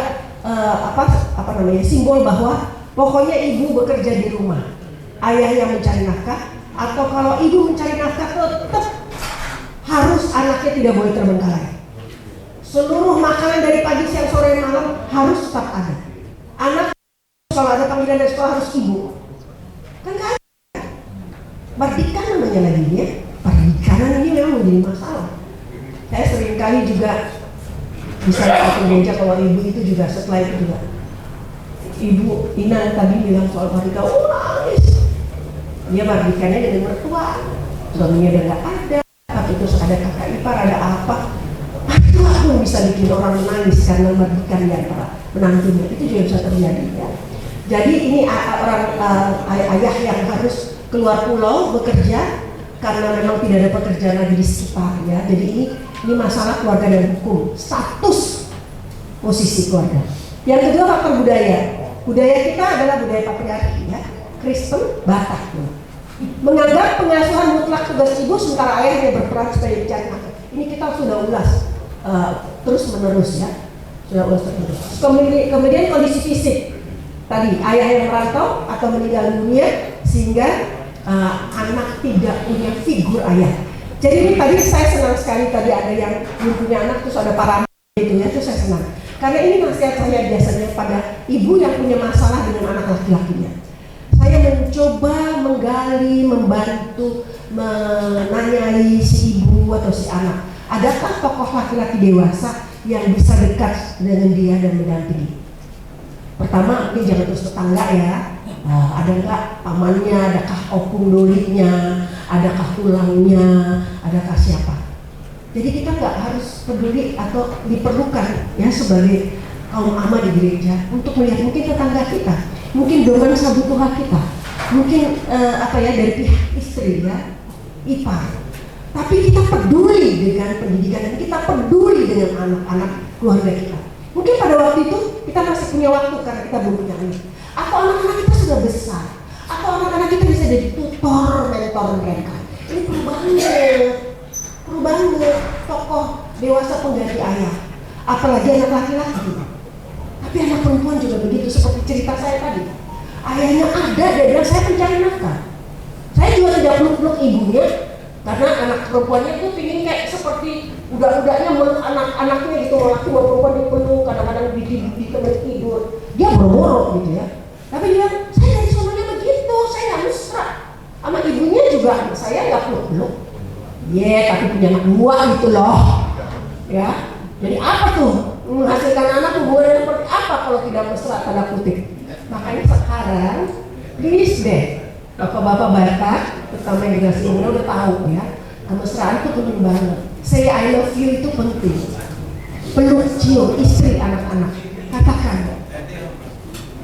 simbol bahwa pokoknya ibu bekerja di rumah, ayah yang mencari nafkah, atau kalau ibu mencari nafkah tetap harus anaknya tidak boleh terbengkalai. Seluruh makanan dari pagi, siang, sore, malam harus tetap ada. Anak kalau ada panggilan dari sekolah harus ibu. Kan gak ada. Perdikan namanya lagi ya. Pernikahan ini memang menjadi masalah. Saya sering kali juga bisa satu gereja kalau ibu itu juga setelah itu juga. Ibu Ina tadi bilang soal pernikahan, nangis. Dia perdikannya dengan mertua, suaminya udah gak ada, tapi terus ada kakak ipar, ada apa. Itu aku bisa bikin orang nangis karena perdikan di antara menantunya. Itu juga bisa terjadi ya. Jadi ini ayah yang harus keluar pulau bekerja karena memang tidak ada pekerjaan lagi di sekitar ya. Jadi ini masalah keluarga dan hukum, status posisi keluarga. Yang kedua faktor budaya. Budaya kita adalah budaya patriarki ya, Kristen, Batak. Menganggap pengasuhan mutlak tugas ibu sementara ayah yang berperan sebagai pencari nafkah. Ini kita sudah ulas terus menerus ya, sudah ulas terus. Kemudian kondisi fisik. Tadi ayah yang merantau atau meninggal dunia sehingga anak tidak punya figur ayah. Jadi ini tadi saya senang sekali tadi ada yang belum punya anak terus ada para itu ya, itu saya senang. Karena ini nasihat saya biasanya pada ibu yang punya masalah dengan anak laki-lakinya. Saya mencoba menggali, membantu, menanyai si ibu atau si anak. Adakah tokoh laki-laki dewasa yang bisa dekat dengan dia dan mendampingi? Pertama, mungkin jangan terus tetangga ya. Ada nggak pamannya, adakah opung dolinya, adakah tulangnya, adakah siapa? Jadi kita nggak harus peduli atau diperlukan ya sebagai kaum ama di gereja untuk melihat mungkin tetangga kita, mungkin dongan sabutuha kita, mungkin dari pihak istri ya, ipar. Tapi kita peduli dengan pendidikan dan kita peduli dengan anak-anak keluarga kita. Mungkin pada waktu itu kita masih punya waktu karena kita belum punya anak. Atau anak-anak kita sudah besar. Atau anak-anak kita bisa jadi tutor, mentor mereka. Ini perlu banget tokoh dewasa pengganti ayah. Apalagi anak laki-laki. Tapi anak perempuan juga begitu, seperti cerita saya tadi. Ayahnya ada, dia bilang saya pencari nafkah. Saya juga tidak peluk-peluk ibunya. Karena anak perempuannya itu pingin kayak seperti udah-udahnya meluk anak-anaknya gitu, laki perempuan dipeluk, kadang-kadang di tempat tidur. Dia boro-boro gitu ya. Tapi dia, saya dari sononya begitu, saya nggak mesra. Sama ibunya juga saya nggak peluk-peluk. Tapi punya anak dua gitu loh. Ya, jadi apa tuh menghasilkan anak hubungannya seperti apa kalau tidak mesra tanda kutip? Makanya sekarang, please deh, bapak-bapak Batak, terutama yang generasi muda udah tahu ya, kemesraan itu penting banget. Say I love you itu penting. Peluk, cium istri, anak-anak, katakan.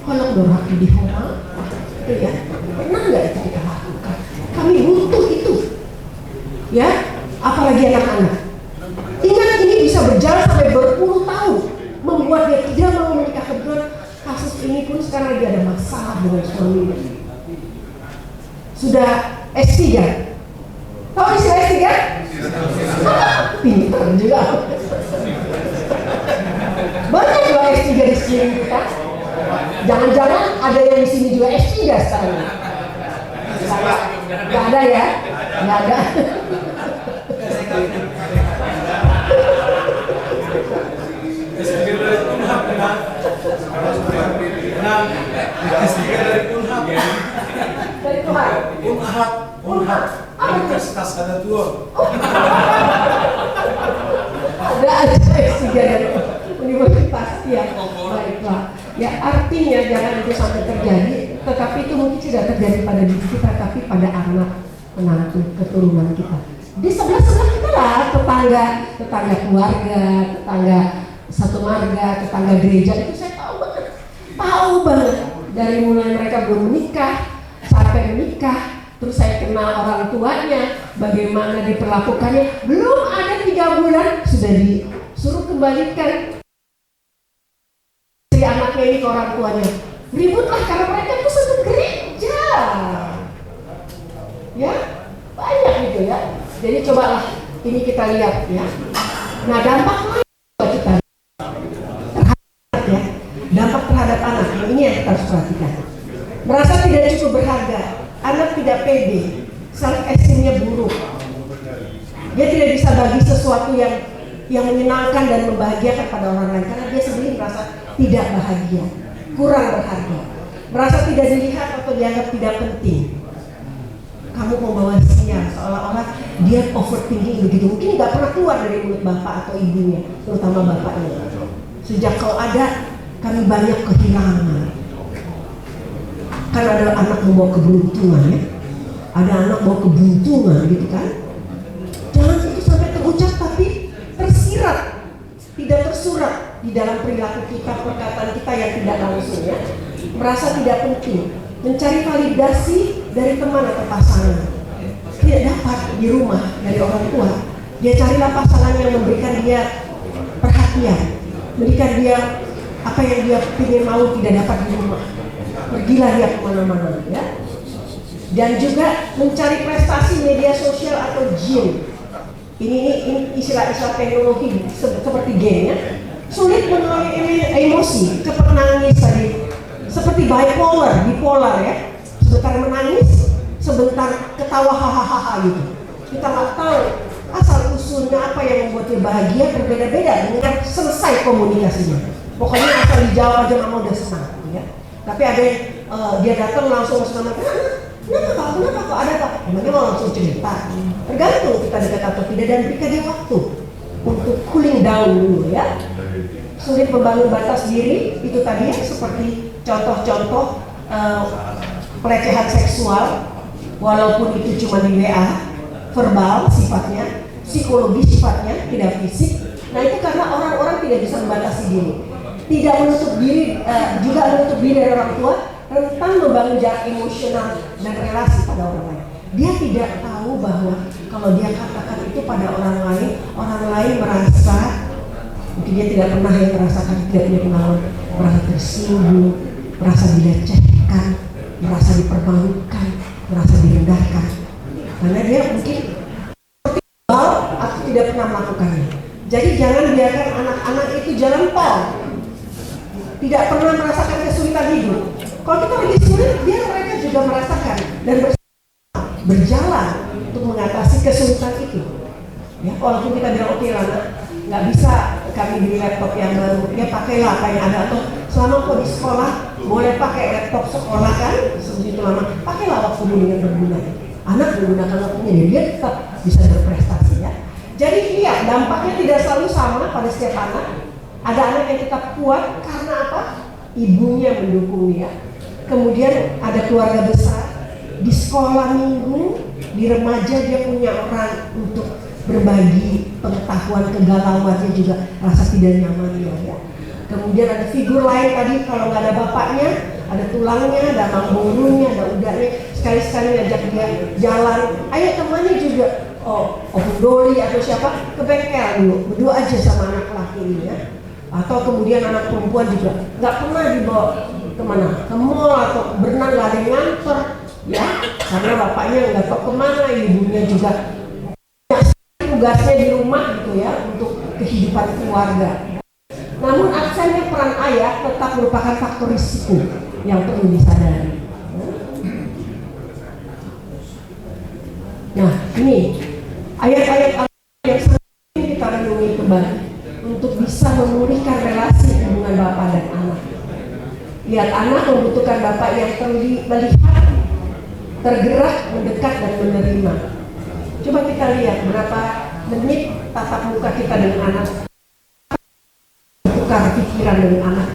Kalau dorhaki di rumah, itu ya, pernah nggak itu kita lakukan? Kami butuh itu, ya, apalagi anak-anak. Ingat ini bisa berjalan sampai berpuluh tahun, membuat dia tidak mau menikah. Kebetulan kasus ini pun sekarang lagi ada masalah dengan suaminya. Sudah S3. Tahu istilah S3? Pintar juga. Banyak loh S3 di sini kita. Jangan-jangan ada yang di sini juga S3 sekarang. Nggak ada ya? Nggak ada. Universitas ada dua. Ada S3 dari universitas ya. Baiklah. Ya artinya jangan itu sampai terjadi, tetapi itu mungkin tidak terjadi pada diri kita, tapi pada anak, menantu, keturunan kita. Di sebelah-sebelah kita lah, tetangga keluarga, tetangga satu marga, tetangga gereja, itu saya tahu banget dari mulai mereka belum menikah sampai menikah, terus saya kenal orang tuanya, bagaimana diperlakukannya, belum ada 3 bulan sudah disuruh kembalikan si anaknya ini ke orang tuanya, ributlah karena mereka itu satu gereja, ya banyak gitu ya. Jadi cobalah ini kita lihat ya. Nah dampak lain kita terhadap ya, dampak terhadap anak ini yang kita harus perhatikan. Merasa tidak cukup berharga, anak tidak pede, self esteemnya buruk. Dia tidak bisa bagi sesuatu yang menyenangkan dan membahagiakan pada orang lain karena dia sendiri merasa tidak bahagia, kurang berharga, merasa tidak dilihat atau dianggap tidak penting. Kamu membawa sinyal seolah-olah dia overthinking begitu, mungkin nggak pernah keluar dari mulut bapak atau ibunya, terutama bapaknya. Sejak kau ada, kami banyak kehilangan. Karena ada anak membawa keberuntungan ya, ada anak bawa keberuntungan gitu kan. Jangan itu sampai terucap tapi tersirat, tidak tersurat di dalam perilaku kita, perkataan kita yang tidak langsung ya. Merasa tidak penting, mencari validasi dari teman atau pasangan, tidak dapat di rumah dari orang tua. Dia carilah pasangan yang memberikan dia perhatian, memberikan dia apa yang dia ingin mau, tidak dapat di rumah. Pergilah dia kemana-mana ya. Dan juga mencari prestasi media sosial atau gym. Ini istilah-istilah teknologi seperti game ya. Sulit mengelola emosi, cepat nangis tadi. Seperti bipolar ya. Sebentar menangis, sebentar ketawa hahaha gitu. Kita nggak tahu asal usulnya apa yang membuat dia bahagia, berbeda-beda dengan selesai komunikasinya. Pokoknya asal dijawab aja mama udah senang ya. Tapi ada yang dia datang langsung sama kenapa kok ada apa? Emangnya mau langsung cerita. Tergantung kita dekat atau tidak dan berikan dia waktu untuk cooling down dulu ya. Sulit membangun batas diri itu tadi ya, seperti contoh-contoh pelecehan seksual, walaupun itu cuma di WA, verbal sifatnya, psikologi sifatnya, tidak fisik. Nah itu karena orang-orang tidak bisa membatasi diri, tidak menutup diri, juga menutup diri dari orang tua, rentan membangun jarak emosional dan relasi pada orang lain. Dia tidak tahu bahwa kalau dia katakan itu pada orang lain merasa, mungkin dia tidak pernah yang merasakan, tidak punya pengalaman, merasa tersinggung, merasa dilecehkan, merasa dipermalukan, merasa direndahkan, karena dia mungkin atau tidak pernah melakukannya. Jadi jangan biarkan anak-anak itu jalan tol, tidak pernah merasakan kesulitan hidup. Kalau kita lagi sulit, biar mereka juga merasakan dan berjalan untuk mengatasi kesulitan itu. Ya, walaupun kita bilang oke Lana, nggak bisa kami beli laptop yang baru, ya pakailah apa yang ada, atau selama kau di sekolah boleh pakai laptop sekolah kan, segitu lama, pakailah waktumu dengan berguna. Anak menggunakan waktunya, dia tetap bisa berprestasi ya. Jadi lihat dampaknya tidak selalu sama pada setiap anak. Ada anak yang tetap kuat karena apa? Ibunya mendukung dia. Kemudian ada keluarga besar, di sekolah minggu, di remaja dia punya orang untuk berbagi pengetahuan, kegalauannya juga rasa tidak nyaman ya. Kemudian ada figur lain tadi, kalau nggak ada bapaknya, ada tulangnya, ada mamborunya, ada udahnya, sekali-sekali ngajak dia jalan, ayo temannya juga, Om Doli atau siapa, ke bengkel dulu, berdua aja sama anak laki ini ya. Atau kemudian anak perempuan juga nggak pernah dibawa kemana, ke mall atau berenang, nggak ada yang nganter ya, karena bapaknya nggak tahu kemana, ibunya juga tugasnya di rumah gitu ya, untuk kehidupan keluarga. Namun absennya peran ayah tetap merupakan faktor risiko yang perlu disadari. Nah ini ayat-ayat yang sangat penting kita renungi kembali untuk bisa memulihkan relasi hubungan bapak dan anak. Lihat, anak membutuhkan bapak yang melihat, tergerak, mendekat dan menerima. Coba kita lihat berapa menit tatap muka kita dengan anak, tukar pikiran dengan anak.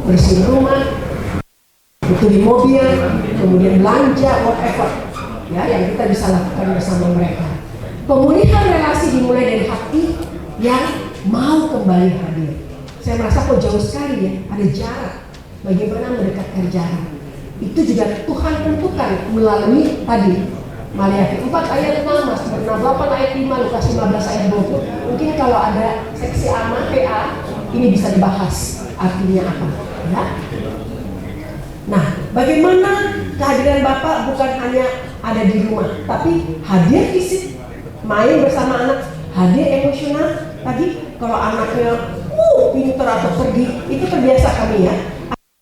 bersihin rumah, butuh di mobil, kemudian belanja, whatever ya yang kita bisa lakukan bersama mereka. Pemulihan relasi dimulai dari hati yang mau kembali hadir. Saya merasa kok jauh sekali ya, ada jarak. Bagaimana mendekatkan jarak? Itu juga Tuhan tentukan melalui tadi Maliaki 4 ayat 6, Mazmur 68 ayat 5, Lukas 15 ayat 20. Mungkin kalau ada seksi AMA, PA, ini bisa dibahas artinya apa ya. Nah, bagaimana kehadiran Bapak bukan hanya ada di rumah, tapi hadir fisik, main bersama anak, hadir emosional. Tadi kalau anaknya pintar atau pergi, itu terbiasa kami ya.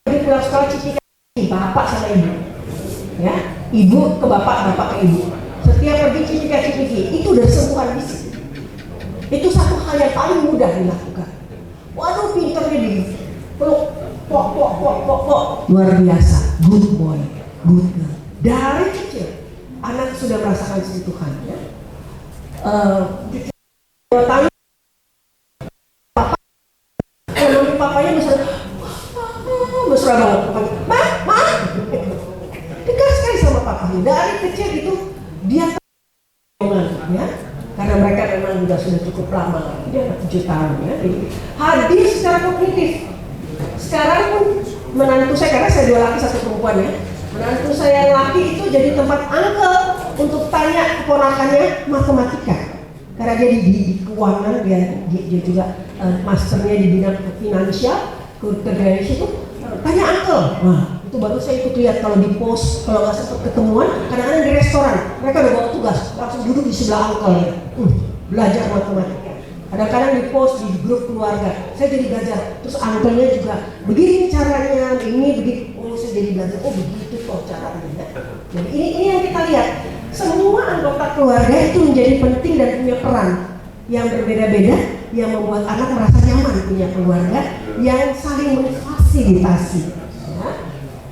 Pergi pulang sekolah cicikan bapak sama ibu, ya, ibu ke bapak, bapak ke ibu. Setiap pergi cipika-cipiki, itu udah sentuhan fisik. Itu satu hal yang paling mudah dilakukan. Waduh, pintarnya di peluk, pok, luar biasa, good boy, good girl. Dari kecil, anak sudah merasakan sentuhan. Ya. 2 tahun, papanya mesra banget, ma, dekat sekali sama papanya. Dari kecil itu dia ya, karena mereka memang sudah cukup lama, dia anak 7 tahun ya. Jadi, hadir secara kognitif. Sekarang pun menantu saya, karena saya 2 laki 1 perempuan ya, menantu saya yang laki itu jadi tempat uncle untuk tanya keponakannya matematika. Karena dia di keuangan, dia juga masternya di bidang finansial, kerjanya itu tanya uncle. Wah, itu baru saya ikut lihat kalau di pos, kalau nggak sempat ketemuan, kadang-kadang di restoran mereka udah bawa tugas, langsung duduk di sebelah uncle ya, belajar matematika. Kadang-kadang di pos di grup keluarga, saya jadi belajar. Terus uncle-nya juga begini caranya, ini begitu. Oh, saya jadi belajar. Oh, begitu kok caranya. Jadi ini yang kita lihat. Semua anggota keluarga itu menjadi penting dan punya peran yang berbeda-beda, yang membuat anak merasa nyaman punya keluarga yang saling memfasilitasi. Ya.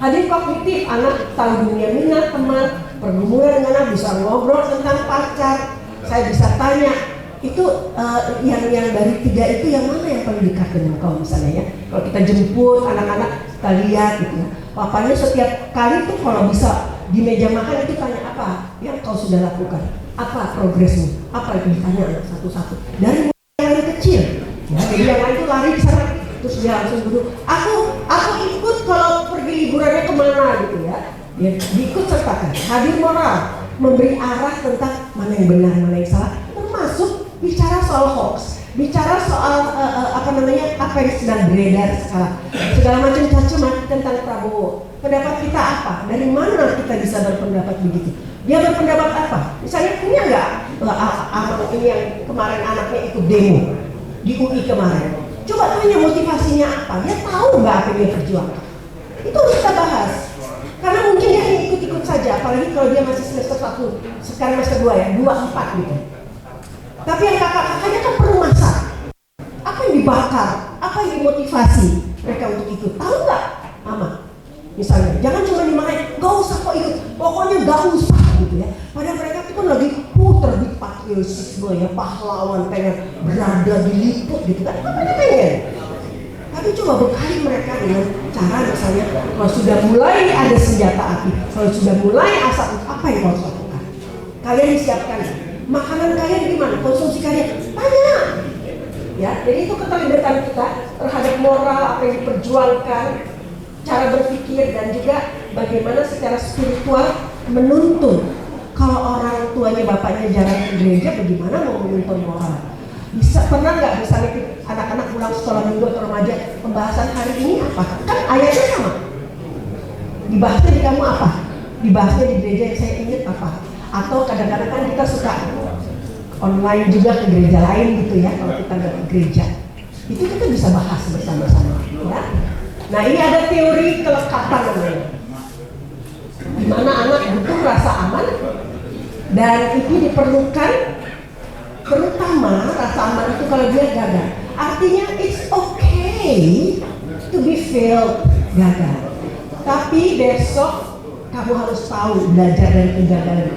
Hadir kognitif, anak tahu dunia minat, teman, pergumulan dengan anak, bisa ngobrol tentang pacar. Saya bisa tanya, itu yang dari 3 itu yang mana yang paling dekat dengan kau misalnya ya. Kalau kita jemput anak-anak, kita lihat gitu ya. Papanya setiap kali tuh kalau bisa di meja makan itu tanya apa yang kau sudah lakukan, apa progresmu, apa itu ditanya anak satu-satu dari yang lain kecil ya. Jadi yang lain itu lari di sana, terus dia langsung duduk, aku ikut kalau pergi liburannya kemana gitu ya. Dia diikut sertakan, hadir moral, memberi arah tentang mana yang benar, mana yang salah, termasuk bicara soal hoax, bicara soal apa yang sedang beredar segala macam caci maki tentang Prabowo. Pendapat kita apa? Dari mana kita bisa berpendapat begitu? Dia berpendapat apa? Misalnya punya nggak ini yang kemarin anaknya ikut demo di UI kemarin? Coba tanya motivasinya apa? Dia tahu nggak apa yang dia perjuangkan? Itu harus kita bahas. Karena mungkin dia hanya ikut-ikut saja, apalagi kalau dia masih semester 1, sekarang semester 2 ya, 2-4 gitu. Tapi yang kakak-kakaknya kan perlu masak. Apa yang dibakar? Apa yang dimotivasi mereka untuk ikut? Tahu nggak, Mama? Misalnya, jangan cuma dimarahin, gak usah kok ikut, pokoknya gak usah gitu ya. Padahal mereka itu kan lagi terbit patriotisme ya, pahlawan, pengen berada diliput gitu kan, apa pengen. Tapi coba bekali mereka dengan cara misalnya, kalau sudah mulai ada senjata api, kalau sudah mulai asap, apa yang harus lakukan? Kalian disiapkan, makanan kalian gimana, konsumsi kalian, tanya. Ya, jadi itu keterlibatan kita terhadap moral, apa yang diperjuangkan, cara berpikir, dan juga bagaimana secara spiritual menuntun. Kalau orang tuanya bapaknya jarang ke gereja, bagaimana mau menuntun moral? Bisa pernah nggak misalnya anak-anak pulang sekolah minggu atau remaja, pembahasan hari ini apa? Kan ayatnya sama. Dibahasnya di kamu apa? Dibahasnya di gereja yang saya ingat apa? Atau kadang-kadang kan kita suka online juga ke gereja lain gitu ya, kalau kita nggak ke gereja. Itu kita bisa bahas bersama-sama ya. Nah, ini ada teori kelekatan namanya, di mana anak butuh rasa aman, dan itu diperlukan, terutama rasa aman itu kalau dia gagal. Artinya it's okay to be failed, gagal. Tapi besok kamu harus tahu belajar dari kegagalan.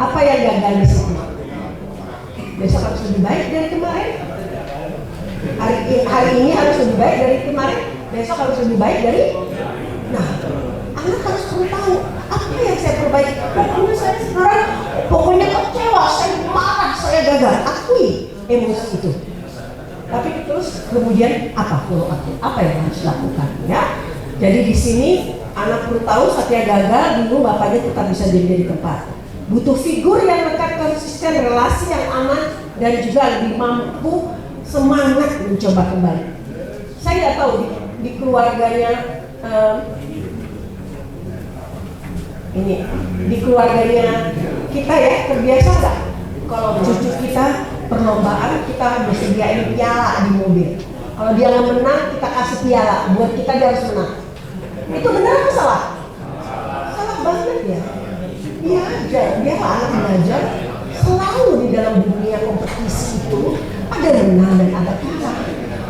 Apa yang gagal di situ? Besok harus lebih baik dari kemarin. Hari ini harus lebih baik dari kemarin. besok harus lebih baik dari. Nah, anak harus perlu tahu apa yang saya perbaiki. Pokoknya saya sekarang pokoknya kecewa, saya marah, saya gagal. Akui emosi itu. Tapi terus kemudian apa follow up? Apa yang harus dilakukan? Ya. Jadi di sini anak perlu tahu Satya gagal, dulu bapaknya tetap bisa jadi di tempat. Butuh figur yang dekat, konsisten, relasi yang aman, dan juga lebih mampu semangat mencoba kembali. Saya nggak tahu di keluarganya di keluarganya kita ya terbiasa nggak kalau cucu kita perlombaan kita disediain piala di mobil. Kalau dia nggak menang kita kasih piala buat kita, dia harus menang. Itu benar atau salah? Salah banget ya. Iya aja, dia anak belajar selalu di dalam dunia kompetisi itu ada menang dan ada kalah.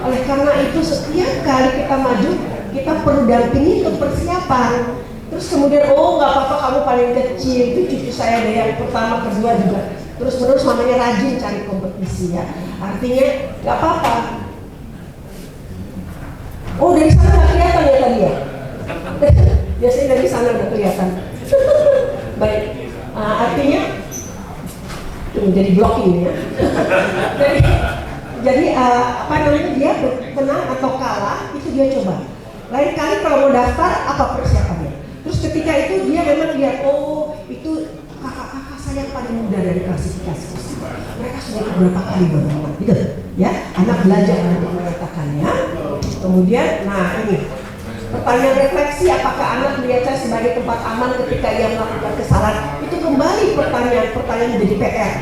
Oleh karena itu setiap kali kita maju kita perlu dampingi untuk persiapan. Terus kemudian nggak apa-apa kamu paling kecil, itu cucu saya deh yang pertama kedua juga. Terus menerus mamanya rajin cari kompetisi ya. Artinya nggak apa-apa. Oh dari sana nggak kelihatan ya tadi ya? Biasanya dari sana udah kelihatan. Baik, artinya jadi blocking ya. jadi apa namanya dia menang atau kalah itu dia coba. Lain kali kalau mau daftar apa persiapannya? Terus ketika itu dia memang lihat itu kakak-kakak saya yang paling muda dari klasifikasi. Mereka sudah beberapa kali bermain, gitu ya. Anak belajar untuk mengatakannya. Kemudian, nah ini pertanyaan refleksi, apakah anak melihat saya sebagai tempat aman ketika ia melakukan kesalahan? Itu kembali pertanyaan jadi PR,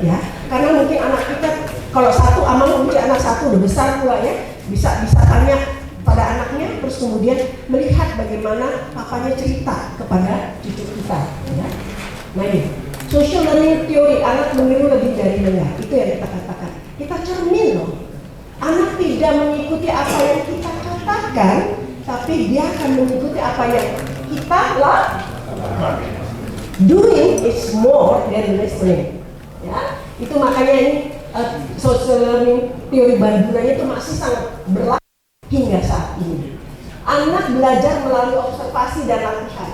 ya. Karena mungkin anak kita kalau satu aman, mungkin anak satu udah besar pula ya, bisa tanya pada anaknya, terus kemudian melihat bagaimana papanya cerita kepada cucu kita, ya. Nah ini social learning theory, anak meniru lebih dari dengar, itu yang kita katakan. Kita cermin loh, anak tidak mengikuti apa yang kita katakan, tapi dia akan mengikuti apa yang kita lakukan. Doing is more than listening, ya. Itu makanya ini social learning teori Banduranya itu masih sangat berlaku hingga saat ini. Anak belajar melalui observasi dan latihan.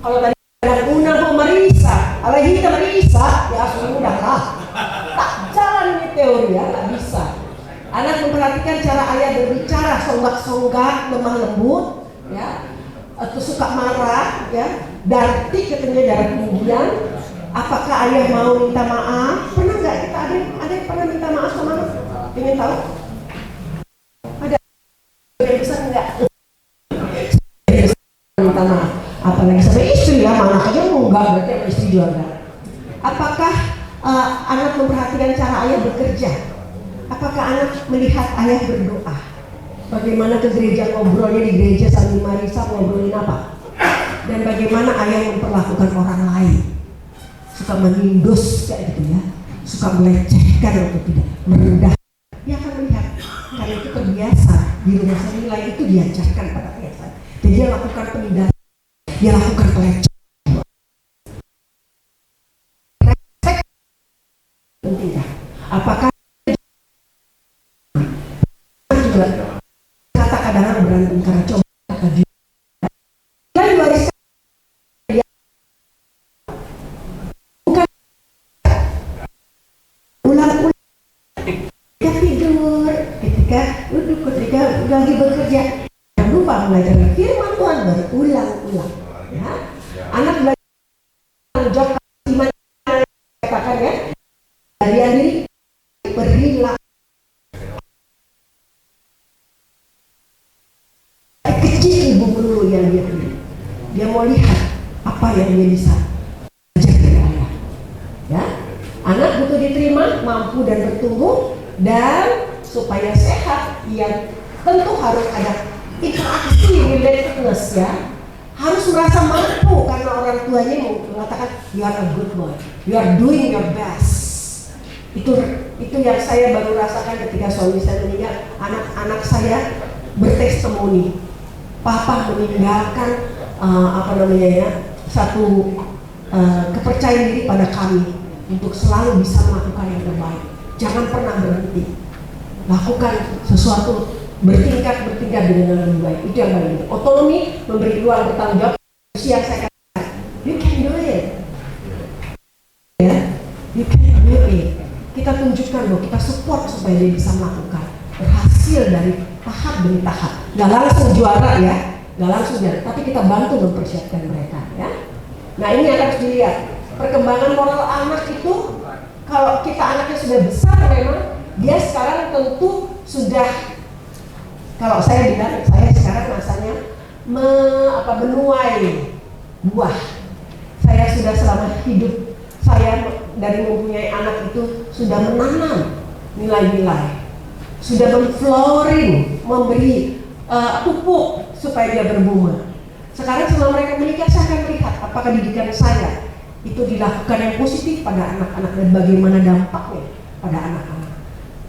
Kalau tadi ada guna pemerisa, apalagi kita merisa, ya sudah lah. Tak jalan ini teori ya, tak bisa. Anak memperhatikan cara ayah berbicara, songgak-songgak, lemah lembut, ya, atau suka marah, ya, darti katanya darah kemudian. Apakah ayah mau minta maaf? Pernah nggak kita ada yang pernah minta maaf sama anak? Ingin tahu? Ada yang besar nggak? Minta maaf. Apalagi sama istri ya, anak aja enggak, berarti sama istri juga enggak. Apakah anak memperhatikan cara ayah bekerja? Apakah anak melihat ayah berdoa? Bagaimana ke gereja ngobrolnya di gereja sambil marisa ngobrolin apa? Dan bagaimana ayah memperlakukan orang lain? Suka menindos kayak gitu ya, suka melecehkan atau tidak, merendah. Dia akan melihat karena itu terbiasa di rumah saya, nilai itu diajarkan pada ayah saya. Jadi dia lakukan penindasan, dia lakukan pelecehan. Penting. Apakah juga kata kadang-kadang berantem karena coba kata dia dan diwariskan bukan ulang-ulang ketika tidur, ketika duduk, ketika lagi bekerja, jangan lupa belajar firman Tuhan berulang-ulang, ya. Anak belajar job iman katakan ya, dari diri berilah kecil ibu melulu yang dia pilih. Dia mau lihat apa yang dia bisa belajar dari ayah, ya. Anak butuh diterima, mampu dan bertumbuh, dan supaya sehat, ya tentu harus ada interaksi, relatedness, ya. Harus merasa mampu karena orang tuanya mengatakan you are a good boy, you are doing your best. Itu yang saya baru rasakan ketika suami saya meninggal. Anak-anak saya bertestimoni, papa meninggalkan satu kepercayaan diri pada kami untuk selalu bisa melakukan yang terbaik. Jangan pernah berhenti, lakukan sesuatu bertingkat dengan lebih baik. Itu yang paling penting. Otonomi, memberi ruang bertanggung jawab. Yang saya katakan, you can do it. Ya, you can do it. Kita tunjukkan loh, kita support supaya dia bisa melakukan. Berhasil dari tahap demi tahap. Nggak langsung juara ya, nggak langsung juara, tapi kita bantu mempersiapkan mereka ya. Nah ini yang harus dilihat. Perkembangan moral anak itu, kalau kita anaknya sudah besar memang, dia sekarang tentu sudah, kalau saya bilang, saya sekarang rasanya menuai buah. Saya sudah selama hidup saya dari mempunyai anak itu sudah menanam nilai-nilai, sudah memflowering, memberi pupuk supaya dia berbunga. Sekarang setelah mereka menikah, saya akan melihat apakah didikan saya itu dilakukan yang positif pada anak-anak dan bagaimana dampaknya pada anak-anak.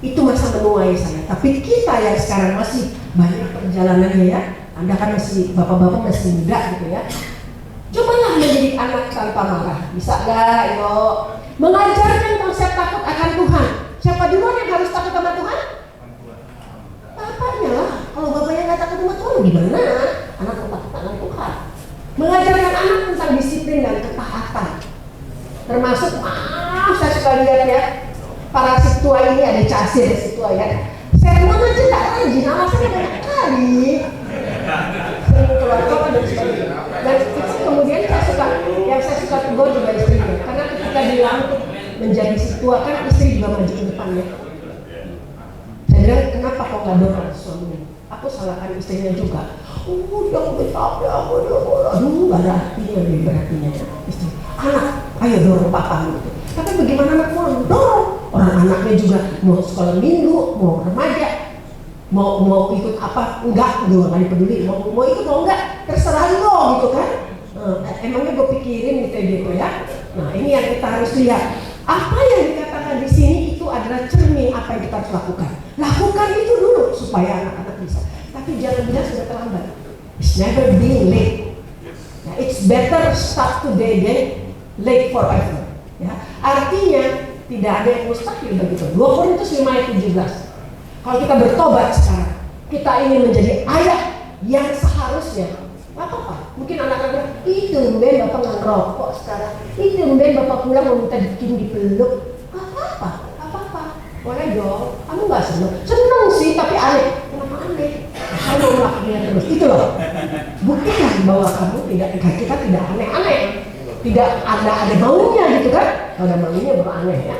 Itu masa menuai saya. Tapi kita yang sekarang masih banyak perjalanannya ya. Anda kan masih, bapak-bapak masih muda gitu ya. Cobalah menjadi anak tanpa marah. Bisa gak? Yo. Mengajarkan konsep takut akan Tuhan. Siapa duluan yang harus takut sama Tuhan? Bapaknya lah. Kalau bapaknya nggak takut sama Tuhan, gimana? Anak takut akan Tuhan. Mengajarkan anak tentang disiplin dan ketaatan. Termasuk, saya suka lihat ya, para situa ini ada casir situa ya. Sermon aja tak rajin, alasannya banyak kali. Sering keluar kota dan sebagainya. Dan kemudian yang saya suka tegur juga istrinya, karena ketika dilantik menjadi situa kan istri juga maju ke depannya. Saya bilang, kenapa kok nggak dorong suaminya? Aku salahkan istrinya juga. Dia betapa aku dia bola. Nggak ada artinya, berartinya istri. Anak, ayo dorong papa gitu. Tapi bagaimana anak mau dorong? Orang anaknya juga mau sekolah minggu, mau remaja, mau ikut apa? Enggak, gue nggak peduli. Mau ikut mau enggak? Terserah lo gitu kan? Emangnya gue pikirin gitu ya. Nah ini yang kita harus lihat. Apa yang dikatakan di sini itu adalah cermin apa yang kita harus lakukan. Lakukan itu dulu supaya anak-anak bisa. Tapi jangan bilang sudah terlambat. It's never been late. Nah, it's better start today than late forever. Ya, artinya tidak ada yang mustahil begitu. 2 Korintus 5 ayat 17. Kalau kita bertobat sekarang, kita ingin menjadi ayah yang seharusnya. Apa-apa? Mungkin anak-anak itu mungkin bapak nggak ngerokok sekarang. Itu mungkin bapak pulang mau minta bikin dipeluk. Apa-apa? Boleh dong. Kamu nggak seneng? Seneng sih, tapi aneh. Kenapa aneh? Kamu melakukannya terus. Itu loh. Buktikan bahwa kamu kita tidak aneh-aneh. Tidak ada maunya gitu kan? Kalau ada maunya baru aneh ya.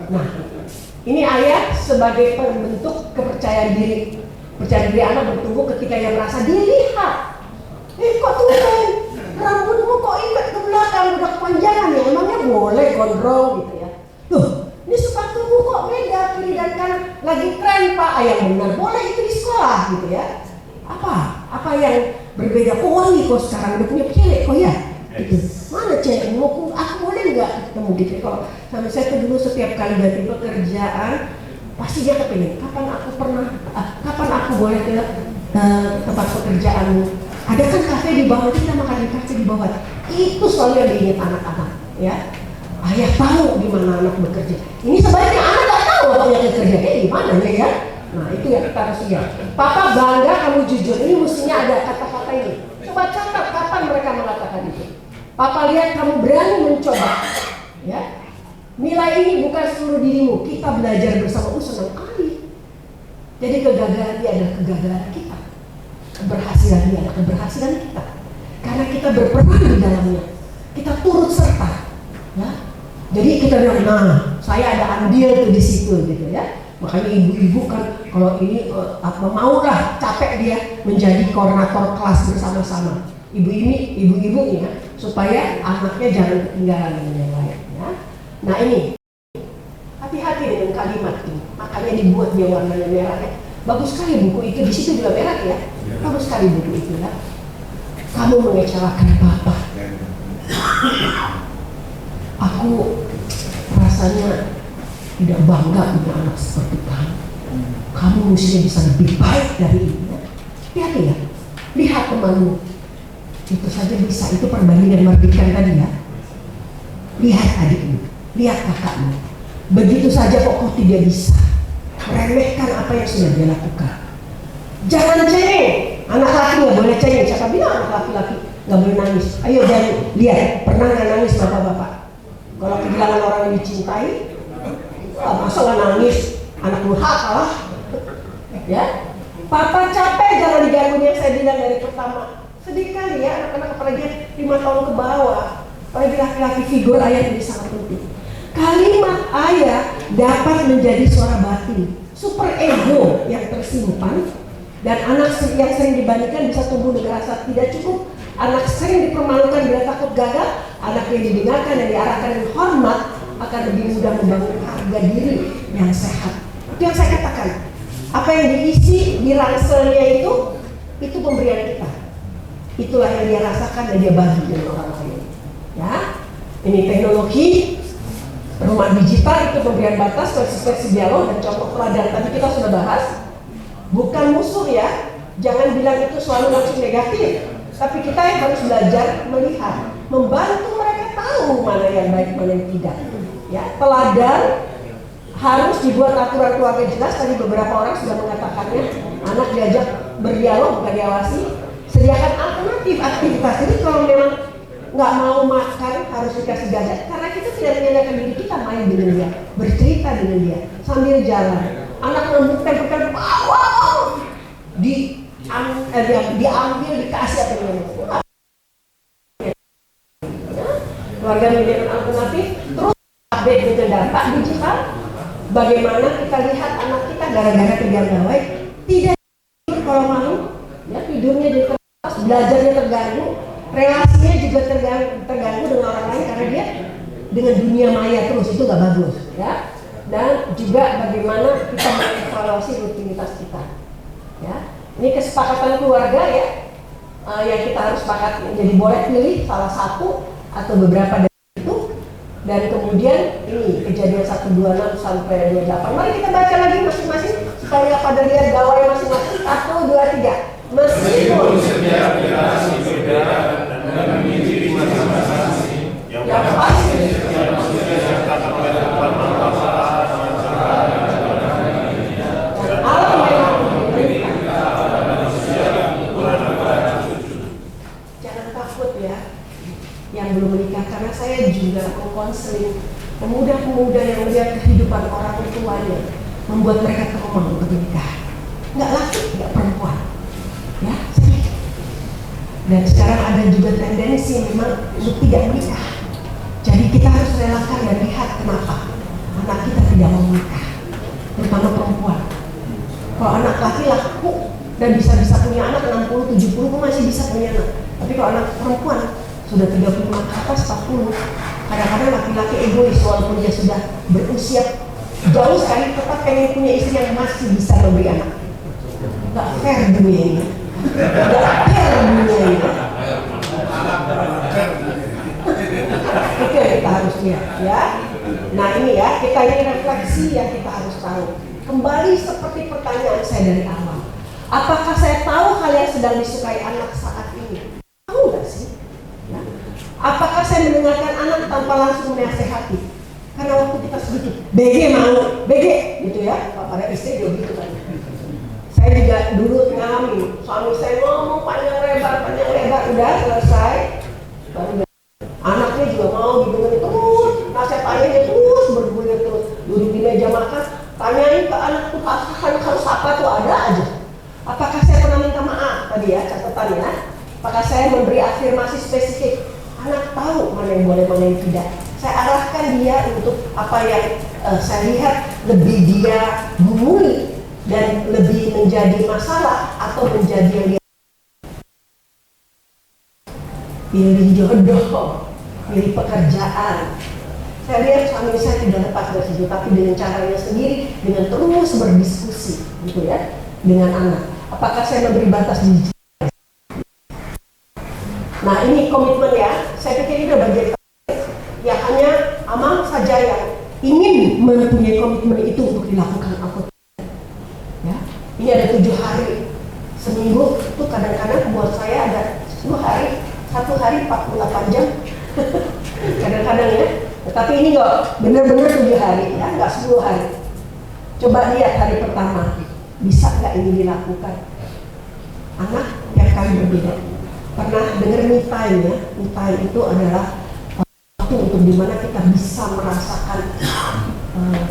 Nah, ini ayat sebagai pembentuk kepercayaan diri. Percaya diri anak bertumbuh ketika ia merasa dilihat. Kok tumben? Rambutmu kok ikat ke belakang udah kepanjangan ya? Emangnya boleh gondrong gitu ya? Tuh, ini sepatumu kok beda kiri dan kanan lagi tren pak. Yang benar boleh itu di sekolah gitu ya? Apa yang berbeda? Oh wangi kok sekarang udah punya cewek kok ya? Gitu. Mana cewek? Aku boleh nggak ketemu gitu? Kalau sama saya tuh dulu setiap kali ganti pekerjaan pasti dia kepingin kapan aku boleh ke tempat pekerjaan. Ada kan kafe di bawah, kita makan di kafe di bawah. Itu selalu yang diingat anak-anak ya. Ayah tahu di mana anak bekerja. Ini sebaliknya anak nggak tahu bapaknya bekerja kayak gimana ya. Nah itu yang kita harus lihat. Papa bangga kamu jujur. Ini mestinya ada kata-kata ini. Coba catat kapan mereka mengatakan itu. Papa lihat kamu berani mencoba. Ya. Nilai ini bukan seluruh dirimu. Kita belajar bersama senang kali. Jadi kegagalan dia adalah kegagalan kita. Keberhasilan dia adalah keberhasilan kita. Karena kita berperan di dalamnya. Kita turut serta. Ya. Jadi kita bilang, nah saya ada andil tuh di situ gitu ya. Makanya ibu-ibu kan kalau ini maulah capek dia menjadi koordinator kelas bersama-sama. Ibu-ibu ya, supaya anaknya jangan ketinggalan dengan yang lain. Ya. Nah ini, hati-hati dengan kalimat ini. Makanya dibuat dia warnanya merah ya. Bagus sekali buku itu, di situ juga merah ya. Bagus sekali buku itu ya. Kamu mengecewakan Bapak. Aku rasanya tidak bangga punya anak seperti kamu. Kamu mestinya bisa lebih baik dari ini. Hati-hati ya. Lihat temanmu. Itu saja bisa. Itu perbandingan merbitkan tadi ya. Lihat adikmu. Lihat kakakmu. Begitu saja kok tidak bisa. Meremehkan apa yang sudah dia lakukan. Jangan cengeng, anak laki nggak boleh cengeng. Siapa bilang anak laki-laki nggak boleh nangis? Ayo jangan lihat, pernah nggak nangis bapak-bapak? Kalau kehilangan orang yang dicintai, masa nggak nangis? Anak durhaka kalah, ya. Papa capek jangan diganggu yang saya bilang dari pertama. Sedih kali ya anak-anak apalagi 5 tahun ke bawah. Apalagi laki-laki, figur ayah ini sangat penting. Kalimat ayah dapat menjadi suara batin, super ego yang tersimpan. Dan anak yang sering dibandingkan bisa tumbuh dengan rasa tidak cukup. Anak sering dipermalukan bila takut gagal. Anak yang didengarkan dan diarahkan dengan hormat akan lebih mudah membangun harga diri yang sehat. Itu yang saya katakan. Apa yang diisi di ranselnya itu pemberian kita. Itulah yang dia rasakan dan dia bagi dengan orang lain. Ya, ini teknologi rumah digital itu pemberian batas, konsistensi dialog dan contoh teladan. Tadi kita sudah bahas. Bukan musuh ya, jangan bilang itu selalu langsung negatif. Tapi kita yang harus belajar melihat, membantu mereka tahu mana yang baik, mana yang tidak. Ya, teladan harus dibuat aturan keluarga jelas. Tadi beberapa orang sudah mengatakannya. Anak diajak berdialog bukan diawasi. Sediakan alternatif aktivitas. Jadi kalau memang nggak mau makan harus dikasih gadget. Karena kita tidak menyanyikan diri kita main dengan dia, bercerita dengan dia sambil jalan. Anak ngebuk-ngebuk wow, diambil dikasih atau gimana? Keluarga menyediakan alternatif, terus update dengan dampak digital. Bagaimana kita lihat anak kita gara-gara kegiatan gawai tidak tidur kalau malam, ya tidurnya jadi terbatas, belajarnya terganggu, relasinya juga terganggu dengan orang lain karena dia dengan dunia maya terus, itu nggak bagus, ya. Dan juga bagaimana kita mengevaluasi rutinitas kita, ya. Ini kesepakatan keluarga ya, yang kita harus sepakat. Jadi boleh pilih salah satu atau beberapa dari itu. Dan kemudian ini kejadian 126 sampai 28. Mari kita baca lagi masing-masing supaya pada lihat gawai masing-masing. 1, 2, 3. Meskipun setiap generasi berbeda dan memiliki ciri masing-masing yang pasti setiap manusia diciptakan oleh Tuhan Maha Esa. Yang belum menikah, karena saya juga mengkonseling pemuda-pemuda yang melihat kehidupan orang tuanya membuat mereka trauma untuk menikah. Nggak laki, nggak perempuan, ya. Dan sekarang ada juga tendensi memang untuk tidak menikah. Jadi kita harus relakan dan lihat kenapa anak kita tidak mau menikah, terutama perempuan. Kalau anak laki laku dan bisa punya anak 60-70 masih bisa punya anak. Tapi kalau anak perempuan sudah 35 ke atas 40, kadang-kadang laki-laki egois walaupun dia sudah berusia jauh sekali tetap pengen punya istri yang masih bisa memberi anak. Gak fair dunia ini, gak fair dunia ini. Itu yang kita harus lihat, ya. Nah ini ya, kita ini refleksi yang kita harus tahu. Kembali seperti pertanyaan saya dari awal, apakah saya tahu hal yang sedang disukai anak saat ini? Tahu nggak sih? Ya. Apakah saya mendengarkan anak tanpa langsung menasehati? Karena waktu kita sedikit, BG mau, BG gitu ya. Pada istri dia gitu kan. Saya juga dulu ngalamin, suami saya ngomong panjang lebar, udah selesai. Baru anaknya juga mau didengerin terus, nasihat ayahnya terus bergulir terus. Duduk di meja makan, tanyain ke anak tuh harus apa tuh ada aja. Apakah saya pernah minta maaf tadi ya catatannya? Apakah saya memberi afirmasi spesifik? Anak tahu mana yang boleh, mana yang tidak. Saya arahkan dia untuk apa yang saya lihat lebih dia gumuli dan lebih menjadi masalah atau menjadi yang dia pilih jodoh, pilih pekerjaan. Saya lihat suami saya tidak lepas dari situ, tapi dengan caranya sendiri, dengan terus berdiskusi, gitu ya, dengan anak. Apakah saya memberi batas digital? Nah ini komitmen ya, saya pikir itu bagian ya hanya Amang saja yang ingin mempunyai komitmen itu untuk dilakukan aku. Ya, ini ada 7 hari seminggu itu kadang-kadang buat saya ada 10 hari, 1 hari 48 jam kadang-kadang ya. Tapi ini kok benar-benar 7 hari ya, nggak 10 hari. Coba lihat hari pertama, bisa nggak ini dilakukan? anak yang kami berbeda. Pernah dengar me time ya? Me time itu adalah waktu untuk dimana kita bisa merasakan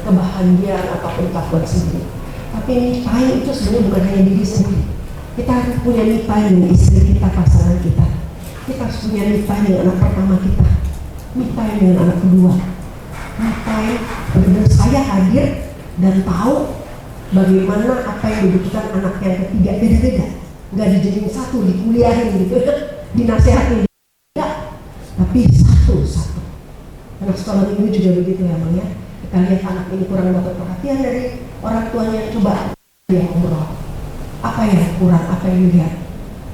kebahagiaan ataupun kelakuan sendiri. Tapi me time itu sebenarnya bukan hanya diri sendiri. Kita harus punya me time dengan istri kita, pasangan kita. Kita harus punya me time dengan anak pertama kita, me time dengan anak kedua. Me time benar-benar saya hadir dan tahu bagaimana apa yang dibutuhkan anak yang ketiga, beda-beda. Nggak dijadiin satu, dikuliahin gitu, dinasehatin, tidak, tapi satu-satu. Anak sekolah minggu juga begitu ya Bang ya. Kita lihat anak ini kurang dapat perhatian dari orang tuanya, coba dia ngobrol. Apa yang kurang, apa yang dilihat?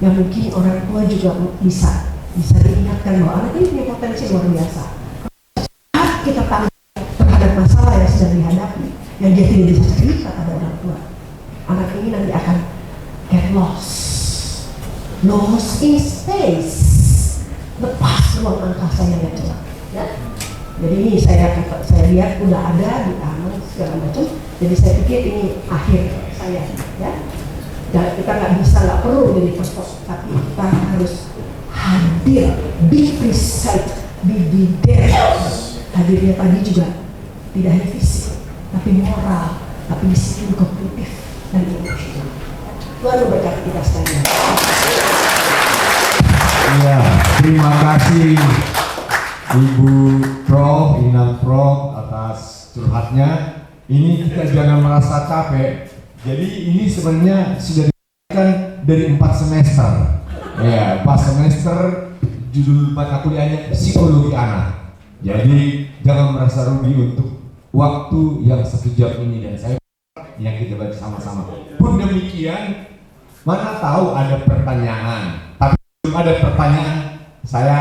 Yang mungkin orang tua juga bisa diingatkan bahwa anak ini punya potensi luar biasa. Saat kita tanggung terhadap masalah yang sedang dihadapi, yang dia tidak bisa cerita pada orang tua, anak ini nanti akan get lost in space, lepas ruang angkasa yang gelap. Ya? Jadi ini saya lihat udah ada di taman segala macam. Jadi saya pikir ini akhir saya, ya. Dan kita nggak perlu jadi perform, tapi kita harus hadir, be present, be there. Hadirnya tadi juga tidak hanya fisik, tapi moral, tapi disiplin kognitif dan emosional. Tuhan memberkati kita sekalian. Iya, terima kasih Ibu Prof, Inang Prof atas curhatnya. Ini kita jangan merasa capek. Jadi ini sebenarnya sudah dilakukan dari 4 semester. Ya, 4 semester judul mata kuliahnya psikologi anak. Jadi jangan merasa rugi untuk waktu yang sekejap ini, dan saya yang kita baca sama-sama. Pun demikian, mana tahu ada pertanyaan. Tapi belum ada pertanyaan, saya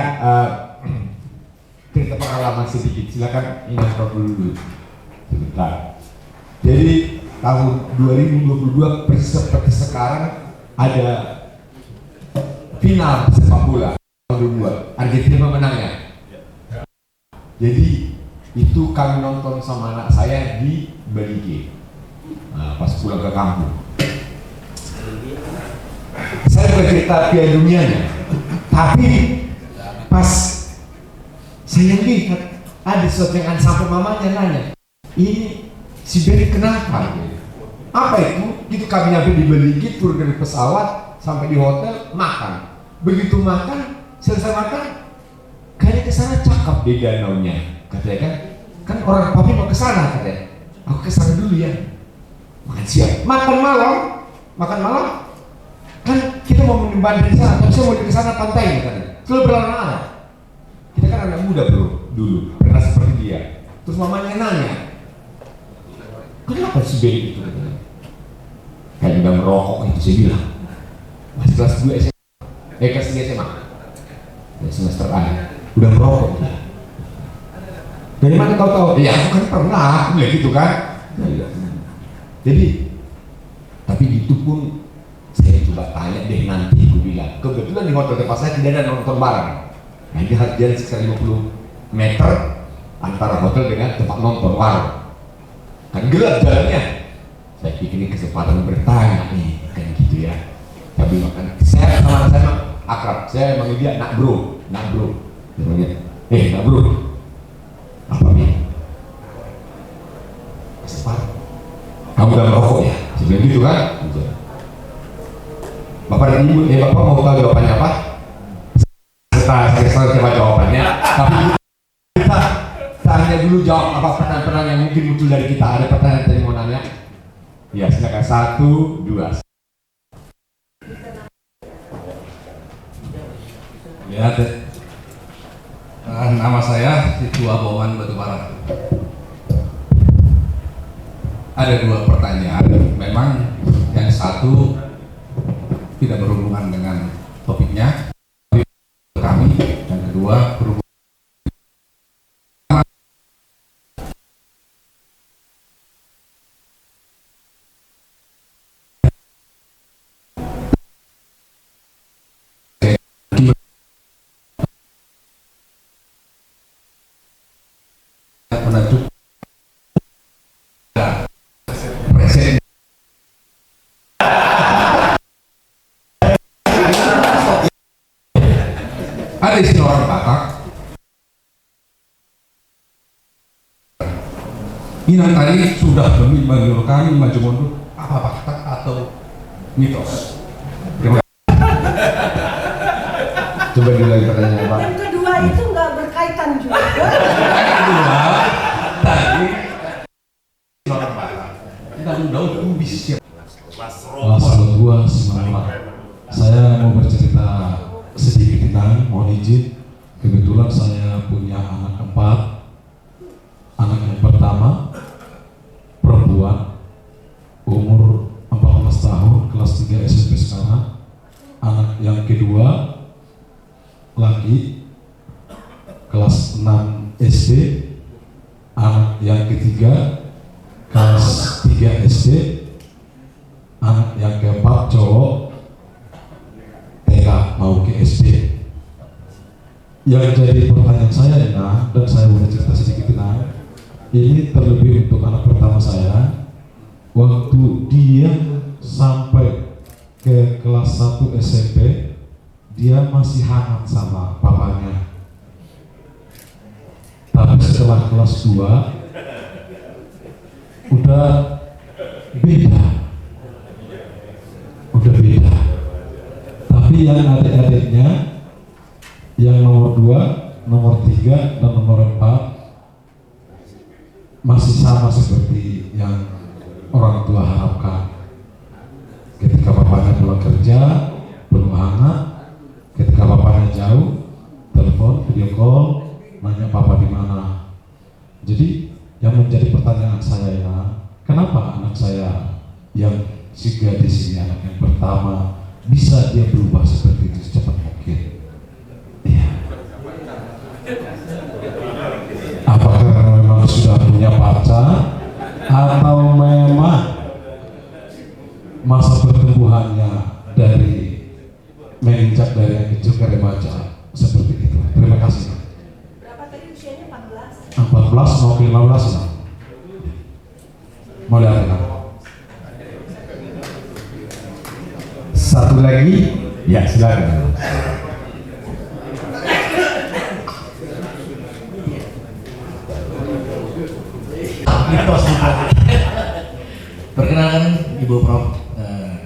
cerita pengalaman sedikit. Silakan Inang Prof dulu sebentar. Jadi tahun 2022 persis seperti sekarang ada final sepak bola tahun 2022. Argentina pemenangnya. Jadi itu kami nonton sama anak saya di Balige. Nah, pas pulang ke kampung, saya bercerita Piala Dunianya, tapi pas saya lihat ada sesuatu yang sampai mamanya nanya, ini si Beri kenapa? Apa itu? Itu kami nyampe di Balige, turun dari pesawat sampai di hotel, makan. Begitu makan, selesai makan, kayaknya kesana cakep di danaunya, katanya kan orang papi mau kesana katanya. Aku kesana dulu ya. Makan siang, makan malam, kan kita mau menimbang di sana, tapi saya mau di sana pantai katanya. Selalu berlama-lama. Kita kan anak muda bro, dulu pernah seperti dia. Terus mamanya nanya, kenapa si Beri itu katanya? Kayak udah merokok itu saya bilang. Masih kelas 2 SMA, kelas 3 SMA, semester akhir, udah merokok dia. Dari mana kau tahu? Ya aku kan pernah, bilang gitu kan. Jadi, tapi itu pun saya coba tanya deh nanti, aku bilang. Kebetulan di hotel tempat saya tidak ada nonton bareng. Nah, dia harus jalan sekitar 50 meter antara hotel dengan tempat nonton warung. Kan gelap jalannya. Saya pikir ini kesempatan bertanya nih, kan gitu ya. Tapi makan, saya sama anak saya akrab. Saya manggil dia nak bro. Dia manggil, nak bro. Apa nih? Kesempatan. Kamu udah merokok ya? Saya bilang gitu kan? Bapak dan Ibu, Bapak mau tahu jawabannya apa? Saya coba jawabannya. Tapi kita tanya dulu jawab apa pertanyaan yang mungkin muncul dari kita. Ada pertanyaan yang mau nanya? Ya, silakan 1, 2. Lihat, nama saya Ketua Boman Batubara. Ada 2 pertanyaan. Memang yang satu tidak berhubungan dengan topiknya, tapi kami. Yang kedua berhubungan menentukan presiden. 2 pertanyaan. Ada istilah orang Batak, Minang tadi sudah menurut kami maju mundur apa fakta atau mitos? Coba diulangi pertanyaan Pak. Yang kedua itu nggak berkaitan juga. Tadi orang Batak, Daud kubis siap. Sahabat gua semangat. Saya mau bercerita sedikit tentang, mohon izin. Kebetulan saya punya anak 4. Anak yang pertama perempuan, umur 14 tahun, kelas 3 SMP sekarang. Anak yang kedua laki, kelas 6 SD. Anak yang ketiga kelas 3 SD. Anak yang keempat cowok, TK mau ke SD. Yang jadi pertanyaan saya dan saya boleh cerita sedikit ini terlebih untuk anak pertama saya. Waktu dia sampai ke kelas 1 SMP, dia masih hangat sama papanya. Tapi setelah kelas 2 udah beda. Tapi yang adik-adiknya, yang nomor 2, nomor 3, dan nomor 4 masih sama seperti yang orang tua harapkan. Ketika bapaknya pulang kerja, penuh hangat. Ketika bapaknya jauh, telepon, video call, nanya papa di mana. Jadi yang menjadi pertanyaan saya kenapa anak saya yang si gadis ini, anak yang pertama, bisa dia berubah seperti itu secepat mungkin? Ya. Apakah karena memang sudah punya pacar, atau memang masa pertumbuhannya dari menginjak dari yang kecil ke remaja seperti itu? Terima kasih. Berapa tadi usianya? 14 mau ke 15 lah. Mau lihat kan? Satu lagi, ya silakan. Perkenalkan Ibu Prof,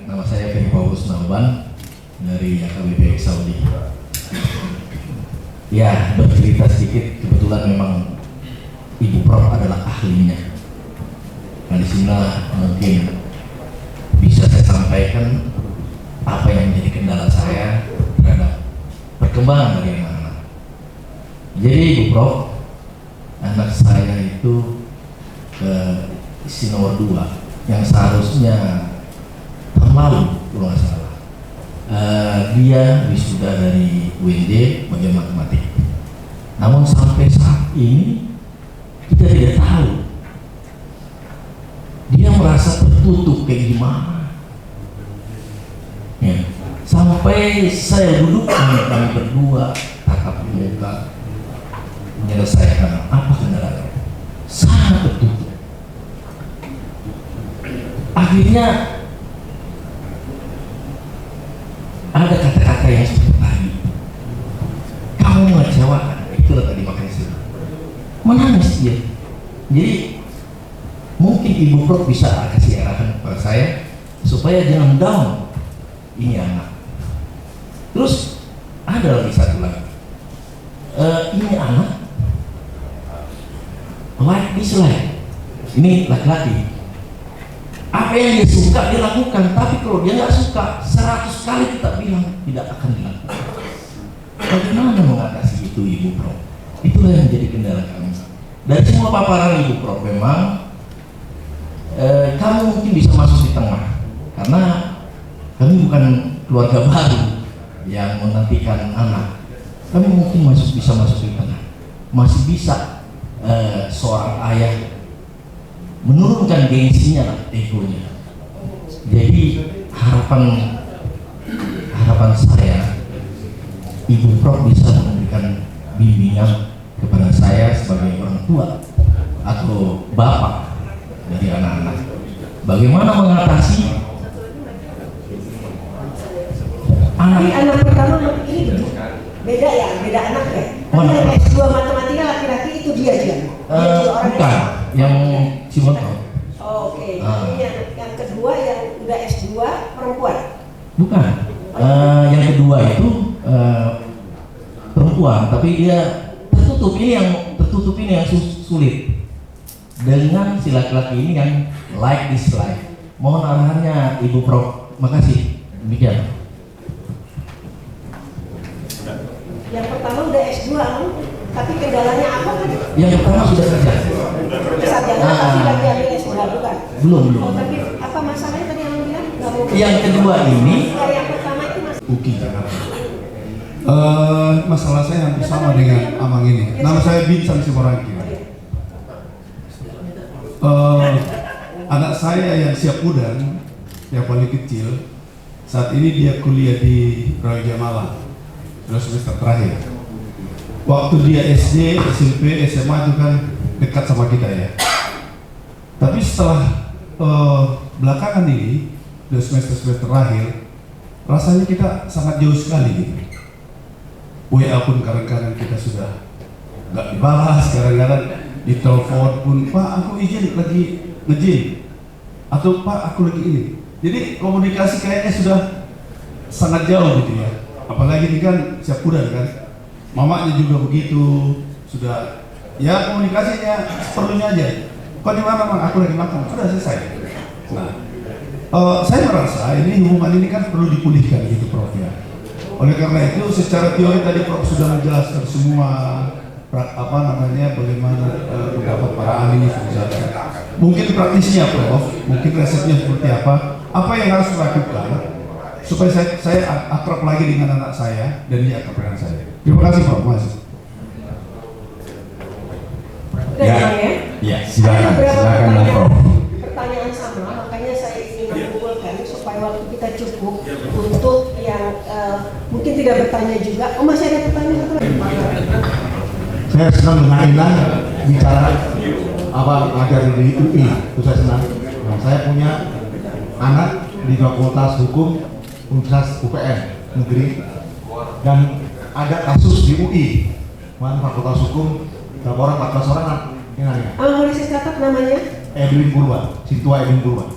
nama saya Ferry Paulus Nauban dari AKBP Saudi. Ya, bercerita sedikit, kebetulan memang Ibu Prof adalah ahlinya. Nah, di sini mungkin bisa saya sampaikan apa yang menjadi kendala saya terhadap perkembangan dari anak-anak. Jadi Ibu Prof, anak saya itu isi nomor 2 yang seharusnya tahun lalu kalau nggak salah dia wisuda dari UNJ bagian matematik. Namun sampai saat ini kita tidak tahu dia merasa tertutup kayak gimana. Ya. Sampai saya duduk kami berdua tatap muka menyelesaikan apa kendalanya, sangat tertutup. Akhirnya ada kata-kata yang seperti tadi, kamu mengecewakan, itulah tadi makanya saya menangis dia. Jadi mungkin Ibu Prof bisa kasih arahan kepada saya supaya jangan down ini anak. Terus ada lagi satu lagi, ini anak like dislike, ini laki-laki. Apa yang dia suka dia lakukan, tapi kalau dia nggak suka 100 kali kita bilang tidak akan dilakukan. Bagaimana mengatasi itu Ibu Prof? Itulah yang menjadi kendala kami. Dari semua paparan Ibu Prof memang kamu mungkin bisa masuk di tengah, karena kami bukan keluarga baru yang menantikan anak. Kami mungkin bisa masuk di tengah, masih bisa seorang ayah menurunkan gengsinya lah, egonya. Jadi harapan saya Ibu Prof bisa memberikan bimbingan kepada saya sebagai orang tua atau bapak dari anak-anak, bagaimana mengatasi anak pertama ini Beda ya, beda anak ya. Oh, Tapi yang S2 matematika laki-laki itu dia juga. Dia juga orang Bukan, yang Ciboto. Oke. Ini yang kedua yang udah S2 perempuan. Bukan. Yang kedua itu perempuan, tapi dia tertutup. Ini yang sulit. Dengan si laki-laki ini yang like dislike. Mohon arahannya Ibu Prof. Makasih. Demikian. Yang pertama udah S2, tapi kendalanya apa tadi? Yang pertama sudah kerja. Sarjana tapi lagi ambil S2 bukan? Belum. Oh, tapi apa masalahnya tadi yang bilang? Nggak mau. Yang kedua ini. Yang pertama itu Uki Jakarta. Masalah saya hampir sama dengan Amang ini. Nama saya Binsan Siborangki. Anak saya yang siap udan, yang paling kecil, saat ini dia kuliah di Brawijaya Malang, semester terakhir. Waktu dia SD, SMP, SMA itu kan dekat sama kita ya. Tapi setelah belakangan ini, semester terakhir, rasanya kita sangat jauh sekali gitu. WA pun kadang-kadang kita sudah nggak dibalas, kadang-kadang di telepon pun, Pak aku izin lagi nge-gym, atau Pak aku lagi ini. Jadi komunikasi kayaknya sudah sangat jauh gitu ya. Apalagi ini kan siap udan kan, mamanya juga begitu, sudah ya komunikasinya perlunya aja. Kok di mana Bang? Aku lagi makan, sudah selesai. Nah, saya merasa ini hubungan ini kan perlu dipulihkan gitu Prof ya. Oleh karena itu secara teori tadi Prof sudah menjelaskan semua bagaimana pendapat para ahli misalnya. Mungkin praktisnya Prof, mungkin resepnya seperti apa yang harus dilakukan supaya saya akrab lagi dengan anak saya dan dia akrab dengan saya. Terima kasih Prof. Mas. Ya, silakan Prof. Pertanyaan sama, makanya saya ingin mengumpulkan supaya waktu kita cukup untuk yang mungkin tidak bertanya juga. Oh masih ada pertanyaan satu lagi? Saya senang dengan Inan bicara ngajar di UI, itu saya senang. Nah, saya punya anak di Fakultas Hukum Universitas UPN Negeri dan ada kasus di UI, Fakultas Hukum berapa orang, 14 orang kan? Boleh saya catat namanya? Edwin Purba, Sintua Edwin Purba.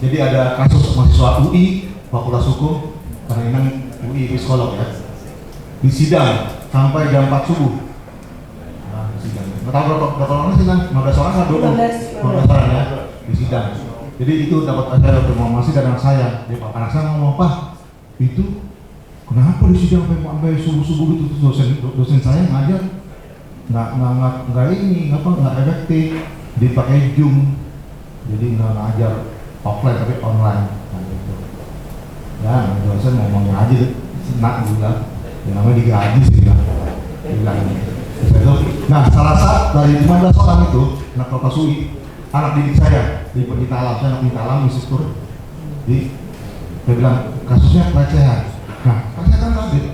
Jadi ada kasus mahasiswa UI Fakultas Hukum, karena Inan UI psikolog ya, di sidang sampai jam 4 subuh. Nah, di sidang. Nggak tahu berapa orang sih, 15 orang atau 15 orang ya di sidang. Jadi itu dapat saya informasi dari anak saya. Anak saya ngomong, Pak, itu kenapa di sidang sampai subuh-subuh gitu? Dosen saya ngajar nggak efektif, dipakai Zoom, jadi nggak ngajar offline tapi online. Nah, gitu. Ya, dosen ngomongnya aja deh, senang juga. Yang namanya digaji sih bilang. Nah, salah satu dari 15 orang itu anak Fakultas UI, anak didik saya di pendidikan alam, saya anak pendidikan alam instruktur. Jadi dia bilang kasusnya pelecehan. Nah, saya kan kaget.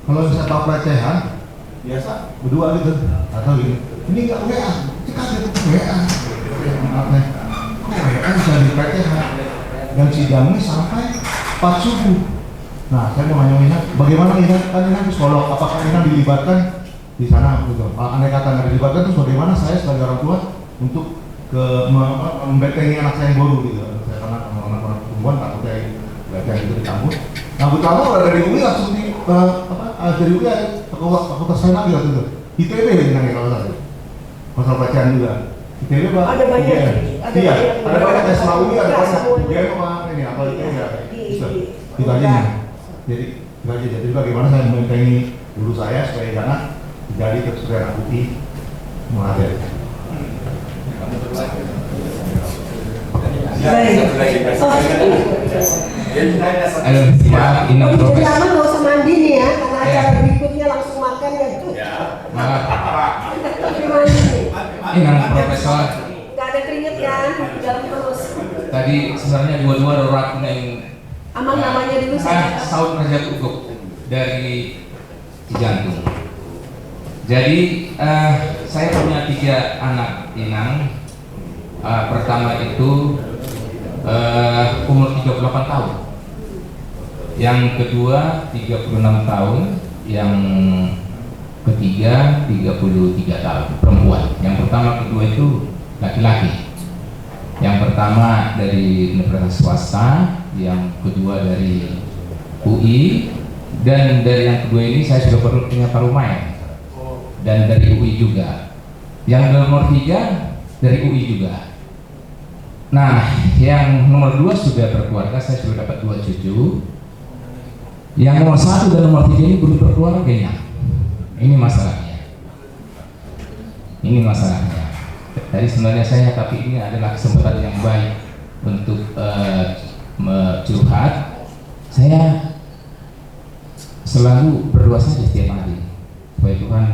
Kalau saya tahu pelecehan, biasa berdua gitu atau gini. Ini nggak WA, saya kaget WA. Kok WA bisa di pelecehan? Dan sidangnya sampai 4 subuh. Nah, saya mau nanya bagaimana Inan, kan Inan psikolog, apakah Inan dilibatkan di sana gitu? Andai kata nggak dilibatkan, terus bagaimana saya sebagai orang tua untuk membentengi anak saya yang baru gitu? Saya karena anak-anak perempuan takutnya belajar itu di kampus. Nah, betul dari UI langsung dari UI fakultas saya lagi waktu itu. ITB Inan kalau saya, masalah bacaan juga. ITB Pak. Ada banyak. Iya, ada banyak SMA UI, ada banyak. Dia apa ini apa itu ya? Itu aja nih. Jadi bagaimana saya membentengi guru saya supaya jangan jadi terus UI mengajar. Jadi aman nggak usah mandi nih ya, karena acara berikutnya langsung makan ya itu. Inang Profesor. Gak ada keringet kan, dalam terus. Tadi sebenarnya dua-dua darurat yang Amang namanya dulu saya. Saud Raja Kukup dari Cijantung. Jadi saya punya 3 anak Inang. Pertama itu umur 38 tahun. yang kedua 36 tahun, yang ketiga 33 tahun, perempuan. Yang pertama kedua itu laki-laki. Yang pertama dari universitas swasta, yang kedua dari UI, dan dari yang kedua ini saya sudah punya Parumai, dan dari UI juga. Yang nomor 3 dari UI juga. Nah, yang nomor 2 sudah berkeluarga, saya sudah dapat 2 cucu. Yang nomor 1 dan nomor 3 ini belum berkeluarga. Ini masalahnya. Ini masalahnya. Tadi sebenarnya saya, tapi ini adalah kesempatan yang baik untuk curhat. Saya selalu berdoa saja setiap hari supaya Tuhan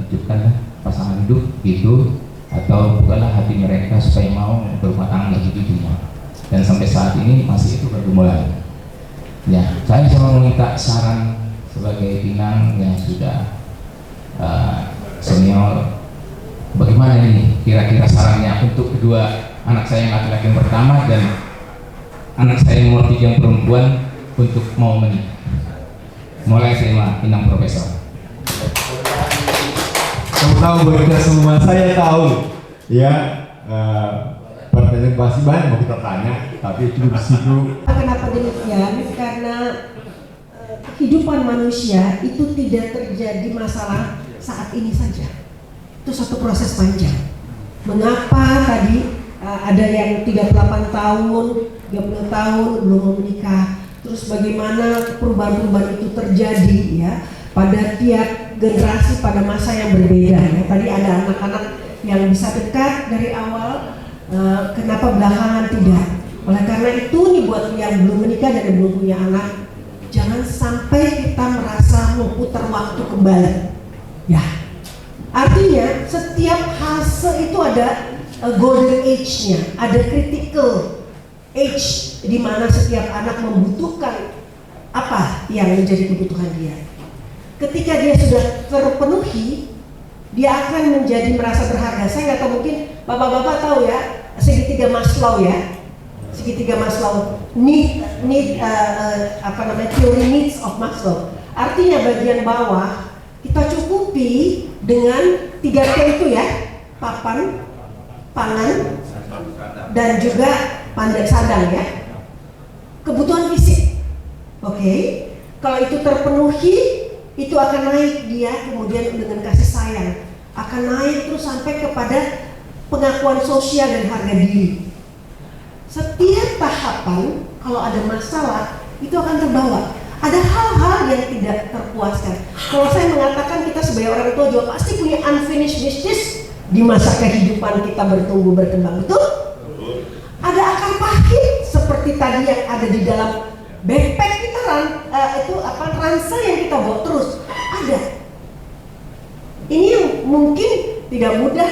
tunjukkanlah pasangan hidup gitu, atau bukalah hati mereka supaya mau berumah tangga cucunya. Dan sampai saat ini masih itu bergumulan. Ya, saya cuma meminta saran sebagai pinang yang sudah senior. Bagaimana ini kira-kira sarannya untuk kedua anak saya yang laki-laki yang pertama dan anak saya yang nomor 3 yang perempuan untuk mau menikah? Mulai terima pinang profesor. Kamu tahu bahwa semua saya tahu ya, pertanyaan masih banyak mau kita tanya, tapi itu di situ. Kenapa demikian? Karena kehidupan manusia itu tidak terjadi masalah saat ini saja. Itu satu proses panjang. Mengapa tadi ada yang 38 tahun, 30 tahun belum menikah? Terus bagaimana perubahan-perubahan itu terjadi ya pada tiap generasi pada masa yang berbeda ya. Tadi ada anak-anak yang bisa dekat dari awal, kenapa belakangan tidak? Oleh karena itu nih, buat yang belum menikah dan yang belum punya anak, jangan sampai kita merasa memutar waktu kembali. Ya, artinya setiap fase itu ada golden age-nya, ada critical age di mana setiap anak membutuhkan apa yang menjadi kebutuhan dia. Ketika dia sudah terpenuhi, dia akan menjadi merasa berharga. Saya nggak tahu, mungkin bapak-bapak tahu ya, segitiga Maslow ya, segitiga Maslow, teori needs of Maslow. Artinya bagian bawah kita cukupi dengan 3T itu ya, papan, pangan, dan juga pandai sadang ya, kebutuhan fisik. Oke, kalau itu terpenuhi, itu akan naik dia kemudian dengan kasih sayang, akan naik terus sampai kepada pengakuan sosial dan harga diri. Setiap tahapan kalau ada masalah itu akan terbawa. Ada hal-hal yang tidak terpuaskan. Kalau saya mengatakan kita sebagai orang tua juga pasti punya unfinished business di masa kehidupan kita bertumbuh berkembang, betul? Ada akar pahit seperti tadi yang ada di dalam backpack kita, ransel yang kita bawa terus ada. Ini yang mungkin tidak mudah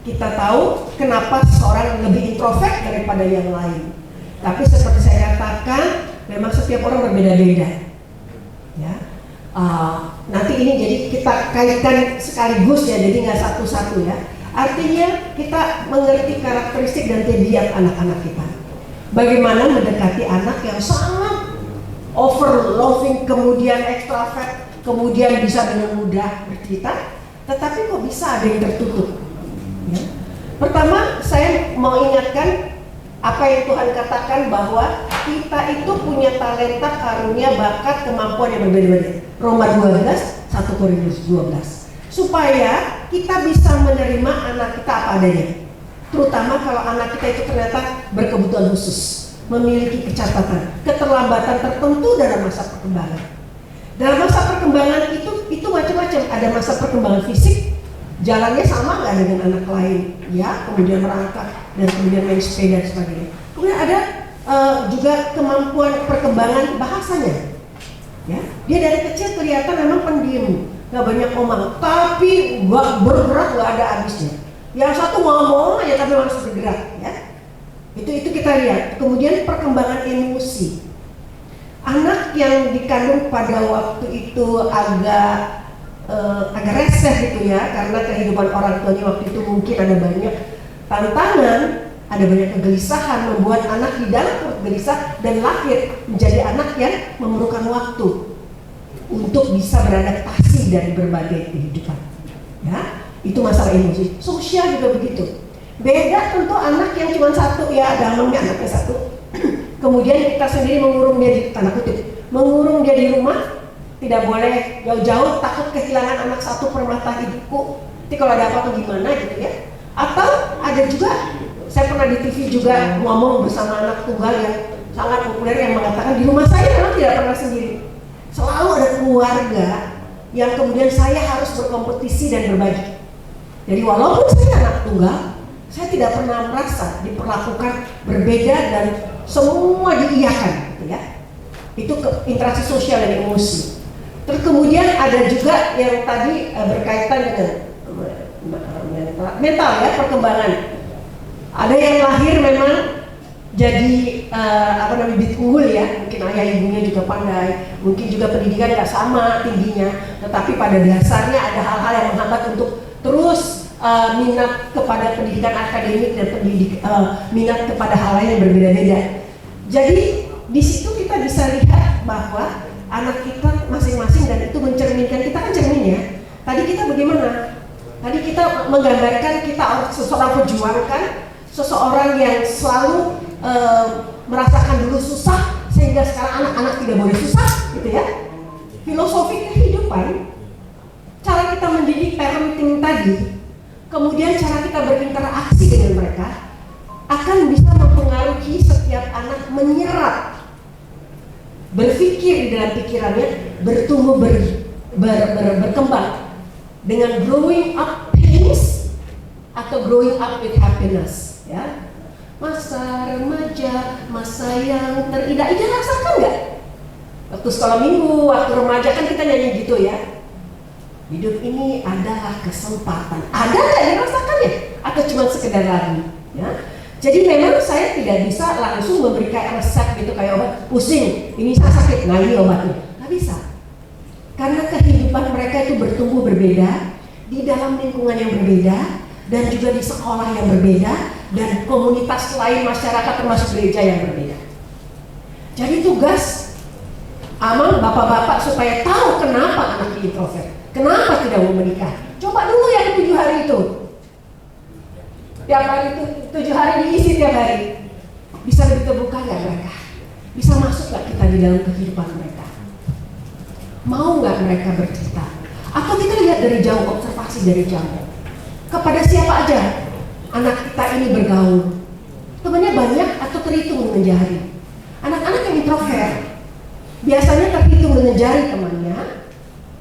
kita tahu kenapa seorang lebih introvert daripada yang lain. Tapi seperti saya katakan, memang setiap orang berbeda-beda. Ya, nanti ini jadi kita kaitkan sekaligus ya, jadi nggak satu-satu ya. Artinya kita mengerti karakteristik dan tabiat anak-anak kita. Bagaimana mendekati anak yang sangat over loving, kemudian extrovert, kemudian bisa dengan mudah bercerita, tetapi kok bisa ada yang tertutup. Ya. Pertama, saya mau ingatkan apa yang Tuhan katakan bahwa kita itu punya talenta, karunia, bakat, kemampuan yang berbeda-beda. Roma 12, 1 Korintus 12. Supaya kita bisa menerima anak kita apa adanya. Terutama kalau anak kita itu ternyata berkebutuhan khusus, memiliki kecacatan, keterlambatan tertentu dalam masa perkembangan. Dalam masa perkembangan itu macam-macam. Ada masa perkembangan fisik, jalannya sama nggak dengan anak lain, ya, kemudian merangkak dan kemudian main sepeda dan sebagainya. Kemudian ada juga kemampuan perkembangan bahasanya, ya. Dia dari kecil kelihatan memang pendiam, nggak banyak omong, tapi bergerak nggak ada habisnya. Yang satu ngomong aja tapi harus bergerak, ya. Itu kita lihat. Kemudian perkembangan emosi. Anak yang dikandung pada waktu itu agak reseh gitu ya, karena kehidupan orang tuanya waktu itu mungkin ada banyak tantangan, ada banyak kegelisahan, membuat anak di dalam perut gelisah dan lahir menjadi anak yang memerlukan waktu untuk bisa beradaptasi dari berbagai kehidupan. Ya, itu masalah emosi. Sosial juga begitu. Beda tentu anak yang cuma satu, ya agamanya anaknya satu. Kemudian kita sendiri mengurung dia di tanda kutip, mengurung dia di rumah, tidak boleh jauh-jauh, takut kehilangan anak satu permata hidupku. Nanti kalau ada apa-apa gimana gitu ya. Atau ada juga, saya pernah di TV juga ngomong bersama anak tunggal yang sangat populer yang mengatakan di rumah saya memang tidak pernah sendiri. Selalu ada keluarga yang kemudian saya harus berkompetisi dan berbagi. Jadi walaupun saya anak tunggal, saya tidak pernah merasa diperlakukan berbeda dan semua diiyakan, gitu ya. Itu interaksi sosial dan emosi. Terus kemudian ada juga yang tadi berkaitan dengan mental ya, perkembangan. Ada yang lahir memang jadi bibit unggul ya, mungkin ayah ibunya juga pandai, mungkin juga pendidikan nggak sama tingginya, tetapi pada dasarnya ada hal-hal yang menghambat untuk terus minat kepada pendidikan akademik dan minat kepada hal lain yang berbeda-beda. Jadi di situ kita bisa lihat bahwa anak kita masing-masing dan itu mencerminkan, kita kan cermin ya. Tadi kita bagaimana? Tadi kita menggambarkan kita seseorang pejuang kan, seseorang yang selalu merasakan dulu susah sehingga sekarang anak-anak tidak boleh susah, gitu ya. Filosofi kehidupan, cara kita mendidik parenting tadi, kemudian cara kita berinteraksi dengan mereka akan bisa mempengaruhi setiap anak menyerap, berpikir di dalam pikirannya, bertumbuh, berkembang dengan growing up pains atau growing up with happiness, ya. Masa remaja, masa yang terindah, rasakan nggak? Waktu sekolah minggu, waktu remaja kan kita nyanyi gitu ya. Hidup ini adalah kesempatan. Ada nggak dirasakan ya? Atau cuma sekedar lagu? Ya. Jadi memang saya tidak bisa langsung memberikan resep gitu kayak obat pusing, ini saya sakit, nah ini obatnya. Nggak bisa. Karena kehidupan mereka itu bertumbuh berbeda, di dalam lingkungan yang berbeda, dan juga di sekolah yang berbeda, dan komunitas lain masyarakat termasuk gereja yang berbeda. Jadi tugas Amang, bapak-bapak supaya tahu kenapa anak introvert, kenapa tidak mau menikah. Coba dulu yang 7 hari itu. Tiap hari itu 7 hari diisi tiap hari. Bisa lebih terbuka nggak mereka? Bisa masuk nggak kita di dalam kehidupan mereka? Mau nggak mereka bercerita? Atau kita lihat dari jauh, observasi dari jauh. Kepada siapa aja anak kita ini bergaul? Temannya banyak atau terhitung dengan jari? Anak-anak yang introvert biasanya terhitung dengan jari temannya.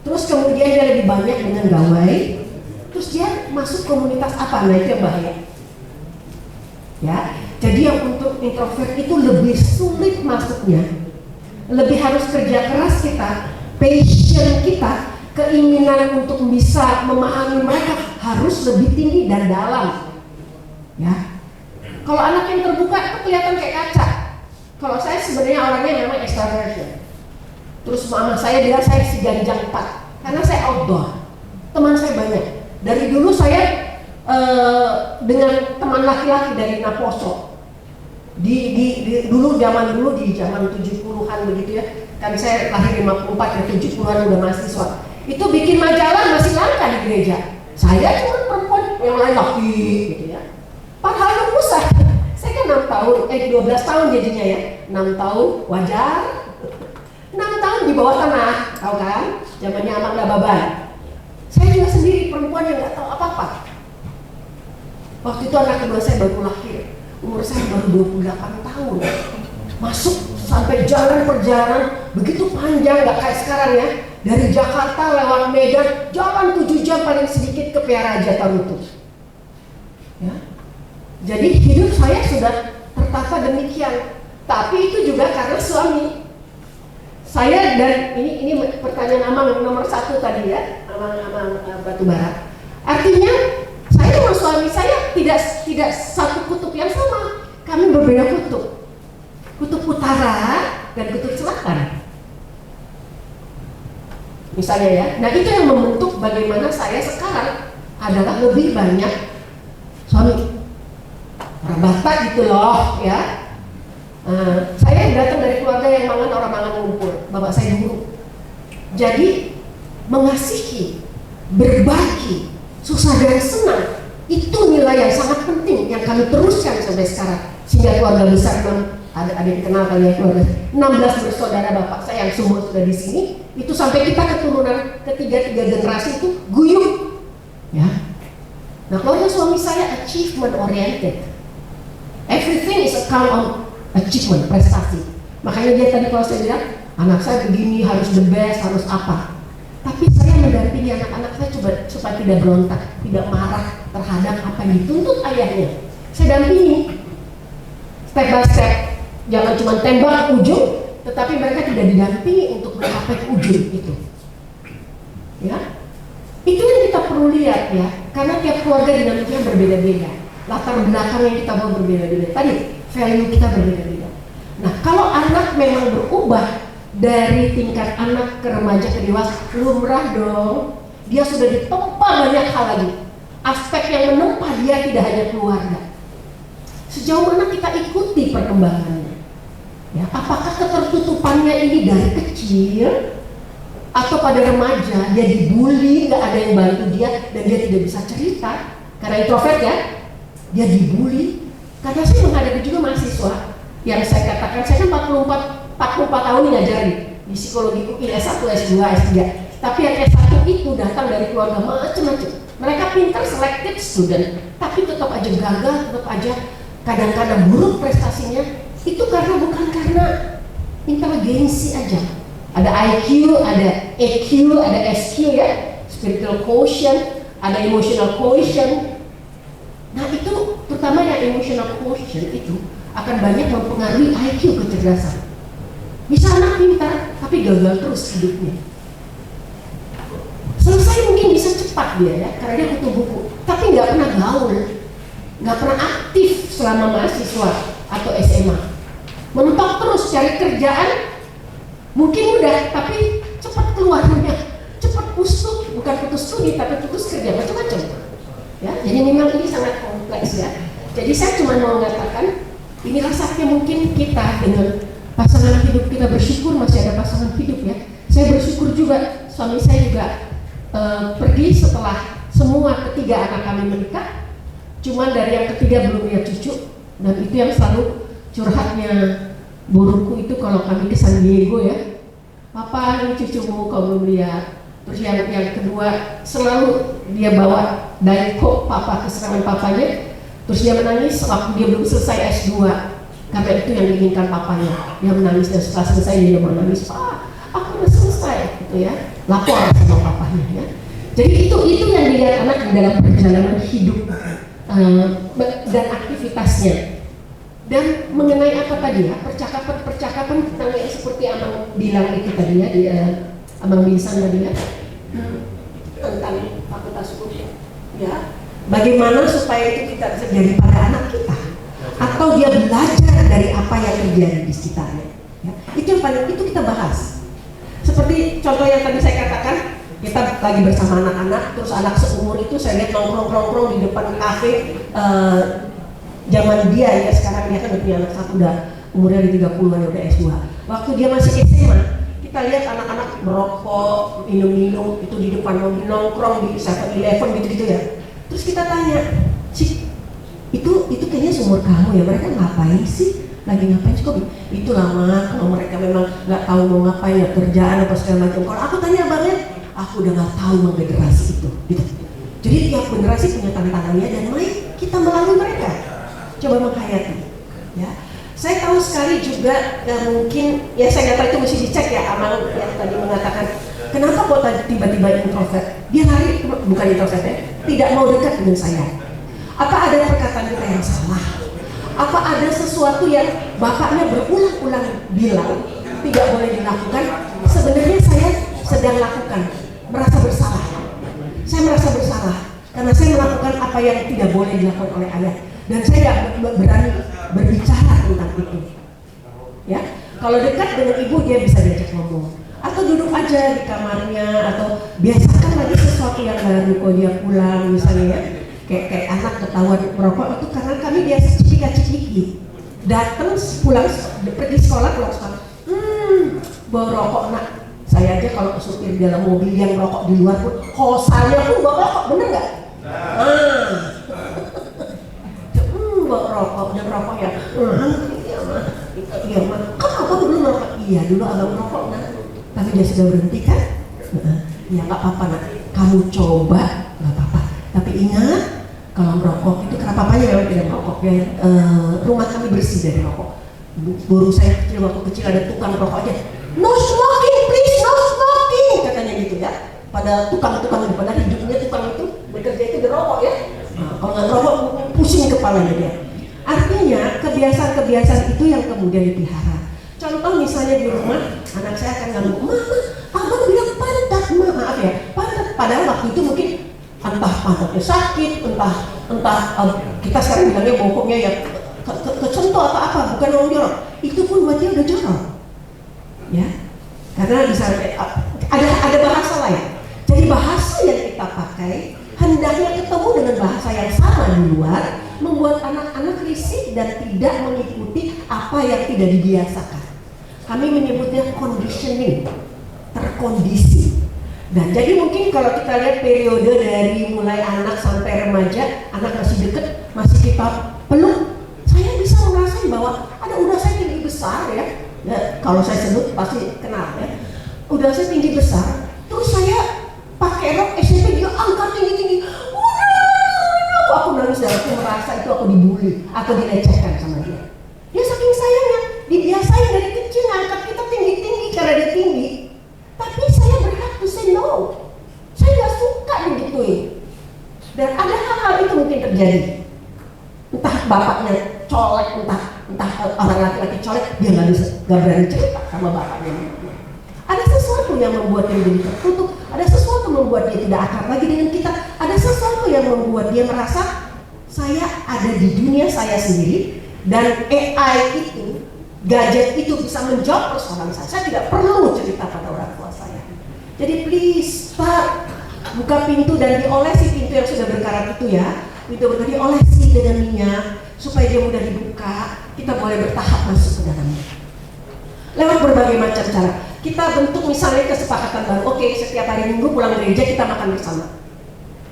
Terus kemudian dia lebih banyak dengan gawai. Terus dia masuk komunitas apa? Nah itu yang bahaya. Ya, jadi yang untuk introvert itu lebih sulit masuknya, lebih harus kerja keras kita, passion kita, keinginan untuk bisa memahami mereka harus lebih tinggi dan dalam. Ya, kalau anak yang terbuka itu kelihatan kayak kaca. Kalau saya sebenarnya orangnya memang extraversion. Terus mama saya bilang saya si ganjang 4 karena saya outdoor. Teman saya banyak. Dari dulu saya dengan teman laki-laki dari Naposo dulu zaman di zaman 70-an begitu ya, kan saya lahir 54 ya, 70-an udah mahasiswa, itu bikin majalah masih langka di gereja. Saya cuma perempuan yang lain laki gitu ya, padahal susah. Saya kan 6 tahun, 12 tahun jadinya ya, 6 tahun wajar, 6 tahun di bawah tanah, tahu kan, zamannya Amanda Baban. Saya juga sendiri perempuan yang nggak tahu apa-apa. Waktu itu anak kedua saya baru lahir, umur saya baru 28 tahun. Masuk sampai jalan perjalanan begitu panjang, nggak kayak sekarang ya. Dari Jakarta lewat Medan, jalan 7 jam paling sedikit ke Piaraja Tarutu. Ya. Jadi hidup saya sudah tertata demikian. Tapi itu juga karena suami. Saya dan ini pertanyaan Amang nomor 1 tadi ya, Amang Batubara. Artinya saya dengan suami saya tidak satu kutub yang sama. Kami berbeda kutub. Kutub utara dan kutub selatan. Misalnya ya. Nah, itu yang membentuk bagaimana saya sekarang adalah lebih banyak suami. Orang Batak gitu loh ya. Saya datang dari keluarga yang mangan orang mangan ngumpul, bapak saya guru. Jadi mengasihi, berbagi, susah dan senang itu nilai yang sangat penting yang kami teruskan sampai sekarang. Sehingga keluarga besar ada yang kenal kali ya, keluarga 16 bersaudara bapak saya yang semua sudah di sini, itu sampai kita keturunan tiga generasi itu guyup ya. Nah, keluarga suami saya achievement oriented, everything is account on achievement, prestasi. Makanya dia tadi kalau saya bilang anak saya begini harus the best, harus apa, tapi saya mendampingi anak-anak saya supaya tidak berontak, tidak marah terhadap apa yang dituntut ayahnya. Saya dampingi step by step. Jangan cuma tembak ujung, tetapi mereka tidak didampingi untuk mencapai ujung itu. Ya, itu yang kita perlu lihat ya, karena tiap keluarga dinamikanya berbeda-beda, latar belakang yang kita mau berbeda-beda. Tadi value kita berbeda-beda. Nah, kalau anak memang berubah dari tingkat anak ke remaja ke dewasa, lumrah dong. Dia sudah ditempa banyak hal lagi. Aspek yang menempa dia tidak hanya keluarga. Sejauh mana kita ikuti perkembangannya? Ya, apakah ketertutupannya ini dari kecil atau pada remaja dia dibully, nggak ada yang bantu dia dan dia tidak bisa cerita karena introvert ya, dia dibully. Karena saya menghadapi juga mahasiswa yang saya katakan, saya kan 44 tahun ngajarin di psikologi UI S1, S2, S3, tapi yang S1 itu datang dari keluarga macam-macam. Mereka pintar, selected student, tapi tetap aja gagal, tetap aja kadang-kadang buruk prestasinya. Itu bukan karena inteligensi aja. Ada IQ, ada EQ, ada SQ ya, spiritual quotient, ada emotional quotient. Nah itu terutama yang emotional quotient itu akan banyak mempengaruhi IQ, kecerdasan. Bisa anak pintar tapi gagal terus hidupnya. Selesai mungkin bisa cepat dia ya, karena dia butuh buku, tapi nggak pernah gaul, nggak pernah aktif selama mahasiswa atau SMA. Mentok terus cari kerjaan, mungkin mudah, tapi cepat keluarnya, cepat putus, bukan putus studi, tapi putus kerja, macam-macam. Ya, jadi memang ini sangat kompleks ya. Jadi saya cuma mau mengatakan, inilah saatnya mungkin kita dengan pasangan hidup kita bersyukur masih ada pasangan hidup ya. Saya bersyukur juga, suami saya juga pergi setelah semua ketiga anak kami menikah. Cuma dari yang ketiga belum lihat cucu, dan itu yang selalu curhatnya buruku itu kalau kami ke San Diego ya, papa ini cucumu kau belum lihat. Terus yang kedua selalu dia bawa daiko papa, keserangan papanya, terus dia menangis waktu dia belum selesai S2 karena itu yang diinginkan papanya. Dia menangis dan setelah selesai dia menangis, pak aku udah selesai gitu ya, lapor sama papanya ya. Jadi itu yang dilihat anak di dalam perjalanan hidup dan aktivitasnya. Dan mengenai apa tadi ya, percakapan tentang yang seperti Amang bilang itu tadi ya, Amang Binsan tadi ya, tentang fakultas hukum ya, bagaimana supaya itu kita bisa jadi pada anak kita, atau dia belajar dari apa yang terjadi di sekitarnya ya. Itu yang paling, itu kita bahas. Seperti contoh yang tadi saya katakan, kita lagi bersama anak-anak, terus anak seumur itu saya lihat nongkrong-nongkrong di depan kafe. Zaman dia ya, sekarang dia kan udah punya anak satu, udah umurnya di 30-an, udah S2. Waktu dia masih SMA, kita lihat anak-anak merokok, minum-minum itu di depan mobil, nongkrong di 7-Eleven gitu-gitu ya. Terus kita tanya, Cik, itu kayaknya seumur kamu ya, mereka ngapain sih? Lagi ngapain sih kok? Itu lama, kalau mereka memang nggak tahu mau ngapain ya, kerjaan apa segala macam. Kalau aku tanya banget, aku udah nggak tahu mau generasi itu gitu. Jadi tiap generasi punya tantangannya dan mari kita melalui mereka. Coba menghayati ya. Saya tahu sekali juga mungkin ya, saya nggak tahu itu mesti dicek ya. Amang yang tadi mengatakan kenapa kok tiba-tiba introvert, dia lari, bukan introvert ya, tidak mau dekat dengan saya. Apa ada perkataan kita yang salah? Apa ada sesuatu yang bapaknya berulang-ulang bilang tidak boleh dilakukan, sebenarnya saya sedang lakukan, merasa bersalah. Saya merasa bersalah karena saya melakukan apa yang tidak boleh dilakukan oleh ayah. Dan saya tidak berani berbicara tentang itu. Ya, kalau dekat dengan ibu dia bisa diajak ngomong, atau duduk aja di kamarnya, atau biasakan lagi sesuatu yang baru. Kalau dia pulang misalnya ya, kayak anak ketahuan merokok itu karena kami biasa cipika datang pulang pergi sekolah pulang sekolah, bawa rokok nak. Saya aja kalau supir di dalam mobil yang rokok di luar pun, kosannya pun bawa rokok, bener nggak? Bawa rokok dan rokok ya, iya mah, kan abang dulu merokok, iya dulu abang merokok nak, tapi dia sudah berhenti kan? Ya nggak apa-apa nak, kamu coba nggak apa-apa, tapi ingat kalau merokok itu kenapa papanya memang tidak merokok ya, rumah kami bersih dari rokok. Guru saya kecil waktu kecil ada tukang rokok aja, no smoking please, no smoking katanya gitu ya. Pada tukang-tukang itu, pada hidupnya tukang itu bekerja itu berokok ya. Nah, kalau nggak merokok pusing kepalanya dia. Artinya kebiasaan-kebiasaan itu yang kemudian dipelihara. Contoh misalnya di rumah anak saya akan ngomong, mama, abang bilang pantat, maaf ya, pantat. Padahal waktu itu mungkin entah pantatnya sakit, entah kita sekarang bilangnya bokongnya ya kecentuh atau apa, bukan orang jorok. Itu pun buat dia udah jorok, ya. Karena bisa ada bahasa lain. Jadi bahasa yang kita pakai hendaknya ketemu dengan bahasa yang sama di luar, membuat anak-anak risih dan tidak mengikuti apa yang tidak dibiasakan. Kami menyebutnya conditioning, terkondisi. Dan jadi mungkin kalau kita lihat periode dari mulai anak sampai remaja, anak masih deket, masih kita peluk, saya bisa merasakan bahwa udah saya tinggi besar ya. Kalau saya sebut pasti kenal ya. Udah saya tinggi besar, terus saya pakai rok SMP dia angkat tinggi-tinggi. Aku nangis dan aku merasa itu aku dibully atau dilecehkan sama dia. Dia saking sayangnya, dibiasain dari kecil ngangkat kita tinggi-tinggi karena dia tinggi. Tapi saya berhak to say no. Saya nggak suka digituin. Dan ada hal-hal itu mungkin terjadi. Entah bapaknya colek, entah orang laki-laki colek, dia nggak berani cerita sama bapaknya. Ada sesuatu yang membuat dia jadi tertutup, ada sesuatu yang membuat dia tidak akrab lagi dengan kita, ada sesuatu yang membuat dia merasa saya ada di dunia saya sendiri dan AI itu, gadget itu bisa menjawab persoalan saya. Saya tidak perlu cerita pada orang tua saya. Jadi please Pak, buka pintu dan diolesi pintu yang sudah berkarat itu ya. Pintu berkarat diolesi dengan minyak supaya dia mudah dibuka. Kita boleh bertahap masuk ke dalamnya. Lewat berbagai macam cara. Kita bentuk misalnya kesepakatan baru. Oke, setiap hari Minggu pulang gereja kita makan bersama.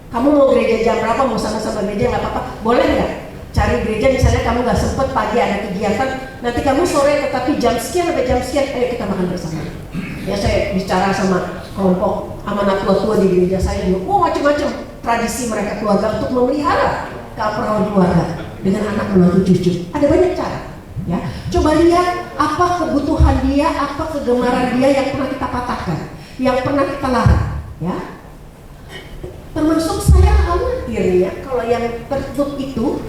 Kamu mau gereja jam berapa, mau sama-sama gereja nggak apa-apa. Boleh nggak? Cari gereja misalnya kamu nggak sempet pagi ada kegiatan, nanti kamu sore tetapi jam sekian sampai jam sekian, ayo kita makan bersama. Ya saya bicara sama kelompok amanat tua-tua di gereja saya juga. Oh macam-macam tradisi mereka keluarga untuk memelihara keakraban keluarga dengan anak menantu cucu. Ada banyak cara. Ya, coba lihat apa kebutuhan dia, apa kegemaran dia yang pernah kita patahkan, yang pernah kita larang, ya. Termasuk saya khawatir ya, kalau yang tertutup itu,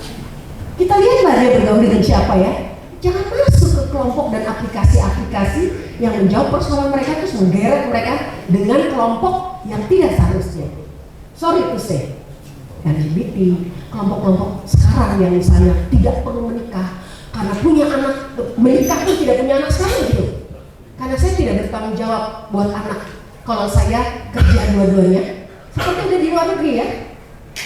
kita lihatlah dia bergaul dengan siapa ya. Jangan masuk ke kelompok dan aplikasi-aplikasi yang menjawab persoalan mereka, terus menggeret mereka dengan kelompok yang tidak seharusnya. Sorry to say, LGBT, kelompok-kelompok sekarang yang misalnya tidak perlu menikah, karena punya anak, menikah pun tidak punya anak sekarang gitu. Karena saya tidak bertanggung jawab buat anak. Kalau saya kerja dua-duanya, seperti udah di luar negeri ya.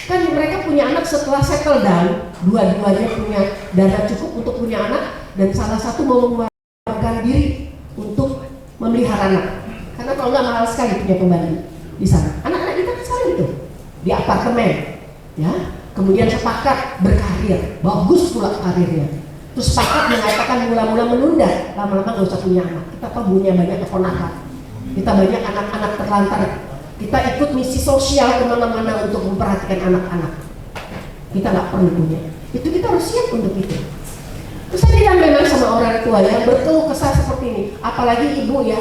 Kan mereka punya anak setelah settle down, dua-duanya punya dana cukup untuk punya anak, dan salah satu mau mengeluarkan diri untuk memelihara anak. Karena kalau nggak mahal sekali punya pembantu di sana. Anak-anak kita kan sekarang gitu, di apartemen, ya. Kemudian sepakat berkarir, bagus pula karirnya. Terus sepakat mengatakan mula-mula menunda, lama-lama nggak usah punya anak. Kita punya banyak keponakan, kita banyak anak-anak terlantar. Kita ikut misi sosial kemana-mana untuk memperhatikan anak-anak. Kita nggak perlu punya. Itu kita harus siap untuk itu. Terus saya tidak memang sama orang tua yang berkeluh kesah seperti ini. Apalagi ibu ya,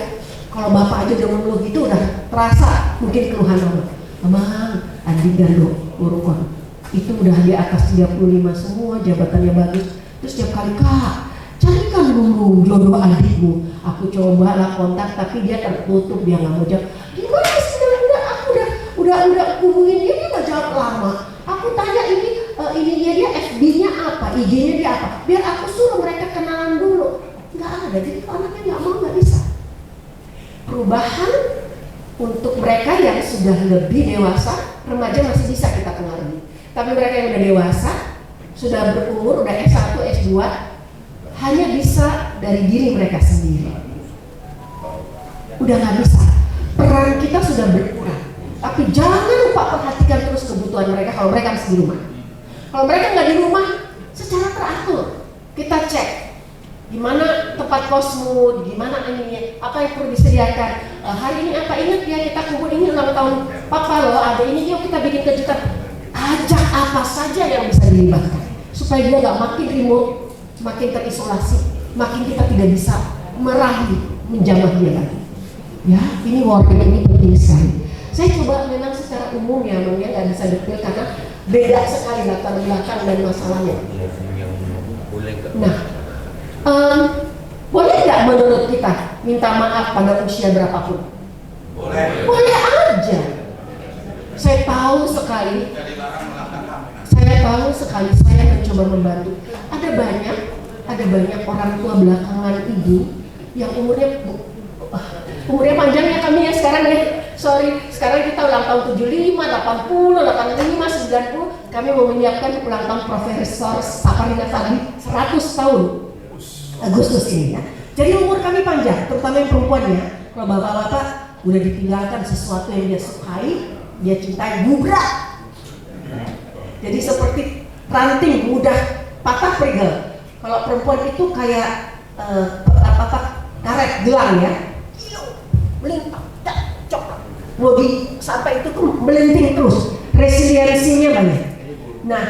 kalau bapak aja udah mengeluh gitu udah terasa mungkin keluhan mama. Abang, Andi Gando, Urukon, itu udah di atas 35 semua, jabatannya bagus. Terus tiap kali, Kak, carikan dulu jodoh adikmu. Aku coba lah kontak, tapi dia tertutup, dia nggak mau jawab. Gimana sih, aku udah hubungin dia nggak jawab lama. Aku tanya ini dia FB-nya apa, IG-nya dia apa. Biar aku suruh mereka kenalan dulu. Nggak ada, jadi kalau anaknya nggak mau nggak bisa. Perubahan untuk mereka yang sudah lebih dewasa, remaja masih bisa kita pengaruhi. Tapi mereka yang udah dewasa, sudah berumur, udah S1, S2, hanya bisa dari diri mereka sendiri. Udah nggak bisa. Peran kita sudah berkurang. Tapi jangan lupa perhatikan terus kebutuhan mereka kalau mereka masih di rumah. Kalau mereka nggak di rumah, secara teratur kita cek gimana tempat kosmu, gimana ini, apa yang perlu disediakan. Hari ini apa, ingat ya kita kumpul ini ulang tahun papa loh, ada ini, yuk kita bikin kejutan. Ajak apa saja yang bisa dilibatkan supaya dia nggak makin remote, makin terisolasi, makin kita tidak bisa meraih menjamah dia lagi. Ya, ini warning ini penting sekali. Saya coba memang secara umum ya, memang nggak bisa detail karena beda sekali latar belakang dan masalahnya. Nah, boleh nggak menurut kita minta maaf pada usia berapapun? Boleh aja. Saya tahu sekali, saya mencoba membantu. Ada banyak orang tua belakangan ibu yang umurnya panjang ya kami ya sekarang ya. Sorry, sekarang kita ulang tahun 75, 80, 85, 90. Kami mau menyiapkan ulang tahun Profesor Saparina Tadi 100 tahun Agustus ini ya. Jadi umur kami panjang, terutama yang perempuan ya. Kalau bapak-bapak udah ditinggalkan sesuatu yang dia sukai, dia cintai, gubrak. Jadi seperti ranting mudah patah perigel. Kalau perempuan itu kayak karet gelang ya, melintang, cok, bodi sampai itu tuh melinting terus, resiliensinya banyak. Nah,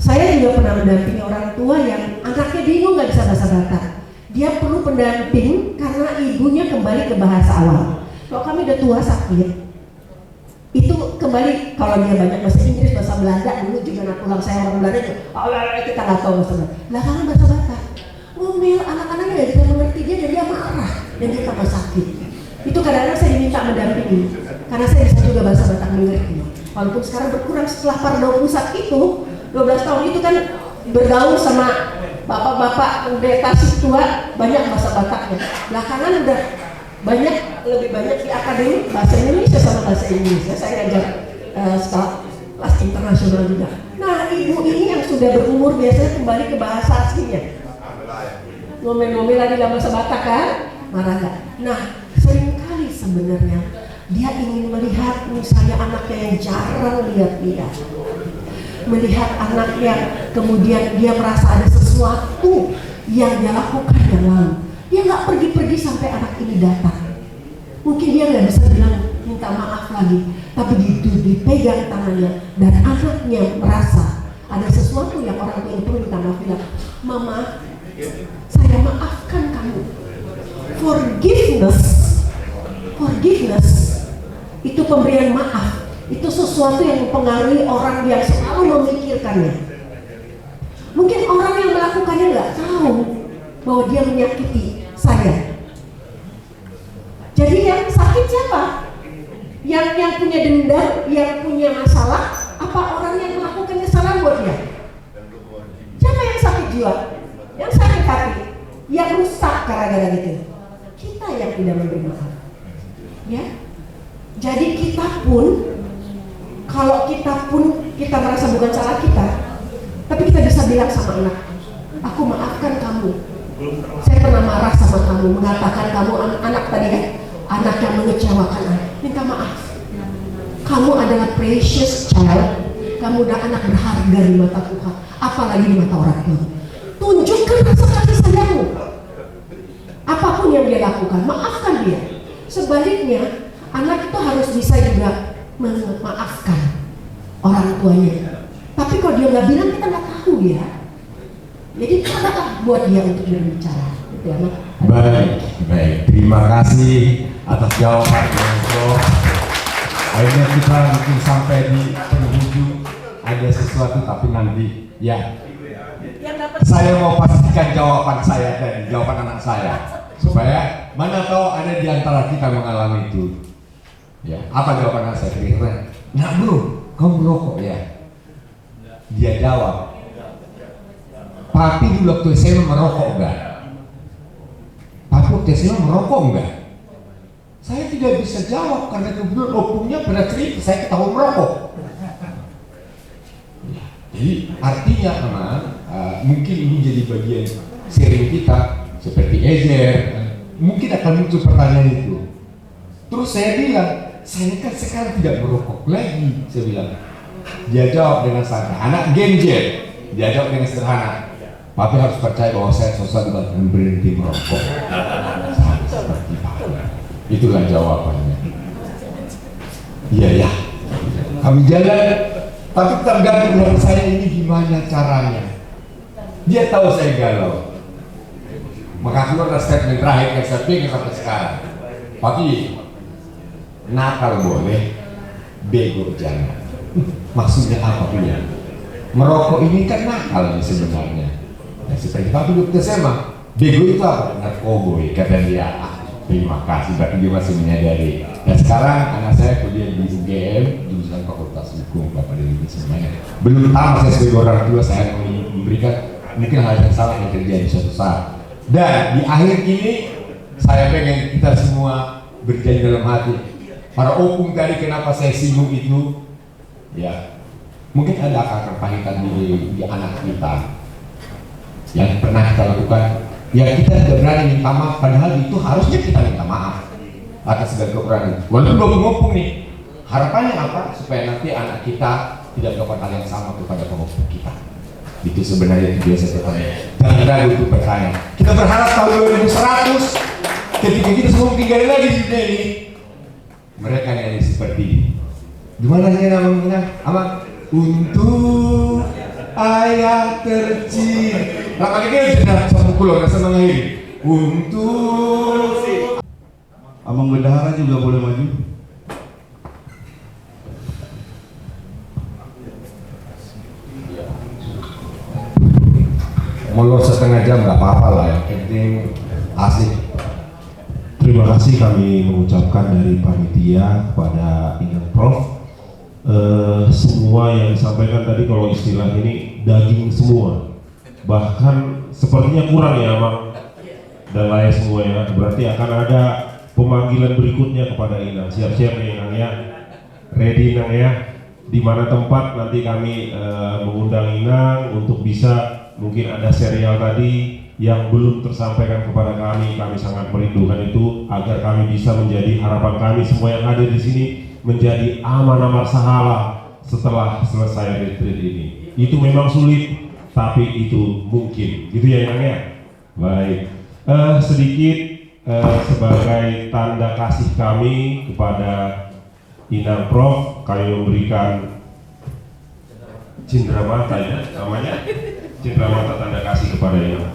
saya juga pernah mendampingi orang tua yang anaknya bingung nggak bisa bahasa Batak. Dia perlu pendamping karena ibunya kembali ke bahasa awal. Kalau kami udah tua sakit, itu kembali kalau dia banyak bahasa Inggris, bahasa Belanda, dulu juga anak pulang saya orang Belanda, kita nggak tahu bahasa Belanda. Belakangan bahasa Batak, ngomel anak-anaknya nggak bisa mengerti dia dan dia marah dan dia tambah sakit. Itu kadang-kadang saya diminta mendampingi karena saya bisa juga bahasa Batak mengerti. Walaupun sekarang berkurang setelah Parno Pusat itu 12 tahun itu kan bergaul sama bapak-bapak pendeta tua banyak bahasa Bataknya. Belakangan udah lebih banyak di akademi bahasa Indonesia sama bahasa Inggris. Saya ngajar kelas internasional juga. Nah, ibu ini yang sudah berumur biasanya kembali ke bahasa aslinya. Ngomel-ngomel lagi dalam bahasa Batak kan? Marah gak? Nah, seringkali sebenarnya dia ingin melihat misalnya anaknya yang jarang lihat-lihat, melihat anaknya kemudian dia merasa ada sesuatu yang dia lakukan yang lalu. Dia nggak pergi-pergi sampai anak ini datang. Mungkin dia nggak bisa bilang minta maaf lagi, tapi dipegang tangannya dan anaknya merasa ada sesuatu yang orang tua itu minta maaf, bilang, Mama, saya maafkan kamu. Forgiveness itu pemberian maaf. Itu sesuatu yang mempengaruhi orang yang selalu memikirkannya. Mungkin orang yang melakukannya nggak tahu bahwa dia menyakiti saya. Jadi yang sakit siapa? Yang punya dendam, yang punya masalah, apa orang yang melakukan kesalahan buat dia? Siapa yang sakit jiwa? Yang sakit hati? Yang rusak gara-gara gitu? Kita yang tidak memberi maaf. Ya? Jadi kita pun, kalau kita merasa bukan salah kita, tapi kita bisa bilang sama anak, aku maafkan kamu. Saya pernah marah sama kamu, mengatakan kamu anak tadi kan, anak yang mengecewakan, minta maaf. Kamu adalah precious child, kamu udah anak berharga di mata Tuhan, apalagi di mata orang tua. Tunjukkan rasa kasih sayangmu. Apapun yang dia lakukan, maafkan dia. Sebaliknya, anak itu harus bisa juga memaafkan orang tuanya. Tapi kalau dia nggak bilang, kita nggak tahu ya. Jadi kita buat dia untuk berbicara. Gitu ya, Mak. Baik. Terima kasih atas jawabannya. Akhirnya kita mungkin sampai di penghujung, ada sesuatu tapi nanti ya. Saya mau pastikan jawaban saya tadi, jawaban anak saya, supaya mana tahu ada di antara kita mengalami itu. Ya, apa jawaban anak saya? Kira-kira, nah bro, kamu merokok ya? Dia jawab, papi dulu waktu SMA merokok enggak? Papi waktu SMA merokok enggak? Saya tidak bisa jawab karena kebetulan opungnya pernah cerita saya ketahuan merokok. Jadi artinya mungkin ini jadi bagian sharing kita seperti Ezer, mungkin akan muncul pertanyaan itu. Terus saya bilang, saya kan sekarang tidak merokok lagi. Saya bilang, dia jawab dengan santai, anak Gen Z. Dia jawab dengan sederhana, Papi harus percaya bahwa saya susah bukan berhenti merokok. Seperti Papi. Itulah jawabannya. Iya ya, kami jalan, tapi tergantung dari saya ini gimana caranya. Dia tahu saya galau, maka keluar statement terakhir yang saya pegang sampai sekarang. Papi, nakal boleh, bego jangan. Maksudnya apa punya? Merokok ini kan nakal nih sebenarnya. Nah, seperti Papi dokter SMA, bego itu apa? Narkoboy, kata dia. Terima kasih, berarti dia masih menyadari. Dan sekarang anak saya kuliah di UGM, jurusan Fakultas Hukum, Bapak dan Ibu semuanya. Belum tahu saya sebagai orang tua saya memberikan mungkin hal yang salah yang terjadi suatu saat. Dan di akhir ini saya pengen kita semua berjanji dalam hati. Para opung tadi kenapa saya singgung itu, ya mungkin ada akar kepahitan di anak kita yang pernah kita lakukan. Ya kita tidak berani minta maaf, padahal itu harusnya kita minta maaf atas segala kekurangan. Walaupun belum ngopung nih, harapannya apa? Supaya nanti anak kita tidak melakukan hal yang sama kepada pengopung kita. Itu sebenarnya itu biasa bertanya. Jangan ragu untuk bertanya. Kita berharap tahun 2100 ketika kita semua tinggal lagi di dunia ini, mereka nyanyi seperti ini. Gimana nyanyi namanya? Apa? Untuk ayah tercinta. Lama ini sudah sama pulau, rasa mengakhiri. Untuk Abang Bendahara juga boleh maju. molor setengah jam nggak apa-apa lah, yang penting asik. Terima kasih kami mengucapkan dari panitia kepada Inang Prof. Semua yang disampaikan tadi kalau istilah ini daging semua, bahkan sepertinya kurang ya Bang dan lain semua ya. Berarti akan ada pemanggilan berikutnya kepada Inang. Siap-siap ya Inang ya, ready Inang ya. Di mana tempat nanti kami mengundang Inang untuk bisa mungkin ada serial tadi yang belum tersampaikan kepada kami sangat merindukan itu agar kami bisa menjadi harapan kami semua yang hadir di sini menjadi aman-aman sahala setelah selesai retreat ini. Itu memang sulit, tapi itu mungkin. Gitu ya Inang ya? Baik. Sedikit sebagai tanda kasih kami kepada Inang Prof, kami memberikan cindramata ya namanya. Cindramata tanda kasih kepada Inang.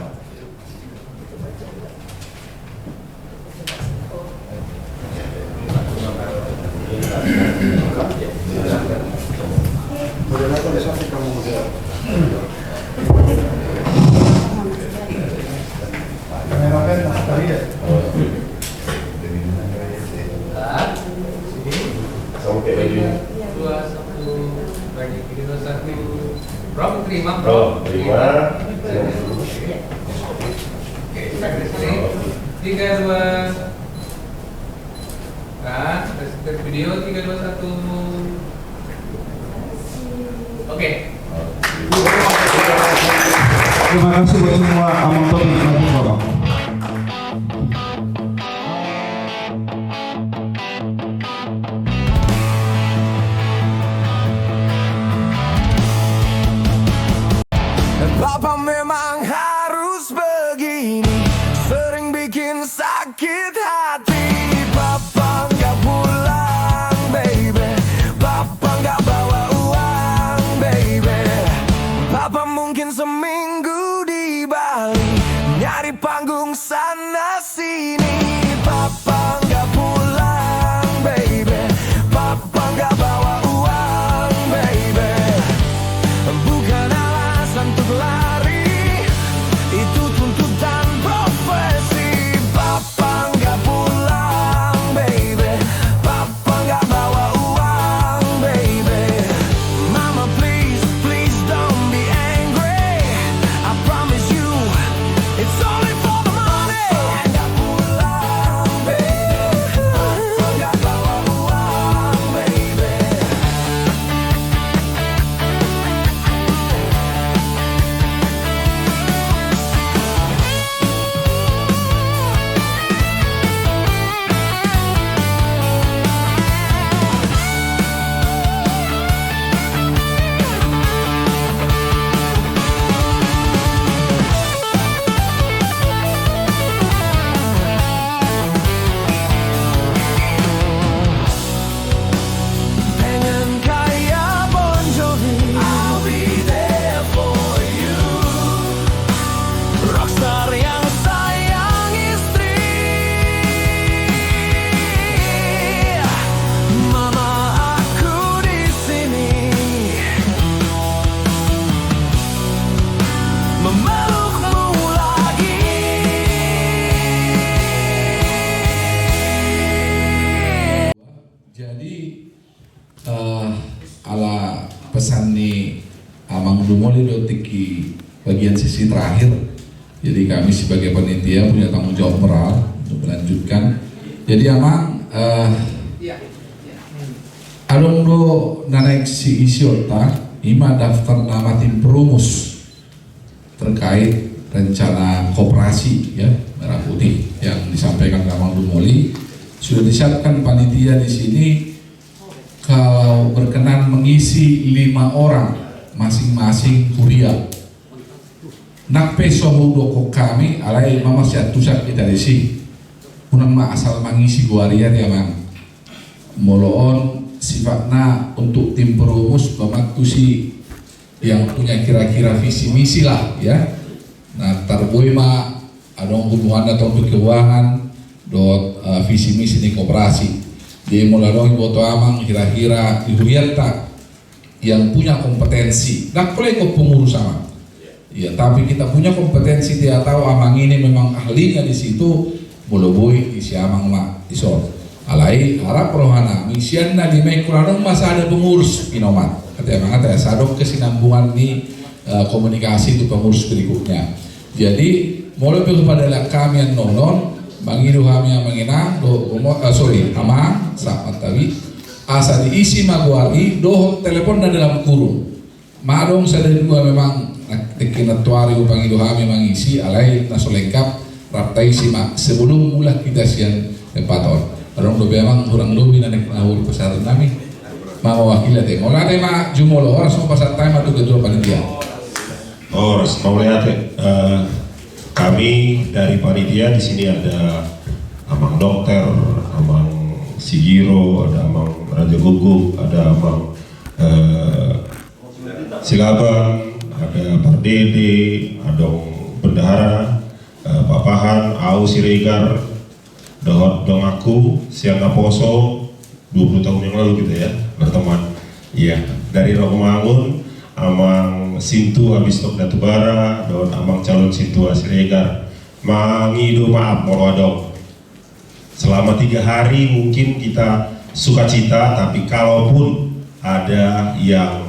Video 3, 2, 1. Oke. Terima kasih buat semua penonton yang lagi Bapak. Bapak memang harus begini, sering bikin sakit hati. Bapak nggak pulang, baby. Bapak nggak bawa uang, baby. Bapak mungkin seminggu di Bali, nyari ala pesan ni Amang Dumoli tiki bagian sisi terakhir. Jadi kami sebagai panitia punya tanggung jawab moral untuk melanjutkan. Jadi Amang alung do naik si isiota ima daftar nama tim perumus terkait rencana koperasi ya Merah Putih yang disampaikan Amang Dumoli. Sudah disiapkan panitia di sini kalau berkenan mengisi 5 orang masing-masing kuliah. Nak peso doko kami alai mama siatusak kita di sini. Unang asal mengisi guarian ya mang. Moloon sifatnya untuk tim perumus pematusi yang punya kira-kira visi misi lah ya. Nah tarboy ma adong hubungan atau keuangan dot visi misi di koperasi. Jadi mulai boto Amang kira-kira dihuriat tak yang punya kompetensi. Nak boleh kok pengurus sama. Ya, tapi kita punya kompetensi, dia tahu Amang ini memang ahlinya di situ, boleh isi Amang mak iso. Alai harap rohana misian na di Mekuladong masa ada pengurus pinomat. Kata Amang kata sadok kesinambungan di komunikasi itu pengurus berikutnya. Jadi mulai kepada kami yang nonon, bangidu kami yang menginang, Amang saat tadi asa diisi maguari, telepon dan dalam kurung. Madong sada dua memang tekinatuari upang itu kami mengisi alai naso lengkap raptai simak sebelum mulai kita siang tempaton. Orang do memang kurang lebih nanek nahur pesaran kami. Mau wakil teh. Mola teh mak jumolo orang semua pasar time atau ketua panitia. Harus mau lihat kami dari panitia di sini ada Amang Dokter, Amang Sigiro, ada Amang Raja Guguk, ada Amang Silaban, ada Pardede, ada Bendahara, Papahan, Au Siregar, Dong aku, Siang Poso, 20 tahun yang lalu gitu ya, berteman. Iya, dari Romangun, Amang Sintu habis tok Datubara, dan Amang calon Sintu Siregar. Mangido maaf Morwadok. Selama 3 hari mungkin kita sukacita, tapi kalaupun ada yang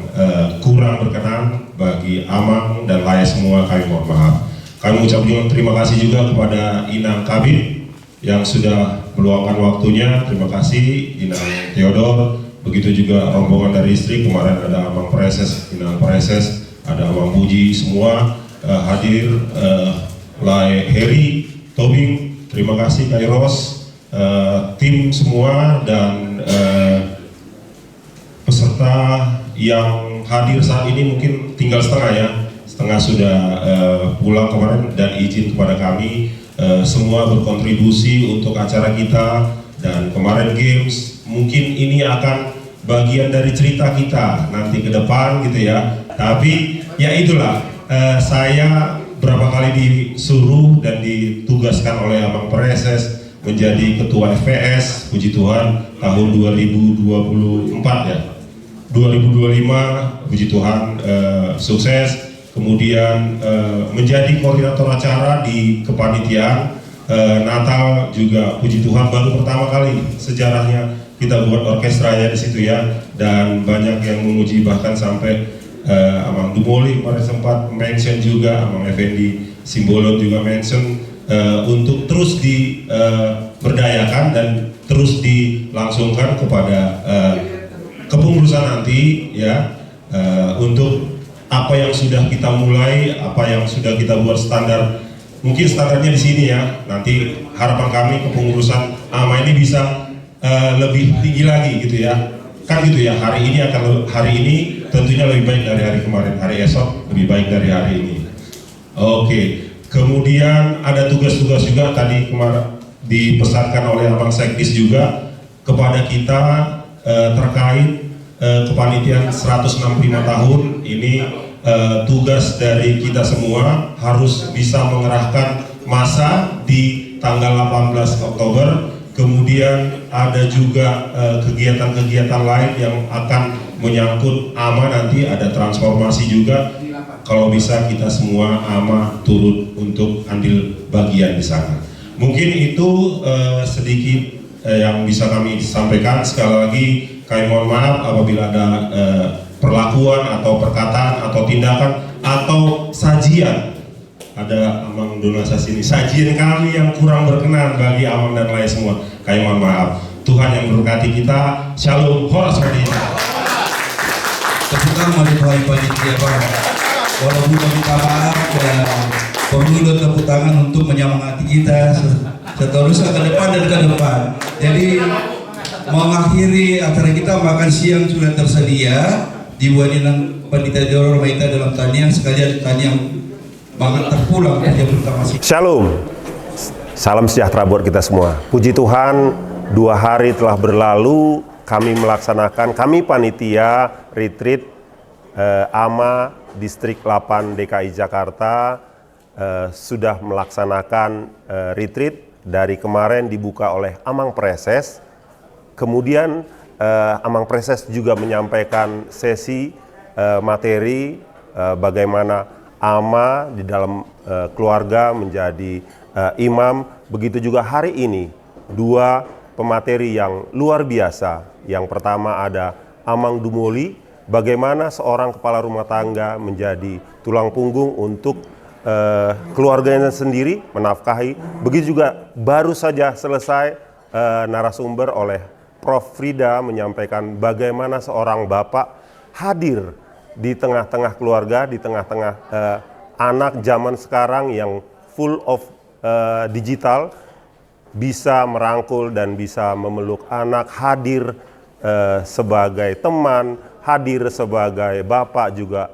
kurang berkenan bagi Amang dan Laya semua, kami mohon maaf. Kami ucapkan terima kasih juga kepada Inang Kabit yang sudah meluangkan waktunya. Terima kasih Inang Theodor. Begitu juga rombongan dari istri, kemarin ada Amang Preses, Inang Preses, ada Amang Puji, semua hadir. Lai Heri, Tobing, terima kasih Kairos, tim semua dan peserta yang hadir saat ini mungkin tinggal setengah sudah pulang kemarin dan izin kepada kami semua berkontribusi untuk acara kita. Dan kemarin games mungkin ini akan bagian dari cerita kita nanti ke depan gitu ya. Tapi ya itulah saya berapa kali disuruh dan ditugaskan oleh Amang Preses menjadi ketua FPS, puji Tuhan tahun 2024 ya. 2025 puji Tuhan sukses. Kemudian menjadi koordinator acara di kepanitiaan Natal juga puji Tuhan baru pertama kali sejarahnya kita buat orkestranya di situ ya, dan banyak yang memuji bahkan sampai Amang Dumoli kemarin sempat mention juga, Amang Effendi Simbolon juga mention untuk terus diberdayakan dan terus dilangsungkan kepada kepengurusan nanti ya, untuk apa yang sudah kita mulai, apa yang sudah kita buat standar, mungkin standarnya di sini ya. Nanti harapan kami kepengurusan AMA ini bisa lebih tinggi lagi gitu ya. Kan gitu ya, hari ini tentunya lebih baik dari hari kemarin, hari esok lebih baik dari hari ini. Oke, kemudian ada tugas-tugas juga tadi kemarin dipesankan oleh Abang Sekdis juga kepada kita terkait kepanitiaan 165 tahun ini. Tugas dari kita semua harus bisa mengerahkan massa di tanggal 18 Oktober. Kemudian ada juga kegiatan-kegiatan lain yang akan menyangkut AMA, nanti ada transformasi juga. Kalau bisa kita semua AMA turut untuk ambil bagian di sana. Mungkin itu sedikit yang bisa kami sampaikan. Sekali lagi Kami mohon maaf apabila ada perlakuan atau perkataan atau tindakan atau sajian, ada Amang Donasasi ini, sajian kami yang kurang berkenan bagi Amang dan lain semua. Kami mohon maaf. Tuhan yang memberkati kita. Shalom. Horas Medina. Tepuk tangan bagi panitia Pak. Walaupun meminta maaf dan perlu tepuk tangan untuk menyemangati kita seterusnya ke depan dan ke depan. Jadi mengakhiri acara kita makan siang sudah tersedia dibuatin Panitia Doro Maita dalam tanian sekalian tanian banget terpulang yang pertama. Shalom. Salam sejahtera buat kita semua. Puji Tuhan, 2 hari telah berlalu, kami panitia retreat AMA Distrik 8 DKI Jakarta sudah melaksanakan retreat. Dari kemarin dibuka oleh Amang Preses, kemudian Amang Preses juga menyampaikan sesi materi bagaimana AMA di dalam keluarga menjadi imam. Begitu juga hari ini 2 pemateri yang luar biasa. Yang pertama ada Amang Dumoli, bagaimana seorang kepala rumah tangga menjadi tulang punggung untuk keluarganya sendiri, menafkahi. Begitu juga baru saja selesai narasumber oleh Prof. Frida menyampaikan bagaimana seorang bapak hadir di tengah-tengah keluarga, di tengah-tengah anak zaman sekarang yang full of digital, bisa merangkul dan bisa memeluk anak, hadir sebagai teman, hadir sebagai bapak juga.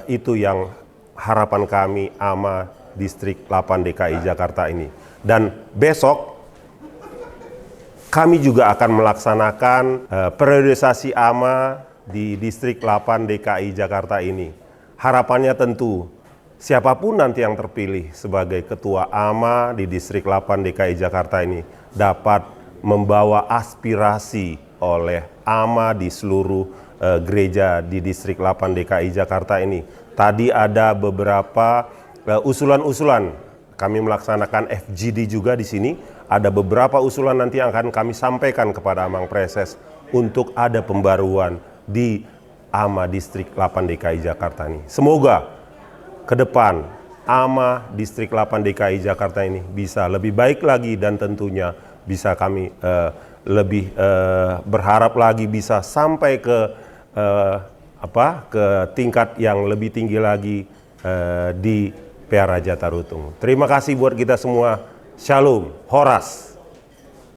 Itu yang harapan kami AMA Distrik 8 DKI Jakarta ini. Dan besok kami juga akan melaksanakan periodisasi AMA di Distrik 8 DKI Jakarta ini. Harapannya tentu siapapun nanti yang terpilih sebagai ketua AMA di Distrik 8 DKI Jakarta ini dapat membawa aspirasi oleh AMA di seluruh gereja di Distrik 8 DKI Jakarta ini. Tadi ada beberapa usulan-usulan. Kami melaksanakan FGD juga di sini. Ada beberapa usulan nanti yang akan kami sampaikan kepada Amang Preses untuk ada pembaruan di AMA Distrik 8 DKI Jakarta ini. Semoga ke depan AMA Distrik 8 DKI Jakarta ini bisa lebih baik lagi, dan tentunya bisa kami lebih berharap lagi bisa sampai ke ke tingkat yang lebih tinggi lagi di PA Raja Tarutung. Terima kasih buat kita semua. Shalom. Horas.